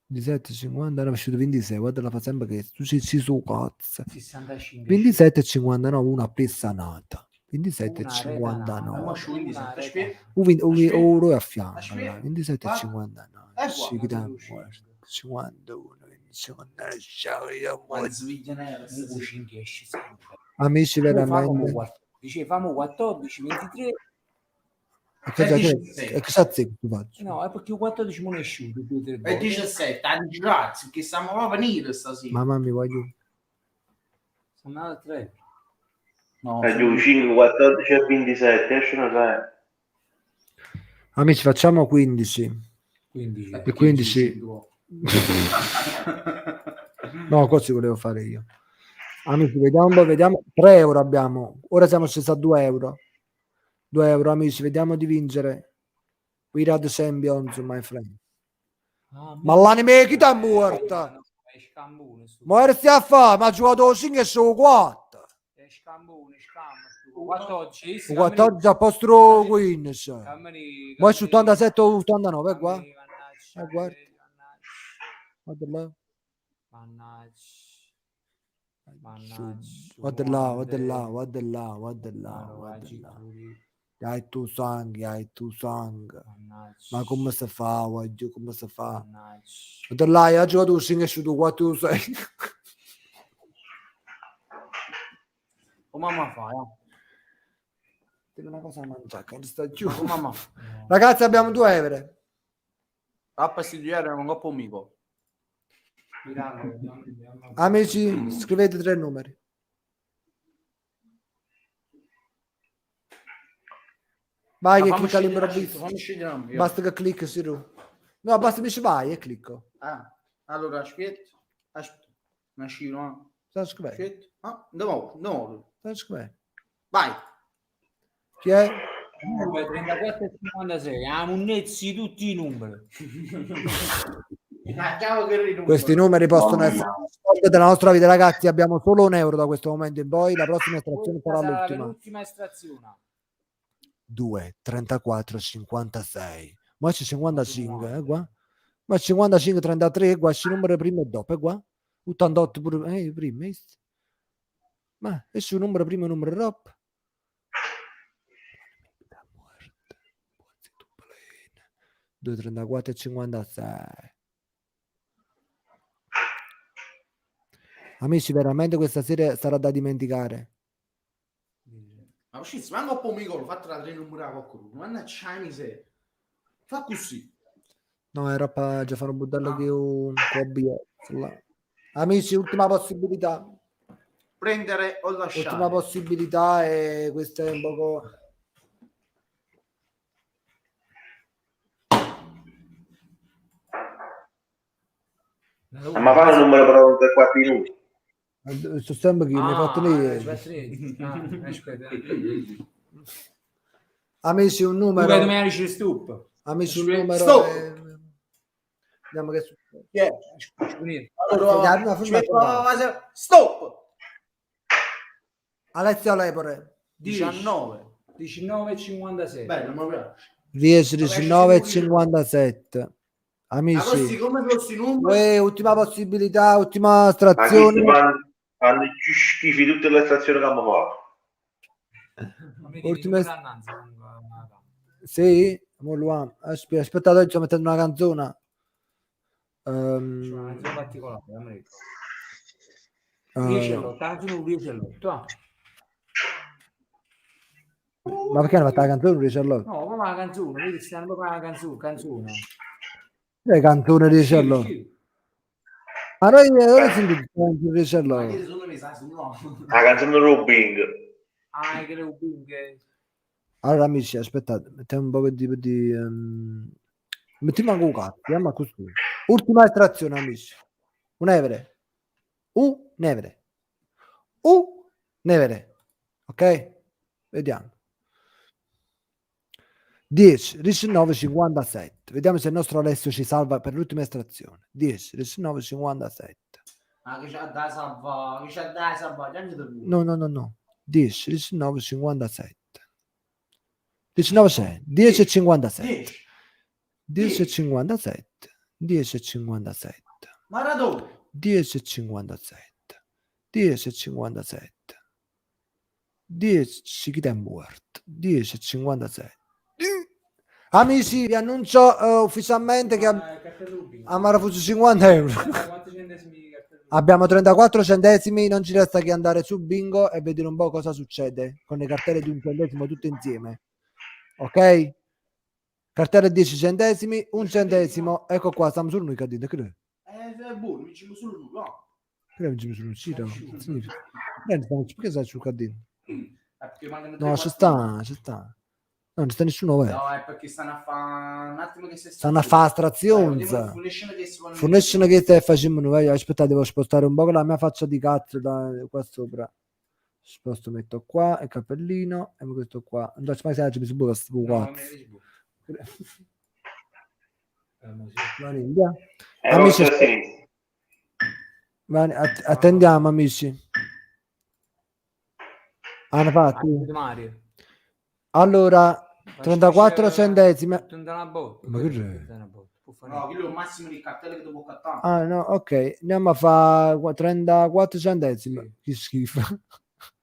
27 50 è uscito 26. Guarda la fa sempre che tu ci su cazzo. 65. 27 59 una pessanata. 27 Una 59. Una Oro a fianco. Aspetta. 27 Va. 59. Qua. Sì, che da 51. Ma sveglia nera. Amici veramente. Dicevamo 14, 23. E cosa tu faccio? No, è perché 14 non è uscito. 2 3 E 17, anni grazie, che stiamo a venire stasera. Mamma mi voglio. Sono andate 3. No, Giù 5, 14 e 27, escono 6. Amici facciamo 15. 15. E 15. No, così volevo fare io. Amici, vediamo un po', vediamo. 3 euro abbiamo. Ora siamo scesi a 2 euro. 2 euro, amici, vediamo di vincere. We are the champions, my friend. Ma l'anime chi t'è morta? È scambone. Ma che stai a fare? Ma ha giocato 5 e solo 4. È scambone, 14. 14 a posto 15. Ma su 87 o 89, qua. Guarda. Guarda là. Guarda là, guarda là, guarda là, guarda là, guarda là. Hai tu sangue, hai tu sangue. Ma come si fa, guarda, come si fa? Guarda là, hai giocato 5 su 4 6. Come mamma fa? Devo una cosa da mangiare, che sta giù. Come mamma fa? Ragazzi, abbiamo 2 euro. A questi 2 euro non coppo amico. Amici, scrivete 3 numeri. Vai che clicca all'improvviso. Basta che clicchi su. No, basta che ci vai e clicco. Ah, allora aspetta. Una scina. Sta scrivendo. Aspetta. Ah, no. Sta scrivendo. Vai. Chi è? 34 e 56. Ah, munnezzi tutti i numeri. Questi numeri possono essere della nostra vita, ragazzi. Abbiamo solo 1 euro da questo momento in poi. La prossima estrazione sarà l'ultima. L'ultima estrazione. 2, 34, 56. Ma c'è 55, qua. Ma 55, 33, qua c'è numero primo e dopo, qua. 88 pure, prima. Ma è sul numero primo e numero dopo. 2, 34 e 56. Amici, veramente questa serie sarà da dimenticare. Ma uscì, se manco un po' amico, l'ho fatto la 3 numeri a qualcuno. Ma non c'è miseria. Fa così. No, era per già fare un budello che un hobby. Amici, ultima possibilità. Prendere o lasciare. Ultima possibilità e questo è un poco... Ma fa un numero però per 4 minuti. Sto sempre che mi hai fatto lì. Aspetta. Amici, un numero. Amici, un numero. Stop. Vediamo che succede. Allora, stop. Alessio Lepore. 19. 19 e 56. Bello, ma piace. 10, 19 e 57. Amici, Come questi numeri? ultima possibilità, ultima Ma estrazione. Fanno più schifi tutte le stazioni che abbiamo fatto. Ultime... Sì, mo lo amo. Aspettate, oggi sto mettendo una canzone. Una canzone particolare, ma perché hanno fatto la canzone di Charlotte? No, ma la canzone, vedi, stanno proprio la canzone. Le canzone di Charlotte. Sì. Ma noi sentite la canzone di Charlotte? La canzone Rubing. Ah, che le ubinghe. Allora amici, aspettate, mettiamo un po' di mettiamo anche un cazzo, andiamo così. Ultima estrazione amici. Un'evere. Nevere. Ok? Vediamo. 10, 19, 57. Vediamo se il nostro Alessio ci salva per l'ultima estrazione. 10, 19, 57. Ma che c'ha da salvare? Che c'ha da salvare? No. 10, 19, 57. 19, 6. 10 e 57. 10 e 57. 10 e 57. Maradona. 10 e 57. 10 e 57. 10 che tempo morto. 10 e 57. Amici, vi annuncio ufficialmente che abbiamo refuso 50 euro. Abbiamo 34 centesimi, non ci resta che andare su Bingo e vedere un po' cosa succede con le cartelle di un centesimo tutte insieme. Ok? Cartelle 10 centesimi, un centesimo, ecco qua, stiamo sul noi cadete, credo. È buono, mi ci solo lui, no? Credo ci sono uscito. Perché sai sul cadino? No, ci sta. No, non sta nessuno vero. No, è perché stanno a fare un attimo che si stanno a fare astrazione. Forniscono che stai facendo, aspettate, devo spostare un po' la mia faccia di cazzo da qua sopra. Sposto, metto qua il cappellino e questo qua. Non so mai se mi si può amici, attendiamo amici. Hanno fatto. Allora 34 centesimi. Ma che c'è? No, quello è il massimo di cartelle che devo cattare. Ah no, ok, andiamo a fare 34 centesimi. Sì. Che schifo.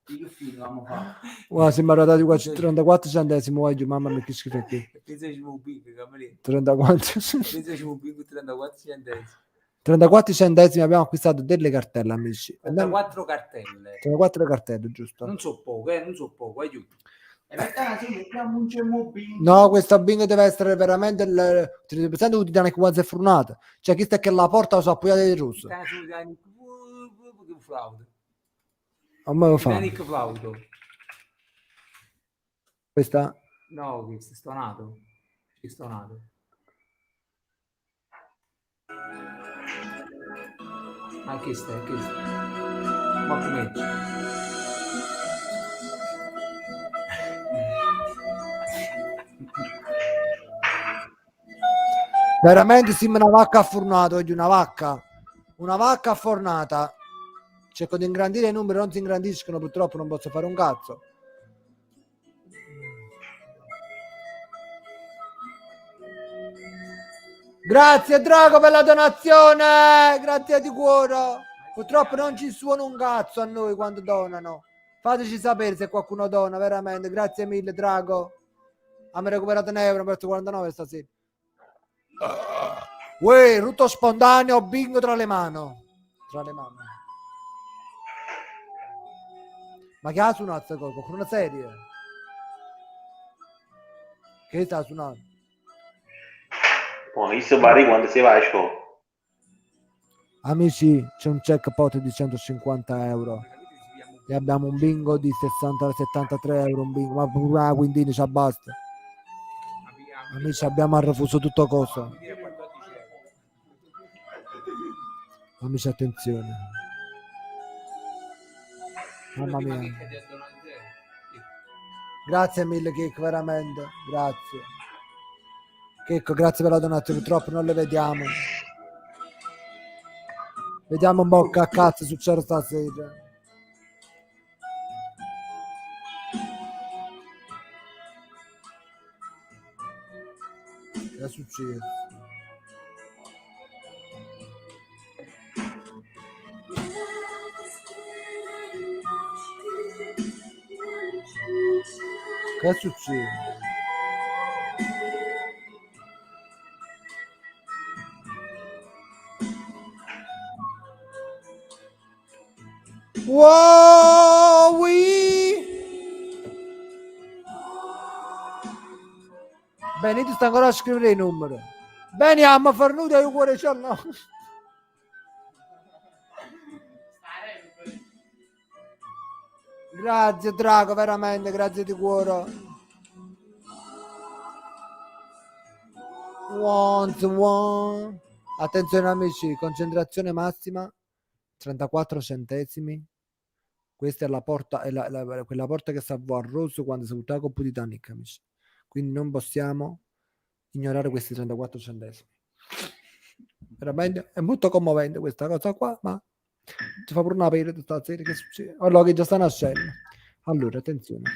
Che fine l'abbiamo fatto? Wow, sembra dati qua 34 centesimi, voglio, mamma mia che schifo che. 34 34 centesimi abbiamo acquistato delle cartelle, amici. 34 cartelle. 34 cartelle, giusto? Non so poco, aiuto. No, questo bingo deve essere veramente il presente di Dani quasi fornata. Cioè, chi sta che la porta so appoggiata di russo. A me lo fa. Questa? No, questo è stonato. Ma che stai? Ma come? Veramente sembra una vacca fornata oggi, una vacca fornata. Cerco di ingrandire i numeri, non si ingrandiscono, purtroppo non posso fare un cazzo. Grazie Drago per la donazione, grazie di cuore. Purtroppo non ci suona un cazzo a noi quando donano. Fateci sapere se qualcuno dona, veramente. Grazie mille Drago. Abbiamo recuperato un euro per 49 stasera. Uè, rutto spontaneo, bingo tra le mani. Ma che ha suonato cosa? Con una serie? Che sta suonando? Oh, io pare quando si va a scuola. Amici, c'è un jackpot di 150 euro e abbiamo un bingo di 73 euro, un bingo, ma pure la quindina ci basta. Amici, abbiamo refuso tutto cosa. Amici, attenzione. Mamma mia. Grazie mille Chicco, veramente, grazie. Chicco, grazie per la donazione, purtroppo non le vediamo. Vediamo un po' che cazzo succede stasera. Che è successo? Che succede? Wow! Bene, tu stai ancora a scrivere i numeri. Veniamo a far nuda io cuore c'ho no. Grazie Drago, veramente, grazie di cuore. One. Attenzione amici, concentrazione massima, 34 centesimi. Questa è la porta, è quella porta che sta a rosso quando si butta la Coppa di Titanic, amici. Quindi non possiamo ignorare questi 34 centesimi. Veramente è molto commovente questa cosa qua, ma ci fa pure una pelle tutta sera che succede. Allora che già sta nascendo. Allora, attenzione.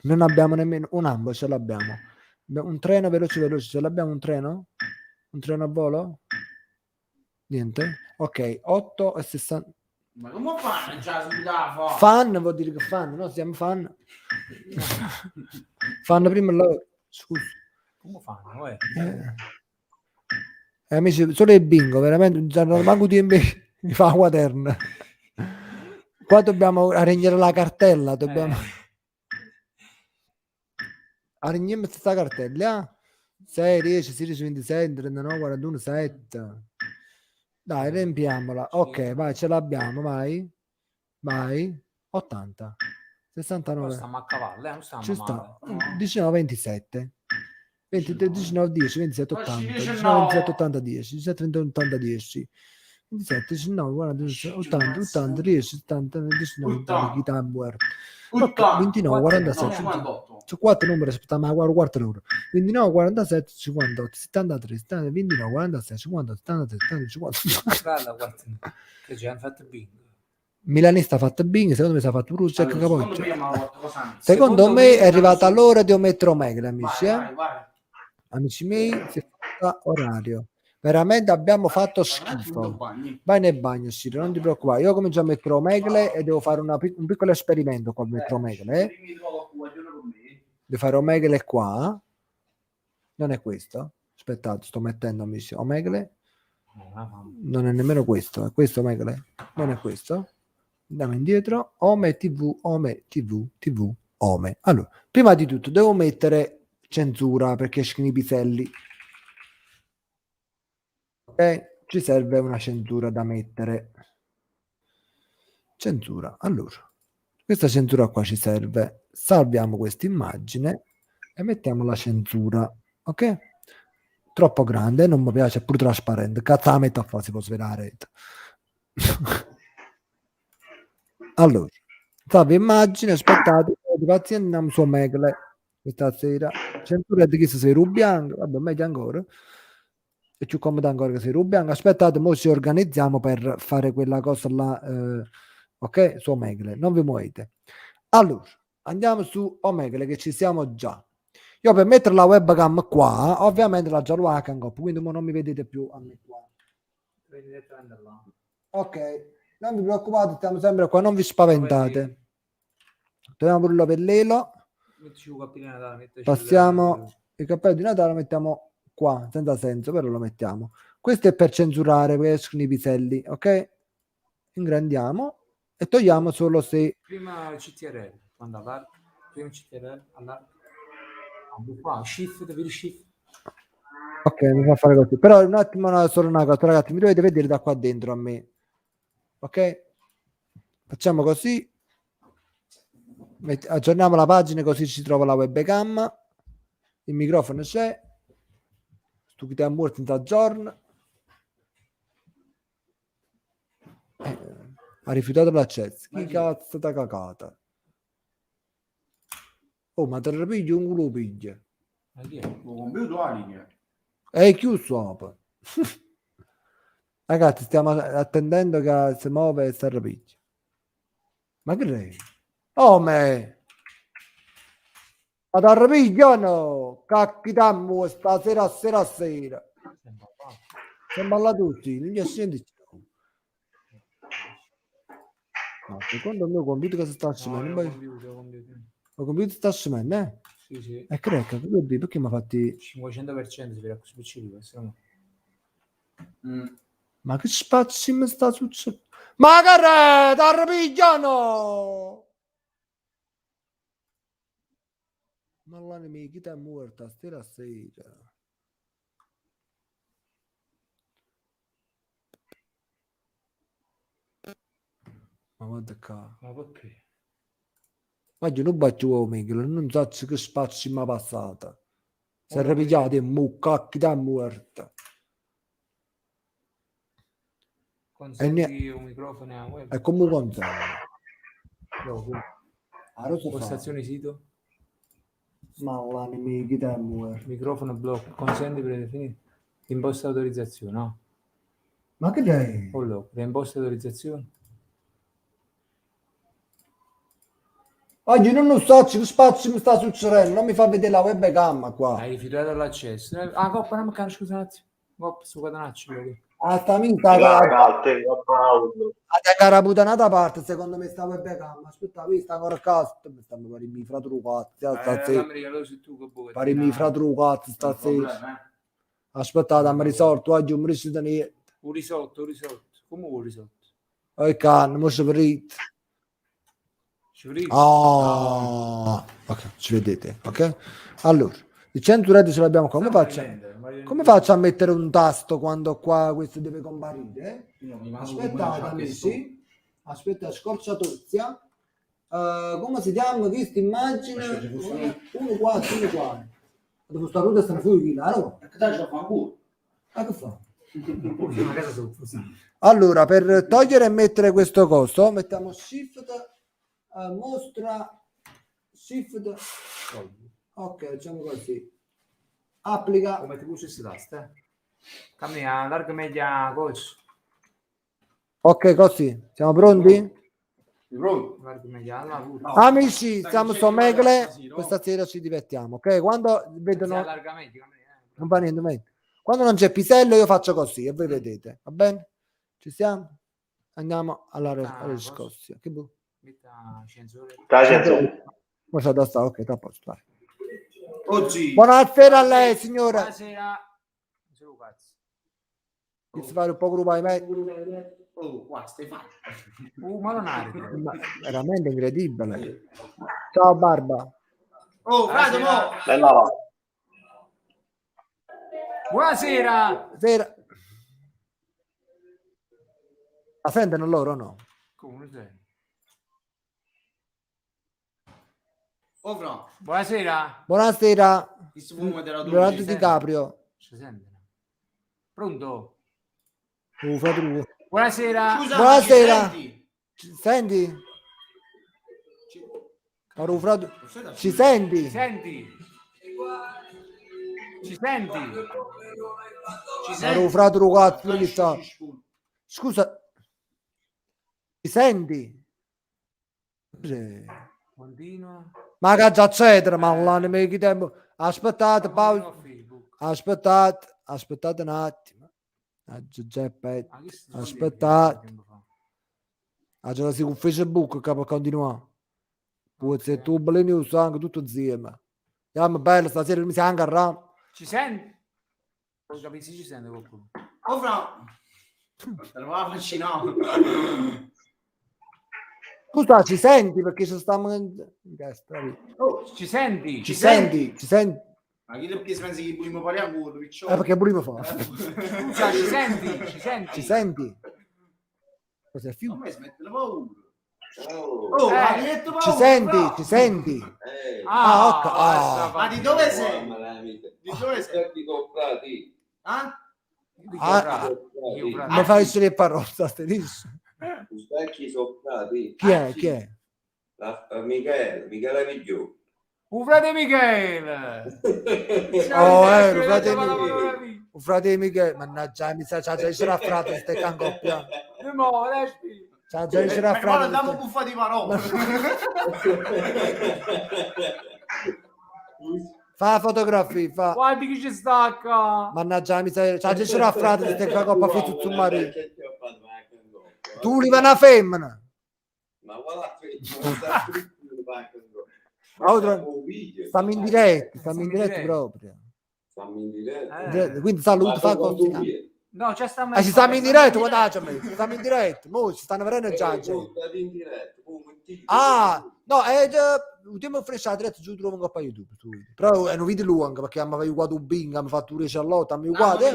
Non abbiamo nemmeno un ambo, ce l'abbiamo. Un treno veloce, ce l'abbiamo un treno? Un treno a volo? Niente? Ok, 8 e 60. Ma come fanno già subito? Fan vuol dire che fanno, no? Siamo fan. Fanno prima loro. Scusa. Come fanno? Amici, solo il bingo, veramente un giorno manco di mi fa la quaterna. Qua dobbiamo arregliare la cartella, dobbiamo arregliamo questa cartella, 6, 10, 16, 26, 39, 41, 7. Dai, riempiamola. Ok, vai, ce l'abbiamo, vai. 80. 69. Stiamo a cavallo, non stiamo Ci male. sta. 19, 27. 23, 19, 10, 27, 80. 19, 27, 80, 10. 17, 31, 80, 10. 27, 19, 40, 80, 80, 10, 70, 19, 80, 29, 47, 58. 4 numeri, aspettiamo la 4 ore. 29, 47, 58, 73, 70, 29, 46, 50, 73, 70, 50. Che ci hanno fatto bingo. Milanista ha fatto bingo, secondo me si è fatto pure check capoccia. Secondo me è arrivata l'ora di Ometro Megle, amici. Vai. Amici miei, si è fatta orario. Veramente abbiamo fatto schifo. Vai nel bagno, Siro, non ti preoccupare. Io comincio a mettere Omegle e devo fare un piccolo esperimento col metro Omegle. Devo fare Omegle qua. Non è questo? Aspettate, sto mettendo, amici, Omegle. Non è nemmeno questo. È questo Omegle? Non è questo? Andiamo indietro. Ome TV, Ome TV, TV, Ome. Allora, prima di tutto devo mettere censura perché escono i piselli. Ok, ci serve una censura da mettere. Censura. Allora, questa censura qua ci serve. Salviamo questa immagine e mettiamo la censura. Ok? Troppo grande, non mi piace, è pure trasparente. Cazzo la metto a fare, si può svelare. Allora, salve immagine, aspettate, paziente, andiamo su Megle questa sera. Censura di chi si sei bianco, vabbè, meglio ancora. È più comodo ancora che sei bianco. Aspettate, mo ci organizziamo per fare quella cosa là, ok? Su Omegle, non vi muovete. Allora, andiamo su Omegle che ci siamo già. Io per mettere la webcam qua, ovviamente la già lo hack, quindi non mi vedete più a me qua. Ok, non vi preoccupate, stiamo sempre qua, non vi spaventate. Togliamo pure l'ovellelo. Passiamo il cappello di Natale, lo mettiamo qua, senza senso, però lo mettiamo. Questo è per censurare, poi escono i piselli, ok? Ingrandiamo e togliamo solo se... Prima CTRL, quando allarga. Prima CTRL, allarga. Qua, shift, devi shift. Ok, mi fa fare così. Però un attimo, solo una cosa, ragazzi, mi dovete vedere da qua dentro a me. Ok? Facciamo così. Aggiorniamo la pagina così ci trova la webcam. Il microfono c'è. Stupida morte in aggiorna. Ha rifiutato l'accesso. Chi cazzo da cacata? Oh, ma te lo pigli un culo piglia. È chiuso. Ragazzi, stiamo attendendo che si muove e si arrabiglia. Ma che lei? Oh, me! Ma ti arrabiglio o no? Cacchitammo stasera a sera. Sembra alla tutti, non gli senti. No, secondo il mio computer che si sta accendendo. Il computer sta scemando, eh? Sì, sì. E crecca, perché mi ha fatti... 500% si vede così piccino, questo no. Ma che spazio mi sta succedendo? Ma che re, t'arrapigliano! Ma l'animica è morta, stasera. Ma guarda qua. Ma perché? Ma io non bacio Michele, non so che spazio mi è passata. Si è arrabbiato e mucca, da morta. Consenti un microfono a web. E come consente? Postazioni sito. Ma l'animica è morta. Microfono blocco. Consenti predefinito. Imposta autorizzazione, no? Ma che lei? Reimposta autorizzazione. Oggi non so che spazio mi sta succedendo, non mi fa vedere la webcam qua. Hai rifiutato l'accesso. Ah, coppa, non mi caro, scusa un attimo. Coppa, su catenaccio. Ah, sta minchia, a cara putanata a parte, secondo me sta webcam. Aspetta, sta ancora a casa. Mi stanno per i fratrucati, stasera. Per i fratrucati, stasera. Aspettate, mi risolto, oggi non mi risolto niente. Un risotto. Come un risotto? Oh, canno, mo si frito. Ah, ok, ci vedete, ok? Allora, il 100 euro ce l'abbiamo qua. Come faccio a mettere un tasto quando qua questo deve comparire? Aspettate, amici. Aspetta, scorciatorzia. Come si chiama questa immagine? 1 qua. Devo stare tutto questa fuori, no? Che fa? Allora, per togliere e mettere questo coso, mettiamo shift, mostra, shift, ok, facciamo così, applica. Come ti puoi queste taste? Cammina, larga media, coach. Ok, così, siamo pronti? Larga media, Amici, siamo su Megle, questa sera ci divertiamo, ok? Quando vedono... Non va niente. Quando non c'è pisello io faccio così e voi vedete, va bene? Ci siamo? Andiamo alla riscossa. Che bu? Ok, a posto. Oggi. Buonasera a lei, signora. Buonasera. Si fa un po' gruppo ai me. Oh, qua stai facendo. Ma non hai. Veramente incredibile. Ciao Barba. Oh, frate, mo. Bella. Buonasera. Sera. La sentono loro o no? Come sei? Oh, fra. Buonasera. Buonasera. Questo fu un moderatore. Leonardo DiCaprio. Ci sentono? Pronto? Fratello. Buonasera. Scusa, Buonasera. ci Senti? Caro fratello. senti? Ci senti? Senti? Ci senti? Ci Caro fratello, cazzo che sta. senti? Scusa. Ci senti? Continua. Ma cazzo accedere, ma l'anime che tempo. Aspettate, pausa. Aspettate un attimo. Aspettate. Già si con Facebook che può continuare. Può essere tu, le news, anche tutto insieme. Andiamo bello, stasera mi si anche a Ci senti? Non capisci ci sente qualcuno? Oh, fra. Te lo va a vaccinato. Scusa, ci senti perché ci stiamo Oh, Ci senti? Ci senti? Ci senti? ma chi perché si pensa che vogliamo fare a culo, Perché pure mi fa. Scusa, ci senti? Ci senti? Ci senti? Cos'è il A fiume? me smette la paura. Oh, Oh, ma hai detto paura, Ci senti? fra. Ci senti? Ah, ok. basta, Ma di dove sei? Di dove sei? Di comprati. Ah? Mi fai essere le parole, asterisco. Specchi soffrati. Chi è? Chi è? Michele Migliù. Un frate Michele! Un frate Michele, mannaggia, mi sa, già sarà frate, ste cancoppia. Già sarà Ma andiamo frate. buffa di parole. Fa fotografie, fa. Guardi chi ci stacca! Mannaggia, mi sa, già sarà frate, ste cancoppia, fi tutto un marito. Tu li vai una femmina. Ma guarda, Un video. Stiamo in diretta, Stiamo in diretta. proprio. Stiamo in diretta. Quindi saluto, Ma fa quando così. vieni? No, già stiamo Ci stiamo in diretta, guardate, stiamo in diretta. Mo ci stanno venendo già. Portati in diretta. Poi mettiti- No, ultimo fresh la diretta giù trovo un po' a YouTube. Però è un video lungo perché abbiamo fatto un Bing, abbiamo fatto un Charlotte, abbiamo uguale.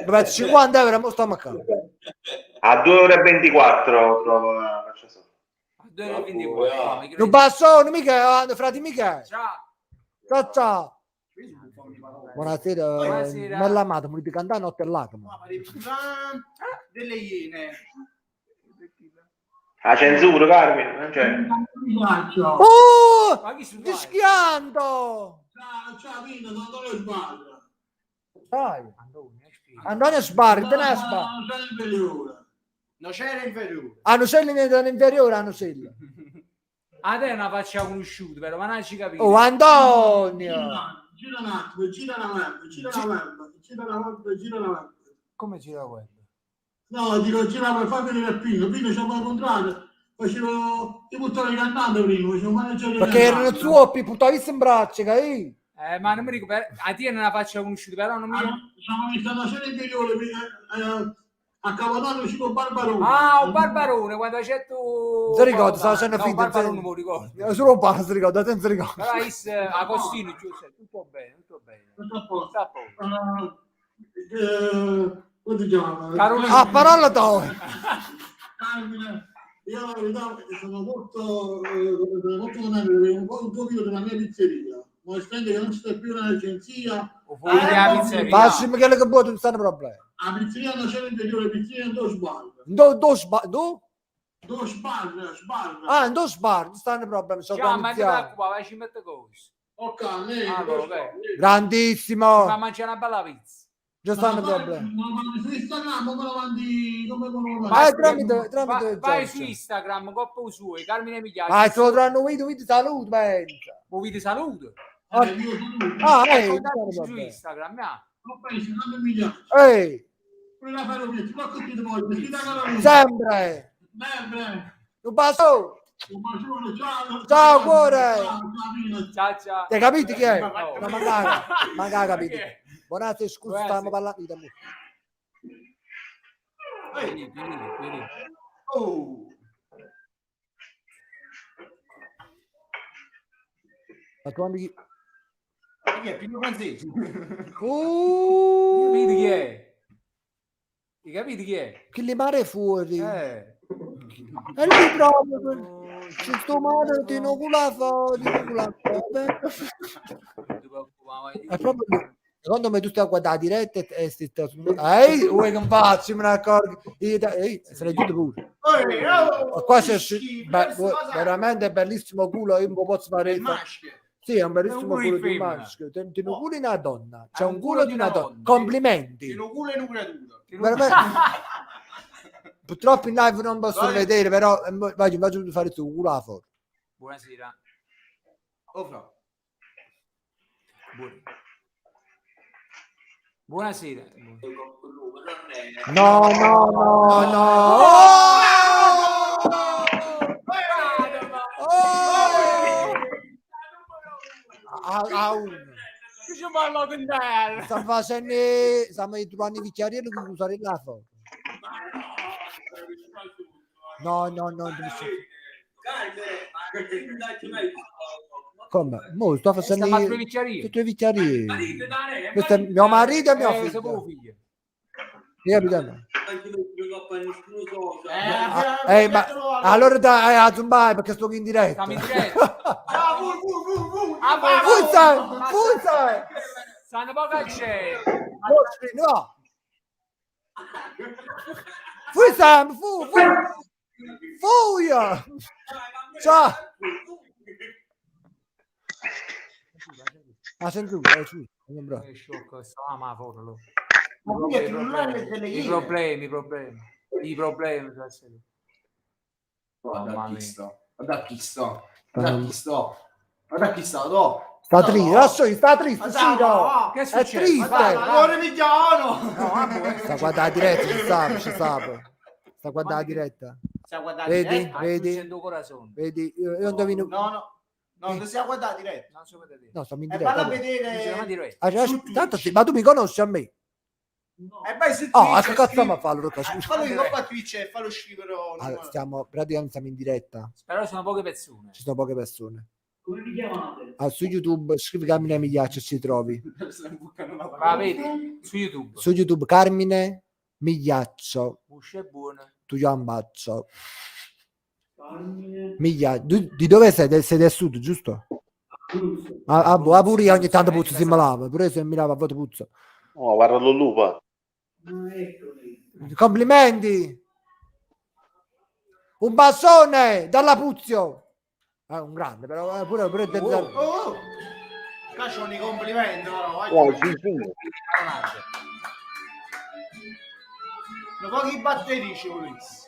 Per 50 euro mo stiamo a casa. A 2,24 trovo la faccia sopra. A 2,24. Non basso, non mica, frati mica. Ciao. Ciao. Buonasera, Buonasera. bella amata, mi dite cantare notte all'acqua. Delle iene. La censura, Carmine, non c'è. Oh, Ma chi su ti schianto. Ciao, Vino, non lo sbaglio. Dai, Antonio Sbarri, te ne sbarri. Non c'è l'inferiore. Non c'era inferiore. Hanno scegli inferiore, hanno scegli. A te è una faccia conosciuta, però, ma non ci capisco. Oh, Antonio. Gira un attimo, gira la web. Come gira quello? No, dico, gira per far venire il Pino ci ha incontrato, facevo i buttoni cantando prima, facevo maneggiare. Perché erano zuoppi, puttavissimo in braccio, capi? Ma non mi ricordo, a te è una faccia conosciuta, però non mi... Siamo visti alla scena inferiore, a Capodanno uscito Barbarone. Ah, un barbarone, quando c'è tu... Si ricorda, stava facendo no, finta. barbarone non mi ricordo. Solo un po' si ricorda, te non si ricorda. Però Agostino, giusto, tutto bene. Tutto a posto. Sta a posto. Come si chiama? Carolina. Ah, parola tua. Carmine, io la verità sono molto contento un pochino della mia pizzeria. Ma essendo che non c'è più un'agenzia, Fuori dalla pizzeria. Passi Michele che vuoi, non stanno problemi. la pizzeria non c'è l'interiore, la pizzeria in due bar. Due bar. Ah, in due bar, non stanno problemi, sono Ciao, ma ti organizzati. preoccupare, vai ci mette cose. Ok, lei. Ah, vabbè. Grandissimo. Ma mangiare una bella pizza. Non stanno problemi. Ma su Instagram come lo mandi? Come lo Ma mandi? tramite vai su Giorgio. Instagram, coppa suoi, Carmine Migliaccio. Ah, se lo trovano video di salute, pensa. Un video saluto. Ah, Contattateci su Instagram, ehi, sempre. Non passo. Ciao, cuore. Ciao, ciao. Hai capito chi è? No. No, manca capito. Chi è? Buonasera, scusa, Buonasera. stiamo parlando di te. Vieni. Oh. Ma quando chi... Chi è? Pino Franzesi. Capite chi è? Hai capito chi è? Che le mare fuori. Eh. E lui proprio. C'è sto mare, ti inocula fuori. È proprio lui. Secondo me tu stai a guardare la diretta e stai... Ehi, vuoi che non faccio? Me ne accorgo. Ehi, se ne chiude pure. Qua c'è... veramente bellissimo culo, io non posso fare... Sì, è un bellissimo culo di un maschio. Ti inoculi una donna. C'è un culo di una donna. Complimenti. Ti inocula in una creatura. Veramente. Purtroppo in live non posso vedere, però voglio fare tu culo a fuori. Buonasera. Oh, no. Buonasera. No. A uno. Che parlo con te? Stiamo facendo, stiamo trovando i bicchieri che usare la foto. No. Come? Mo sto facendo Stiamo a bicchieri. tutti i bicchieri. Questo è mio marito e mio figlio. Io abito. Ma allora dai a zumbare perché sto in diretta. Stiamo in diretta. Forza! Sanno poco c'è. No. Fuia! Ciao! Ah, senti tu, su. Che sciocco, stavamo a foto. Ma qui è cellulare delle I iene. problemi. Guarda chi sto. No. Sta triste, sta triste, Ma sì, dai, no. no. Che è È successo? triste. Cuore migliano. Sta guardando la diretta, ci sa. Sta guardando la diretta. Stai guardando Vedi? diretta? Vedi? Sento corazon. Vedi? Io indovino. No. No, non siamo guardati diretto. Non so cosa dire. No, stiamo in E diretta. valla a allora. Funziona vedere. diretto. Ah, su tanto Twitch. sì, ma tu mi conosci a me. E vai su Oh, Twitch. che cazzo scrivi- mi fa allora? Fallo io qua a Twitch e fallo scrivere. Allora, praticamente siamo in diretta. Però sono poche persone. Ci sono poche persone. Come vi chiamate? Su YouTube scrivi Carmine Migliaccio ci trovi. Ma vedi, su YouTube. Su YouTube Carmine Migliaccio. Usce è buono. Tu Giambaccio. Carmine. Migliaccio. Di dove sei? Sei del sud, giusto? Abruzzo. Pure io ogni tanto puzzo si mi lava. Pure se mi lava a volte puzzo. Oh, guarda lo lupo. Ah, eccoli. Complimenti. Un bassone dalla Puzio. Un grande, però pure Oh, cacciano i complimenti, però. Vai. Oh, sì, sì. Non pochi batteri ci volessi.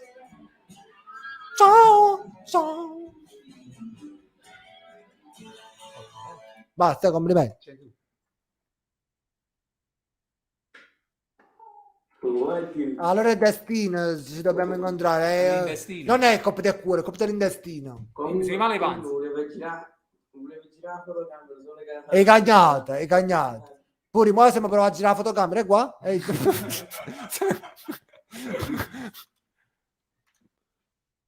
ciao. Basta, complimenti. Allora è destino, ci dobbiamo incontrare. L'intestino. Non è coppa del cuore, è coppa dell'intestino. Si rimane le panze. Volevo girare la fotocamera solo che... È cagnata. Pure, ora siamo provati a girare la fotocamera, è qua.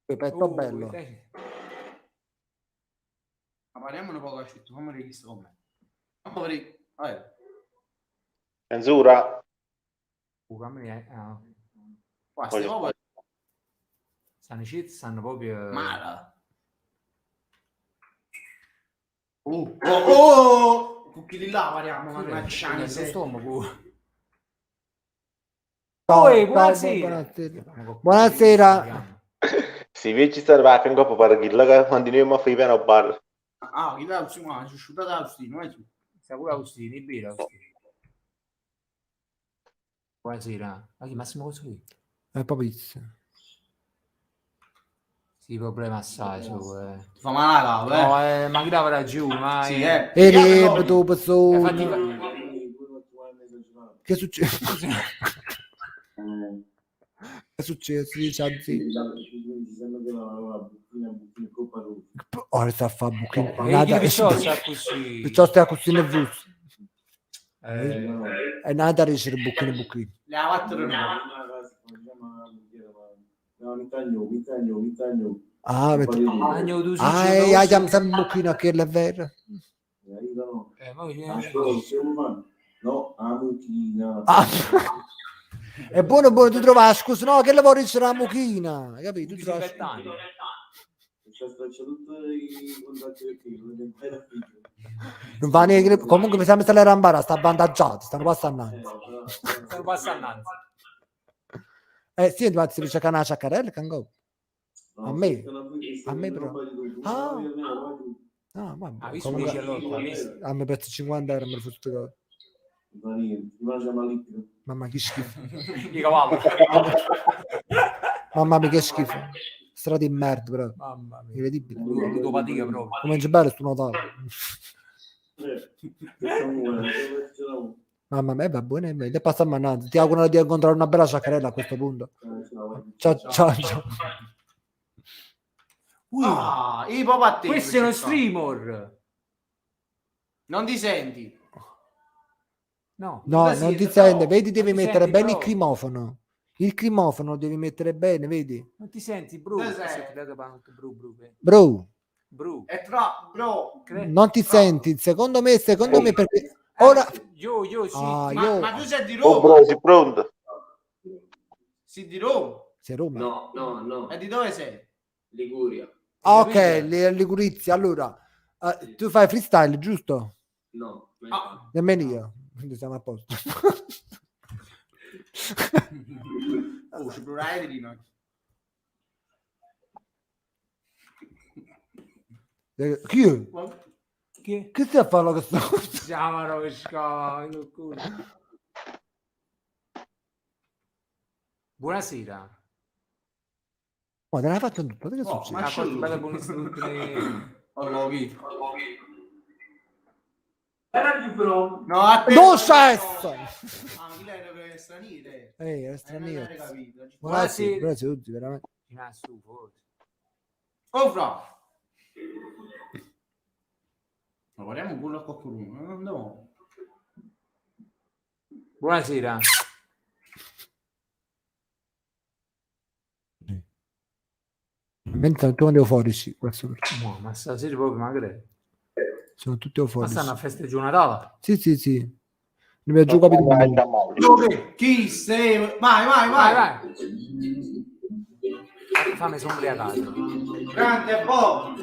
Petto bello. Ma parliamo un po' asciutto, fammi registrare con me. Vai. Censura. Qua Voglio stiamo fare. Stanno i cheat, stanno proprio... male. Oh! Tutti di là parliamo, mannaggia nel miseria. stomaco. Ciao, Buonasera. Buonasera. Si vede stare vacca in coppa per chi la continuiamo a fare i piano bar. Ah, chi dà si mangia, asciuttata Agostino, vai su. Sta pure Agostini, bene Agostini. Buonasera. Ma chi Massimo Cozzolini? È proprio Sì, problema assai su. Ti fa male la No, ma chi lavora giù, ma... Sì, E tu persona. Che è successo? Che è successo? Dice sì. Ora sta a fare buchino. Nada, perciò stai così nervoso. È nada a ricevere buchino. Le ha fatto Ah, perché... Agno tu abbiamo sempre un buchino che è vero. È buono, tu trovi la scusa, no, che lavori c'è la mucchina, capito? Tu trovi non va neanche, comunque mi sembra che le rambara sta bandaggiata, stanno passando. Stanno passando. Sì, ma si dice che è una ciaccarella, cango. A me però. Vabbè. Visto Comunque, 10 all'otto, a me per 50 euro me lo fosse tutto. Mamma che schifo. di cavallo. Mamma mia che schifo. Strada di merda, però. Mamma mia. Incredibile. Ludopatica proprio. Come è bello sto Natale. Mamma mia, va bene, e passa a mannaggia. Ti auguro di incontrare una bella ciaccarella a questo punto. Ciao. Ah, i papatti. Questo è uno streamer. Non ti senti? No. No, non ti sente, vedi, devi Non ti mettere senti, bene il bro. crimofono. Il crimofono lo devi mettere bene, vedi? Non ti senti, bro? Dove sei? Bro, È troppo, bro. non ti senti, secondo me perché ora Io, sì. Ma tu sei di Oh, Roma? bro, sei pronto? Sei di Roma? sei Roma. No. E di dove sei? Liguria. Ah, ok, Ligurizia. Allora, tu fai freestyle, giusto? No. Ah. Nemmeno io. Quindi siamo a posto. Oh, ci proverai di noi. Chi è? Che? Che stai a fare la cosa? Siamo in culo. Buonasera. Ma te l'hai fatto tutto? Che Oh, succede? ma Ma c'è bella buonissima. Allora, chi? Era più pro. No, a te. Non sesso! Ah, ma chi lei era straniero? È straniero. Non hai capito. Buonasera, grazie a tutti, veramente. Su, forse. Oh, fra. Ma parliamo pure a qualcuno, non devo. Buonasera. Mentre tu andiamo fuori, sì, questo No, ma stasera proprio magari. sono tutti Ma fuori. stanno a festeggiare Natale. Sì, sì, sì. Ne vedo giù capito. Dove? Chi sei? Vai. Fammi sombriacato. Grande Bob.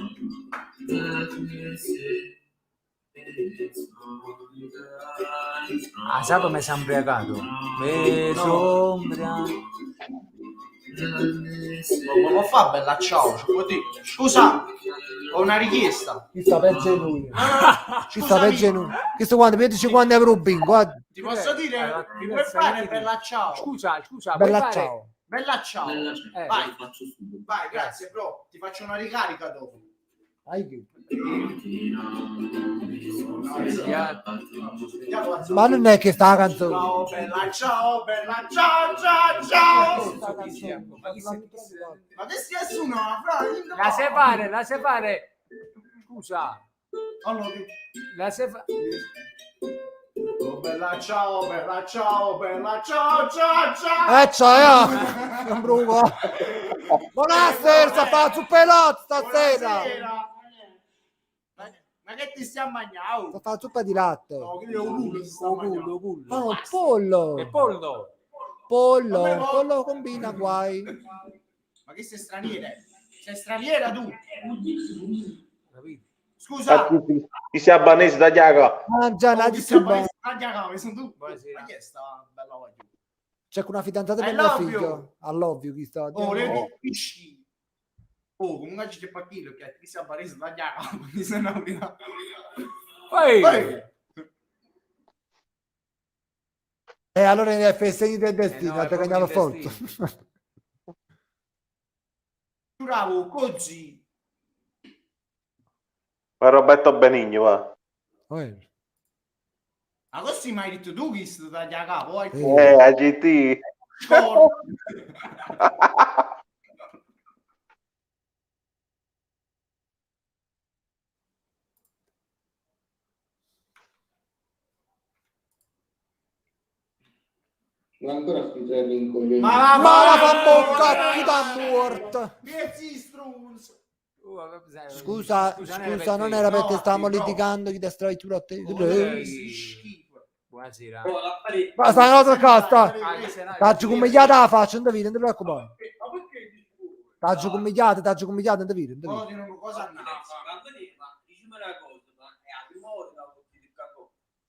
Ah, sabato mi sono ubriacato. Mi sombria. Non lo fa bella ciao. Scusa, ho una richiesta. Chi sta peggio di lui? Ci sta Scusami, peggio di lui. Questo quando vedi 50 euro bingo, guarda. ti posso dire, Allora, mi puoi fare bella ciao? Scusa, Bella puoi fare- ciao. Bella ciao. Vai, Faccio subito. vai, grazie bro. Ti faccio una ricarica dopo. Dai che- Ma Ma non è che sta la canzone. ciao, bella ciao, ciao. Ma chi sei? Ma che stia suonando? La sai fare. Scusa, Allora, la sai fare. oh, bella ciao, ciao. C'è, non bruco. Buonasera, sta fa su pelot stasera. Buonasera. Ma che ti stiamo mangiando? Sta fa zuppa di latte. No, che è un culo si sta mangiando. Oh, il pollo. E pollo. Pollo combina guai. Ma che sei straniera? Sei straniera tu? Capito? Scusa. Ti sei albanese da Giaga. Mangia una Ti stiamo zuppa. mangiando, sono tu. Buonasera. Ma chi è sta bella voglio? C'è una fidanzata I per mio love figlio. you. All'ovvio chi sta. Oh, le pisci. Oh, comunque ci c'è partito che ti si apparisse da Giaga. Mi sembra una. Poi. Allora nel segni del destino, no, è ti proprio cagnavo il forte. Bravo, così. Ma Roberto Benigno, va. Ma così mi hai detto tu che sei da Giaga, poi. AGT. Non ancora scrivere l'incoglione. Ma la fa bocca chi da morto. Scusa, non era perché stavamo litigando chi destra tu a te. Buonasera. Ma stai in altra casta. Ah, Taggi commigliata la faccia, non devi, non ti preoccupare. Taggi commigliata, non devi. Cosa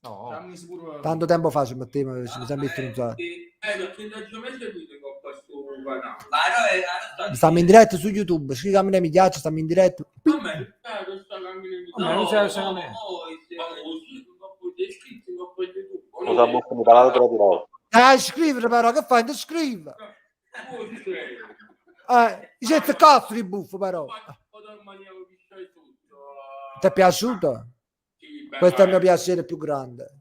No. Tanto tempo fa ci mettevo, ci siamo metti un sacco. Stiamo in diretta su YouTube, scrivami nei mi piace, stiamo in diretta. Cosa buffo mi parlato tra di loro. Scrivere però, che fai? Non scrivi. Dice cazzo di buffo però. Ti è piaciuto? Questo è il mio piacere più grande.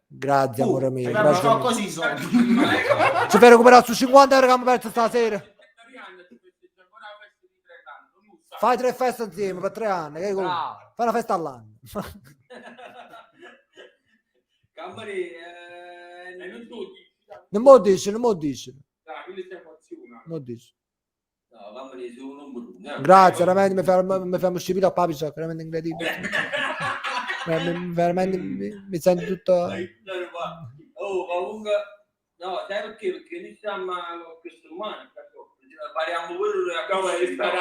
Grazie amore mio. Grazie amore. così sono. Ci fai recuperare su 50 euro che abbiamo perso stasera. Fai 3 feste insieme per 3 anni. Che Bravo. fai una festa all'anno. Non mo dici. Grazie, veramente mi fa uscire a papicia, veramente incredibile. Veramente mi sento tutto. Oh, comunque, no, sai perché? Perché noi stiamo con questo umano, pariamo pure come stare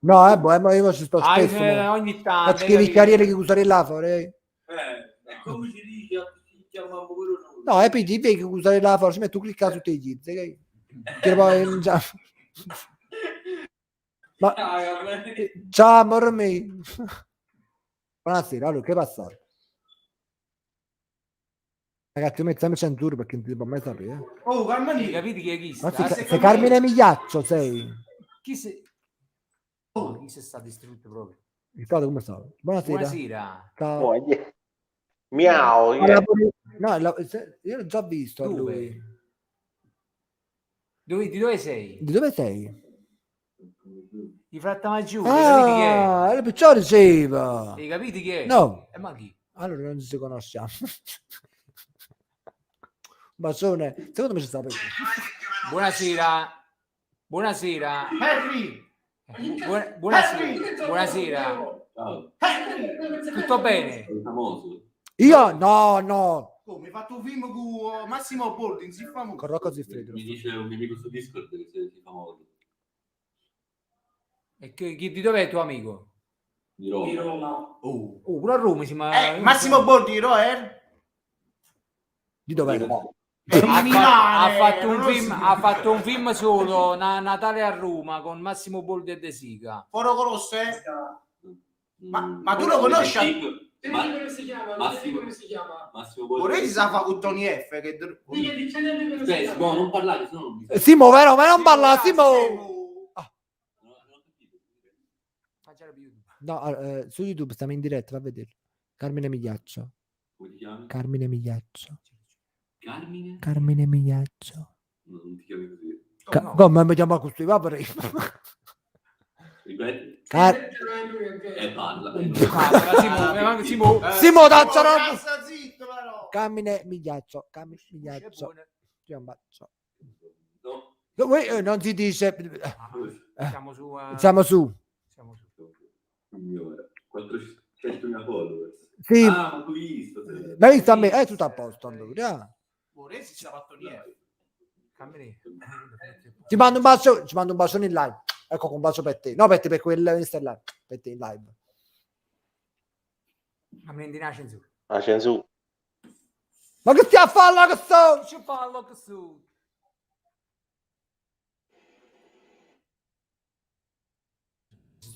No, ma io ci sto spesso. Ogni tanto. Scrivi carriere che usare là fuori. come si dice, chiamiamo pure noi. No, e poi ti vedi che usare là fuori, ci metto clicca su te gli che poi già. Ma ciao amore mio. Buonasera, allora che passa? Ragazzi, mettiamo censura perché non ti può mai sapere. Oh, Carmani, Capiti chi è chi? Ma sei Carmine Migliaccio, sei? Chi sei? Oh, chi si sta distrutto proprio? Riccardo, come sta? Buonasera. Buonasera. Ciao. Miau. No, io l'ho già visto a Dove? lui. Di dove sei? Di dove sei? Di Frattamagiù, hai capito chi è? Ah, il perciò diceva. Hai capito chi è? No. Ma chi? Allora non ci conosciamo. Bacione, secondo me ci sta per Buonasera. Buonasera. Harry! Buonasera. Buonasera. Ciao. Tutto bene? Sei famoso. Io? No. Come hai fatto un film con Massimo Boldi, si famoso. Con Rocco Siffredi. Mi dice un mio amico su Discord che sei famoso. E di dov'è il tuo amico? Di Roma. Oh. Pure a Roma si ma... Massimo Boldi, Di dov'è? ha fatto un film solo, Natale a Roma, con Massimo Boldi e De Sica. Foro Colosse? Ma tu lo conosci? Come si chiama? Massimo Boldi. Vorrei si sa fa con Tony F. Che... No, non parlare, se no non mi Simo, vero? Ma non parla, Simo! No, su YouTube stiamo in diretta, va a vedere. Carmine Migliaccio. Come ti chiami? Carmine Migliaccio. Carmine? Carmine Migliaccio. No, non ti chiami così. Come mi chiama così? Va per Ripeti. Parla. Simo, daccelo! Sta zitto, però! Carmine Migliaccio. Carmine Migliaccio. Giambaccio. No. Non si dice. Siamo su. Siamo su. Signore, 400.000 followers. Sì. Ah, ma l'ho visto. Ma hai visto a me? È tutto a posto allora. Vorrei si sa fatto niente. Ti mando un bacio in live. Ecco, con un bacio per te. No, per te, per quel Insta live. Per te in live. La censura. Ma che stai a fare questo? Ci parlo così.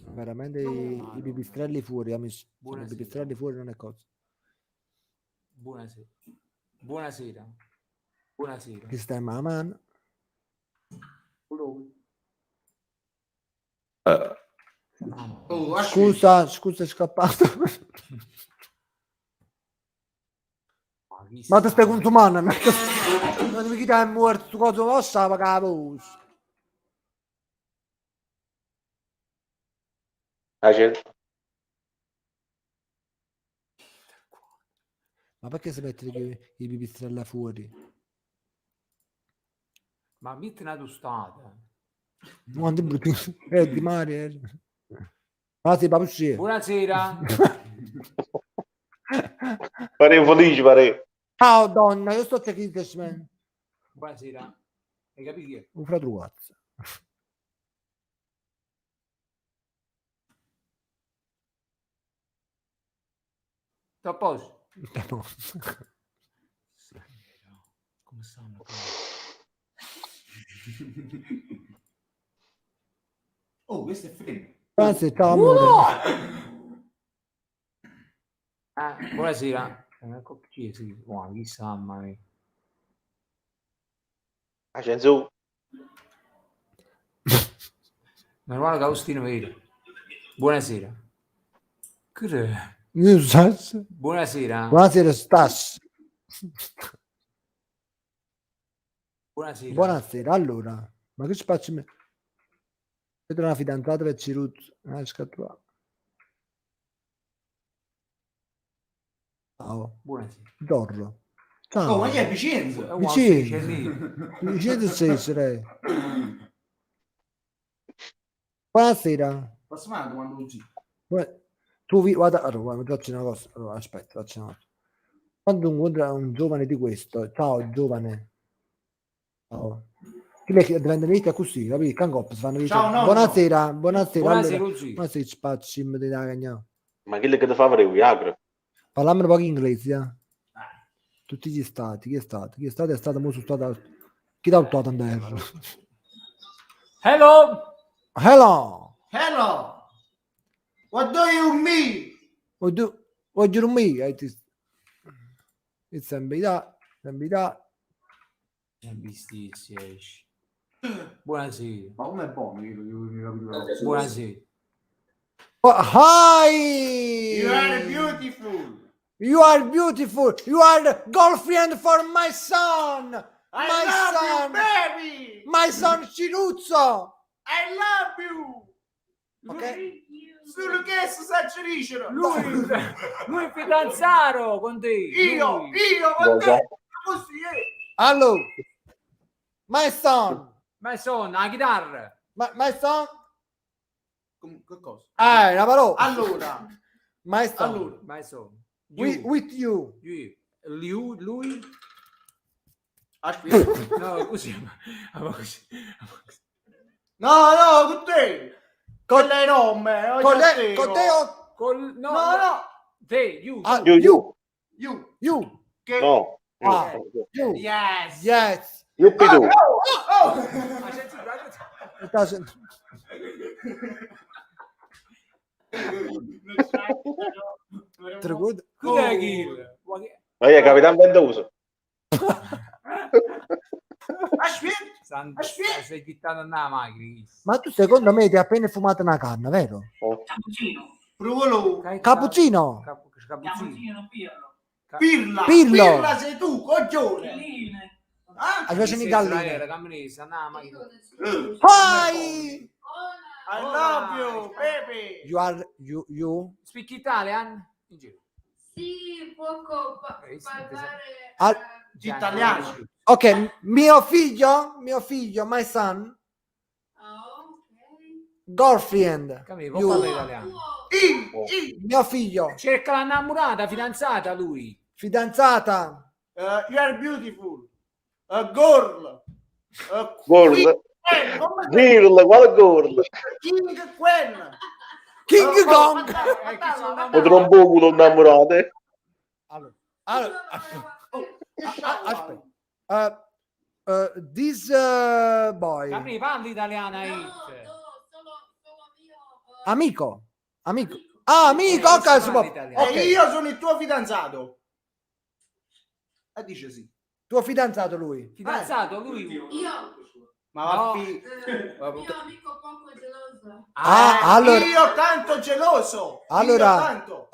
Veramente i pipistrelli fuori, amici. I pipistrelli fuori non è cosa. Buonasera. Buonasera. Buonasera. Che stai, mamma? Oh, Scusa, è scappato. Ma ti stai consumando? Non mi chiedi è morto, tu cosa lo sa, ma cavolo. Ma perché si mette i pipistrelli fuori? Ma metti una tostata. Non ti brutti. Di mare. Ah, sì, papà. Buonasera. Pare felice, pare. Ciao donna, io sto chiedendo. Buonasera. Hai capito chi è? Un fratruazzo. Sto a posto. Come stanno? Oh, questo è freddo. Grazie, ciao amore. Buonasera. Ecco chi sì. Chissà, mamma mia. La censura. Manuale Gaustino Vero. Buonasera. Che Buonasera. Buonasera, Stas. Buonasera. Buonasera, allora. Ma che ci faccio? Vedo una fidanzata per Ciruzzo. Ciao. Buonasera. Dorro. Ciao. Oh, ma chi è Vicenza? Vicenza sei. Buonasera. Posso fare una domanda così? Guarda, allora, faccio una cosa. Allora, aspetta, faccio una cosa. Quando incontra un giovane di questo, ciao giovane. Ciao. Che diventa vita così, capito? Cangop, fanno vita. Ciao, no, buonasera. Buonasera, Allora, Luigi. ma sei spacci, mi dai cagnà. Ma che ti fa fare Viagra? Parliamo un po' in inglese, tutti gli stati, chi è stato? Chi è stato molto stato. Chi dà il Tottenham? Hello. Hello. What do you mean? What do you mean? It's ambita. Buonasera. Ma come è buono? Buonasera. Oh, hi! You are beautiful. You are beautiful. You are the girlfriend for my son. I My love son. you, baby. My son Ciruzzo. I love you. Ok? Solo che si dicono. Lui è fidanzato con te. Io Lui. con te. Così è. Allora. My son. Ma sono la chitarra. My son. Che cosa? Una parola. Allora. My son. Allora. Ma sono. With you. Lui. Aspetta. No, così. No, con te. Con le nome. Con te o No. Te, you. you. You. You. Che... No. You. Yes. Yes. Yuppie tu. Oh. Ma senti, guarda. It doesn't. Good. Cos'è Kill? Ma è Capitan Ventoso. Aspetta. Sei gittato nella macchina. Ma tu secondo me ti hai appena fumato una canna, vero? Cappuccino. Provalo. Cappuccino. Cappuccino. Pirla. Pirlo. Pirla sei tu, coglione. Galline. Ah? Hai faccio in Italia. Camminista, nella macchina. Poi. I love you, baby. You are you. Speak Italian? In giro. Sì, poco parlare Al- Italiano. Ok, mio figlio, my son, ok. girlfriend. Capito? You. Può parlare italiano. Mio figlio, Cerca l'innamorata, fidanzata lui. fidanzata. You are beautiful. A girl. Gorl. Come Girl, quale girl? King Quen. King Kong. O trombuculo innamorate. Allora, aspetta. This boy, Capri, parli italiana, No, Hit. solo mio. amico. Ah, amico, ok, si può. Italiano. Ok. E io sono il tuo fidanzato. E dice sì. Tuo fidanzato lui. Fidanzato lui. Io, Ma va No. mio amico poco geloso. Allora, io tanto geloso. Allora, Io tanto.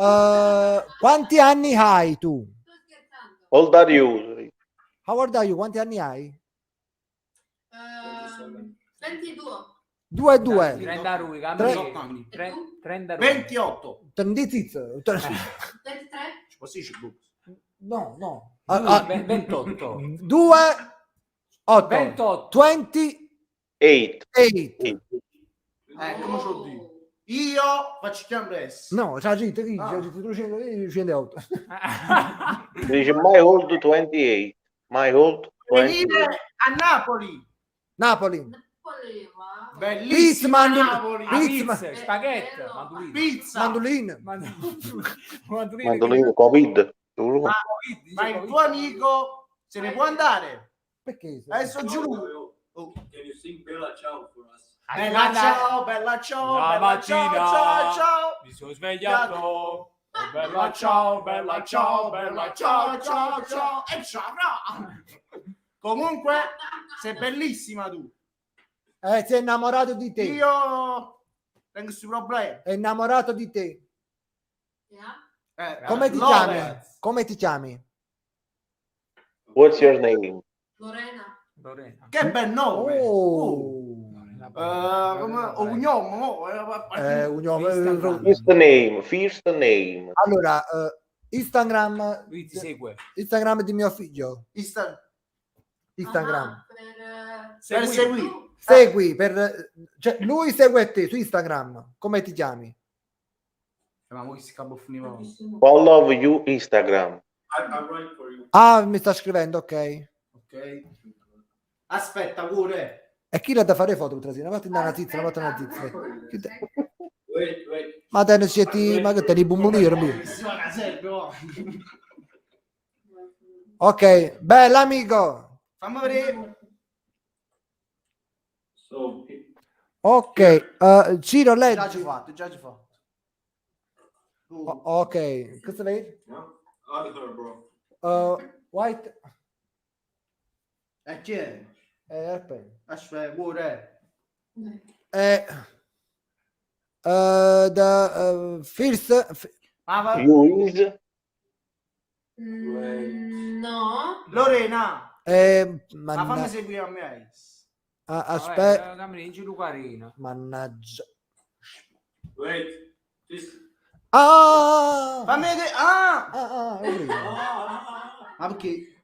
quanti anni hai tu? Sto scherzando. Old are you? How old are you? Quanti anni hai? 22. 2 e 2. 30 lui, Tre- Capri. 30 lui. 28. 23. Ci posso dire? No. 28. 2 8 28. 28. 8. Come ce lo dico? Io faccio chiambress. No, c'ha scritto qui, c'ha scritto 208. Dice my old 28. My old 28. Venire a Napoli. Napoli. Voleva. Bellissima Pizza, Napoli. Pizza. Pizza, spaghetti, mandolino. Pizza. Mandolino. Mandolino Covid. Ma il tuo amico se ne può andare. Perché? Adesso giù. Can you sing Bella Ciao for us? Bella ciao, bella ciao, La bella ciao, mattina. ciao, ciao. Mi sono svegliato. Oh, Bella ciao, bella ciao, bella ciao, ciao, ciao. E ciao. Comunque, sei bellissima tu. Si è innamorato di te. Io tengo questi problemi. È innamorato di te. Yeah. Come ti Love chiami? it. Come ti chiami? What's your name? Lorena. Che bel nome. Oh. Come Ugnomo, mo. First name. First name. Allora, Instagram. Lui ti segue. Instagram di mio figlio. Instagram. Ah, per Per seguire. Segui cioè, lui segue te su Instagram. Come ti chiami? Ma che si caboffiniva. Follow you Instagram. I write for you. Ah, mi sta scrivendo, ok. Ok. Aspetta pure. E chi l'ha da fare foto? Una volta una tizia, una volta una tizia. Wait. Ma te ne siete, ma che te ne bumbulire? Bellissima serve, oh. Ok, bella amico. Fammi vedere. So, Ok, Ciro, Già ci leggi. fatto, già ci fatto. Ok, cosa vedi? other bro. White. E chi è? Aspetta, pure. The first Ma va. You is No. Lorena, ma Mannaggia. fammi seguire a me. Aspetta. Cammini Lucarina. Mannaggia. Wait. This. Fammi vedere. Ma perché?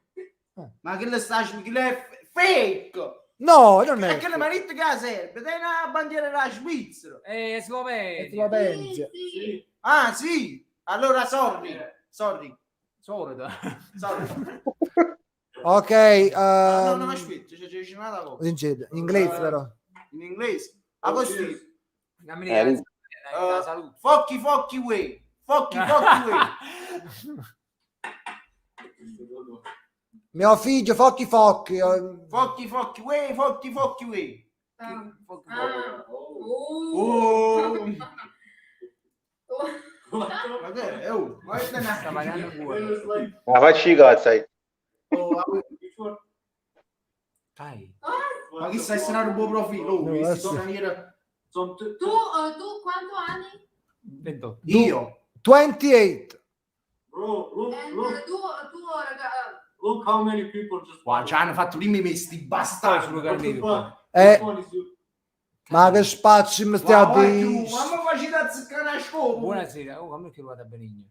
Ma che le stai? Che le fake? No, non E è. che le manette che serve? Dai una bandiera della Svizzera. E Slovenia. Slovenia. Sì. Ah, sì. Allora, sorry. Solito. Sorry. Ok. No, aspetta, c'è un'altra cosa. In inglese però. In inglese. A così. Cammini salute. Fucky way. Fucky way. Mio figlio, focchi. Fucky way. Ma che è? Ma che Sta variando pure. Ma facci i cazzi. Dai. Ma chi stai essendo un buon profilo? No, Questi adesso- stranieri. Tu quanto anni? 28. Io. 28. Bro, look, And look, tu raga. look how many people just. Qua ci hanno fatto prima i mesti bastardi. Sullo What the carnivoro. fuck? Eh. Which one is you? Ma che spazio mi stai a dire? Mamma facci da ziccare a scopo. Buonasera. Oh, come che lo vado a benigno?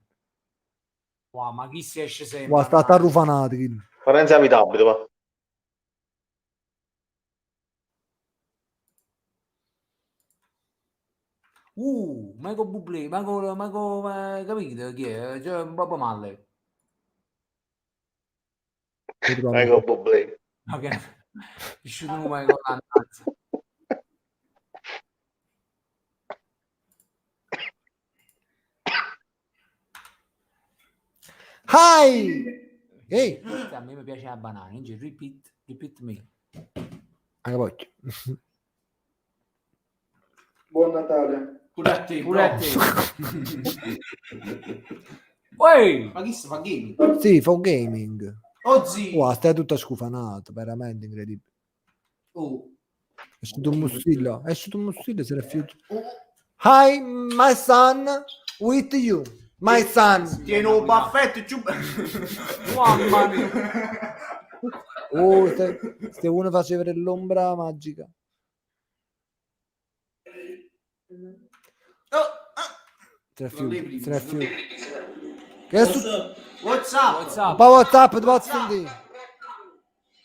Wow, ma chi si esce sempre? Guarda, sta arrufanati. Lorenzo abitabile, va. Michael Bublé, capito chi è? Cioè, un po' male. Ecco Bublé. Ok. Isciuto un Michael Landazza. Hi! Ehi! A me mi piace la banana, quindi repeat me. Anche poi. Buon Natale. Pure a te. Pure a te. Oi! Ma chi si fa gaming? Sì, fa un gaming. Oh zio. Wow, stai tutta scufanato, veramente incredibile. Oh. È uscito un mussillo, si è rifiutato. Hi, my son, with you. My son. Tieni un baffetto giù. Mamma mia. Oh, se uno faceva vedere l'ombra magica. Se ne rifiuta. Che è successo? What's up? WhatsApp. Pa' WhatsApp, ti posso sentire?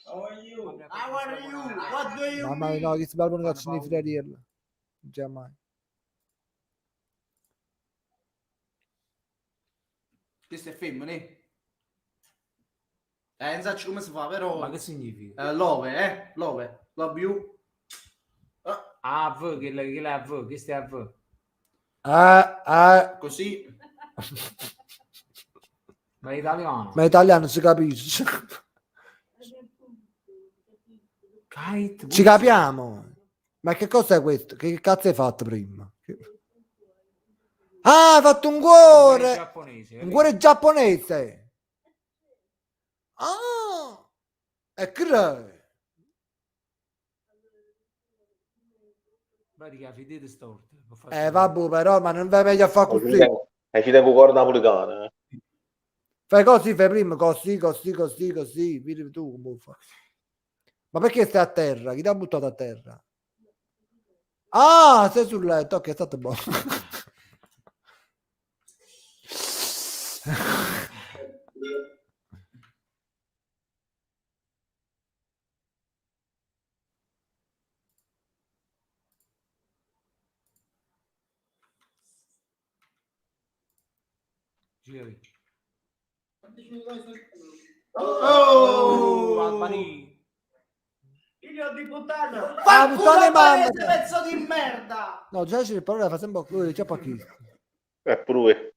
How are you? How are you? What do you Mamma mia, mean? no, che si parla un cazzo di friariella. Già mai. Questo è femmina, non so come si fa, però. Ma che significa? Love, love. Love you. AV, che è AV, che stai AV? Così. Ma è italiano. Ma italiano si capisce. Kite, Ci capiamo. Ma che cosa è questo? Che cazzo hai fatto prima? Ah, hai fatto un cuore! giapponese. Un cuore giapponese. Ah! E che Pratica, fidete storte. vabbè, però, ma non vai meglio a fare così. E ci devo cuore napoletano. Fai così, fai prima, così. Vedi tu come fai. Ma perché stai a terra? Chi ti ha buttato a terra? Ah, sei sul letto. Ok, è stato buono. Giri. Oh! Albani. Figlio di puttana! Ah, Fa puttana culo mamma! palese, pezzo di merda! No, già c'è il parole, fa sempre lui, c'è pochi. Pure.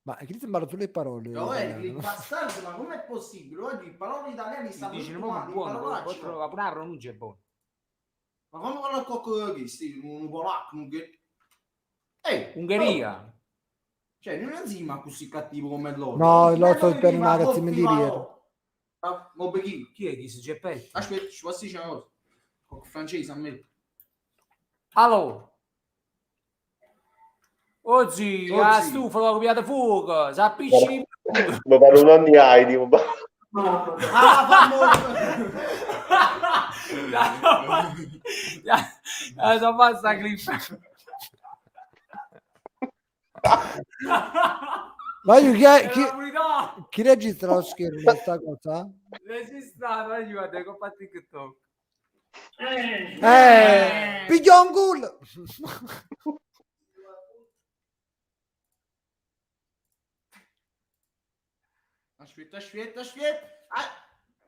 Ma che ti sembrano sulle parole? Il bastardo, ma com'è possibile? Oggi i parole italiani stanno Dice tutti proprio quanti, buono, parolacce. pure la pronuncia è buona. Ma come quello al cocco che sti, un polacco, Ehi, Ungheria. Cioè, non è un enzima così cattivo come loro. No, lo so per una ragazza mentiriera. Chi è? Chi si Geppetto? Aspetta, ci posso dire una cosa. Cocco francese a me. Allora. Oggi Oggi. la stufa l'ho copiata fuoco, si appiccica. Mi pare un anni hai, tipo. Sono fatta clip. Ma io La purità. chi registra lo schermo di questa cosa? Registrato, io guarda, ho fatto TikTok. Pigliò un culo! Aspetta. Ah,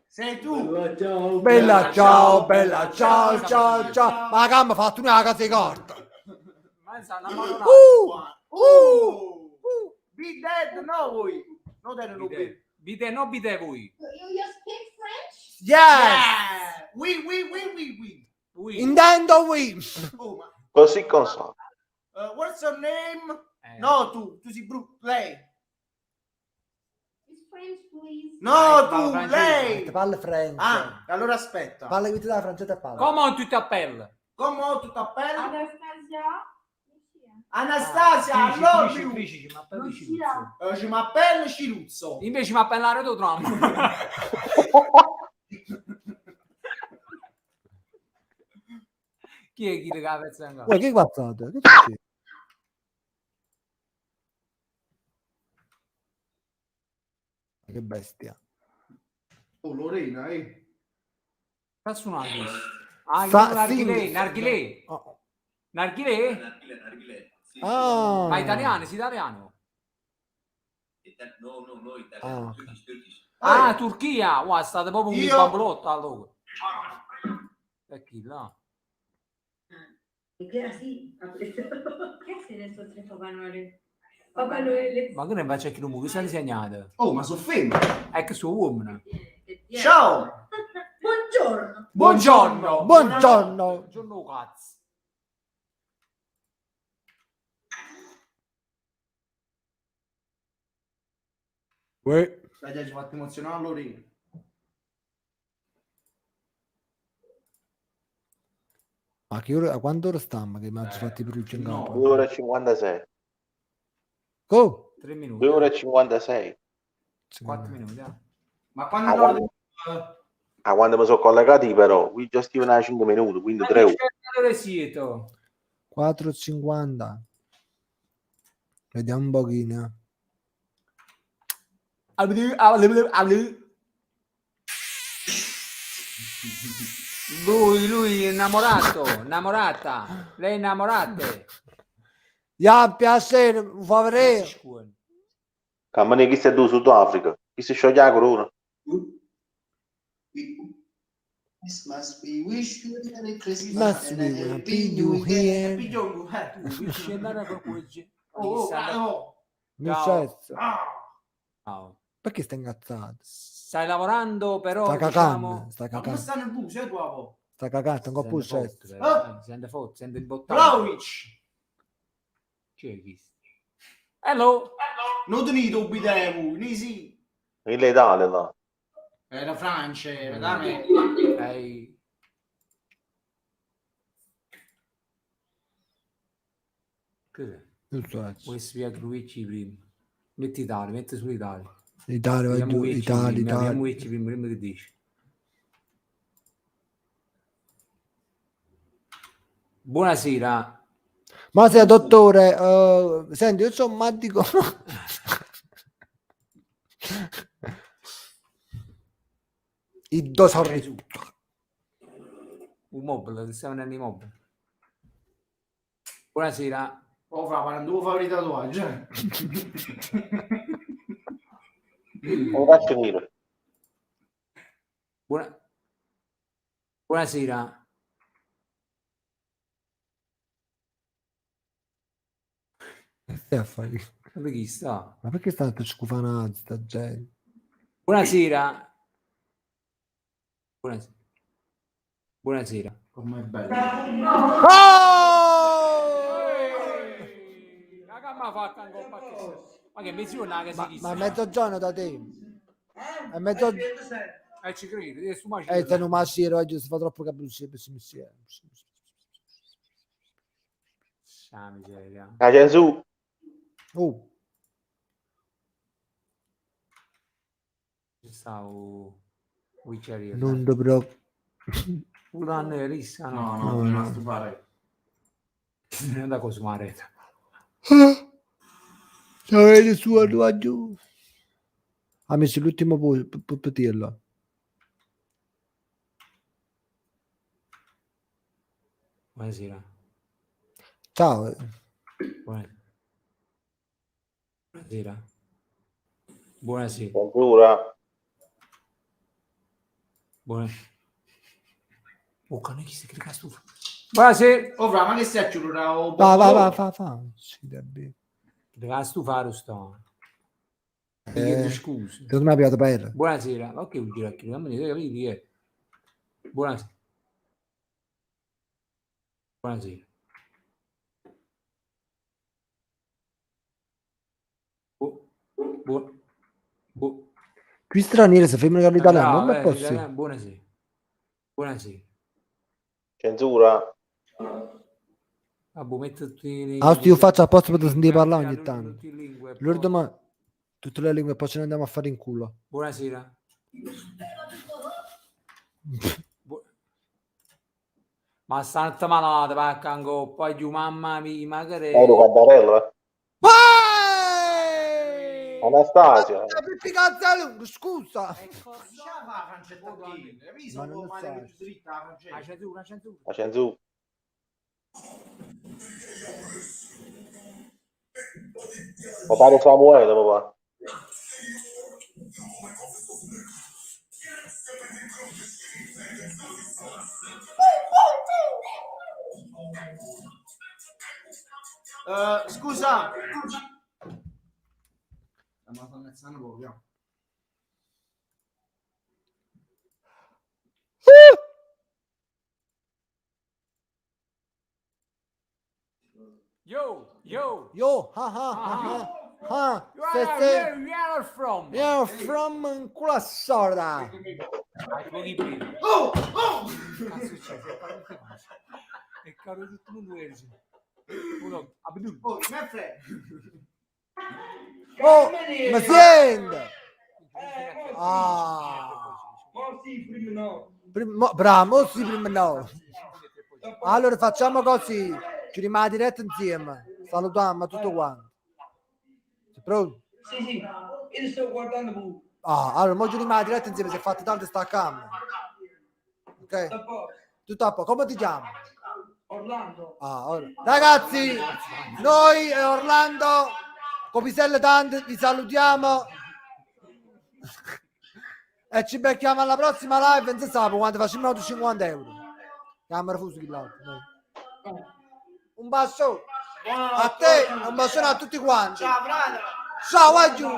sei tu. Bella ciao, bella ciao, ciao, ciao. Ma che mi ha fatto una casa di carta? Ma sa la mano Be dead, no voi. No dead, no be. Bide, no bide voi. You speak French? Yes! Yeah. We. Voi. Intendo we. Oh, ma, Così console. what's your name? No, tu sei brutto. Lei. It's French, please. No, parlo tu, francese. lei. Parla francese. Ah, allora aspetta. Parla che ti dà francese e parla. Come on tu ti appelli? Come tu t'appelli? Anastasia. Anastasia, allora più. Frici, ma appelli Lucia. Ci m'appello Ciluzzo. Invece mi appellare tu Trump. Chi è chi che la pezza in Uè, che guardate? Che c'è? Che bestia. Oh, Lorena, Sta suonando. Ah, Sing. narghilè. Oh. Narghilè? Ah. Ma italiano, sei italiano? No, italiano. Ah, ok. Turkish. Ah, Turchia. Wow, state proprio un Io- bambolotto allora. E chi là? Che sì, Che sei adesso tre Papà Noele? Papà Noele. Ma che ne faccio chi non mi sta disegnato? Oh, ma sono femmine. È che suo uomo. Ciao. Buongiorno. Buongiorno. Buongiorno. Buongiorno cazzo. Uè. Dai, ci ha fatto emozionare Lorena. Ma che ora, a quanto ora stiamo che mi ha fatti bruci in no. campo? 2 ore e 56. Oh. 3 minuti. 2 ore e 56. 4 minuti. Ma Ah, quando quando, quando mi sono collegati però, qui già stivano a 5 minuti, quindi 3 ore. Dove siete? 4,50. Vediamo un pochino. Lui è innamorata. Lei è innamorata. Ya, piacere, un favore. Cammini chi sei tu Sudafrica, chi si scioglie la corona. Christmas, we wish you a Merry Christmas Must and be a happy Happy New New Year. Year. Oh. Mi Ciao. cesso. Ciao. Perché stai ingazzato? Stai lavorando però Sta cagando. diciamo... Sta Ma come cagando. sta nel bus, tuo? Sta cagando, un po' cesso. Sente forte, sente il bottone. Vlaovic. Chi è chi? Hello. Non tenete ubbidevo, ni sì. In Italia là. Era Francia, era da me. Ehi. Cos'è? Non so. Vuoi spiegare Luigi prima? Metti Italia, metti sull'Italia. Italia, vai giù, Italia, Vediamo Italia. Luigi prima che dici. Buonasera. Ma sei dottore, senti, io sono un medico. Il dosore. Un mobile, stiamo andando in mobile. Buonasera. Oh, fra, ma non devo fare i tatuaggi. Lo faccio dire. Buonasera. Che stai a fare? Dove chi sta? Ma perché state scufanati sta gente? Buonasera. Buonasera. Buonasera. Com'è bello. Ma che mezz'ora che si Ma è mezzogiorno da te? È mezzogiorno. ci credo, Se non masciero oggi si fa troppo cappuccio per insieme. miseria. La Gesù. Oh, Ci sta un Wicciaria. non dovrò. Un anno è rissa, no? No, non a stupare. Non è da consumare. Ciao, su a giù. Ha messo l'ultimo poterlo. Buonasera. Ciao. Buonasera. Buonasera. Censura. Buonasera. Oh, cane chi si crea stufa. Buonasera. Oh, fra, ma che stai a giurare? Va. Sì, davvero. Deve stufare sto. Chiedo scusa. Secondo me è piato per. Buonasera. Ma che vuol dire che non mi deve capire chi è? Buonasera. Buonasera. Qui stranieri si fermano all'italiano, non è Bravo, possibile. buonasera. Buonasera. Censura. Vabbè, metti tutti Io faccio apposta per sentire parlare ogni tanto. tutti in lingue, Loro poi- ma tutte le lingue poi ce ne andiamo a fare in culo. Buonasera. Ma santa malata, paccango, poi giù mamma mia, magari... Edo Caddarella. Anastasia. Pippi Cazzaro, scusa. Diceva Francesca Bocchini, hai visto Ma un non po' lo male sai. più dritta la Francesca? Censura. La censura. Papà Samuele, papà. Scusa. Ma sto ammazzando proprio. Yo, Se sei where are from? you're from culo sorda. Oh! Cazzo c'è? È caro tutto il mondo verso. Uno, Abdul. Oh, me frega. Oh, ma senti. Bravo, sì, prima no. Allora facciamo così, ci rimane diretta insieme. Salutiamo tutto quanto. Sei pronto? Sì, io sto guardando pure. Allora, mo ci rimane diretta insieme, si è fatto tanto sta camera. Ok? Tutto a poco. Come ti chiami? Orlando. Allora. Ragazzi, noi e Orlando, Copiselle tante, vi salutiamo. E ci becchiamo alla prossima live, non si sa quando facciamo 50 euro. Camera fuso di là. Un bacio a te, un bacione a tutti quanti. Ciao, frate. Ciao, aggiù.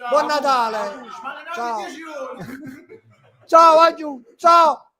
Buon Natale. Ciao. Ciao, aggiù. Ciao.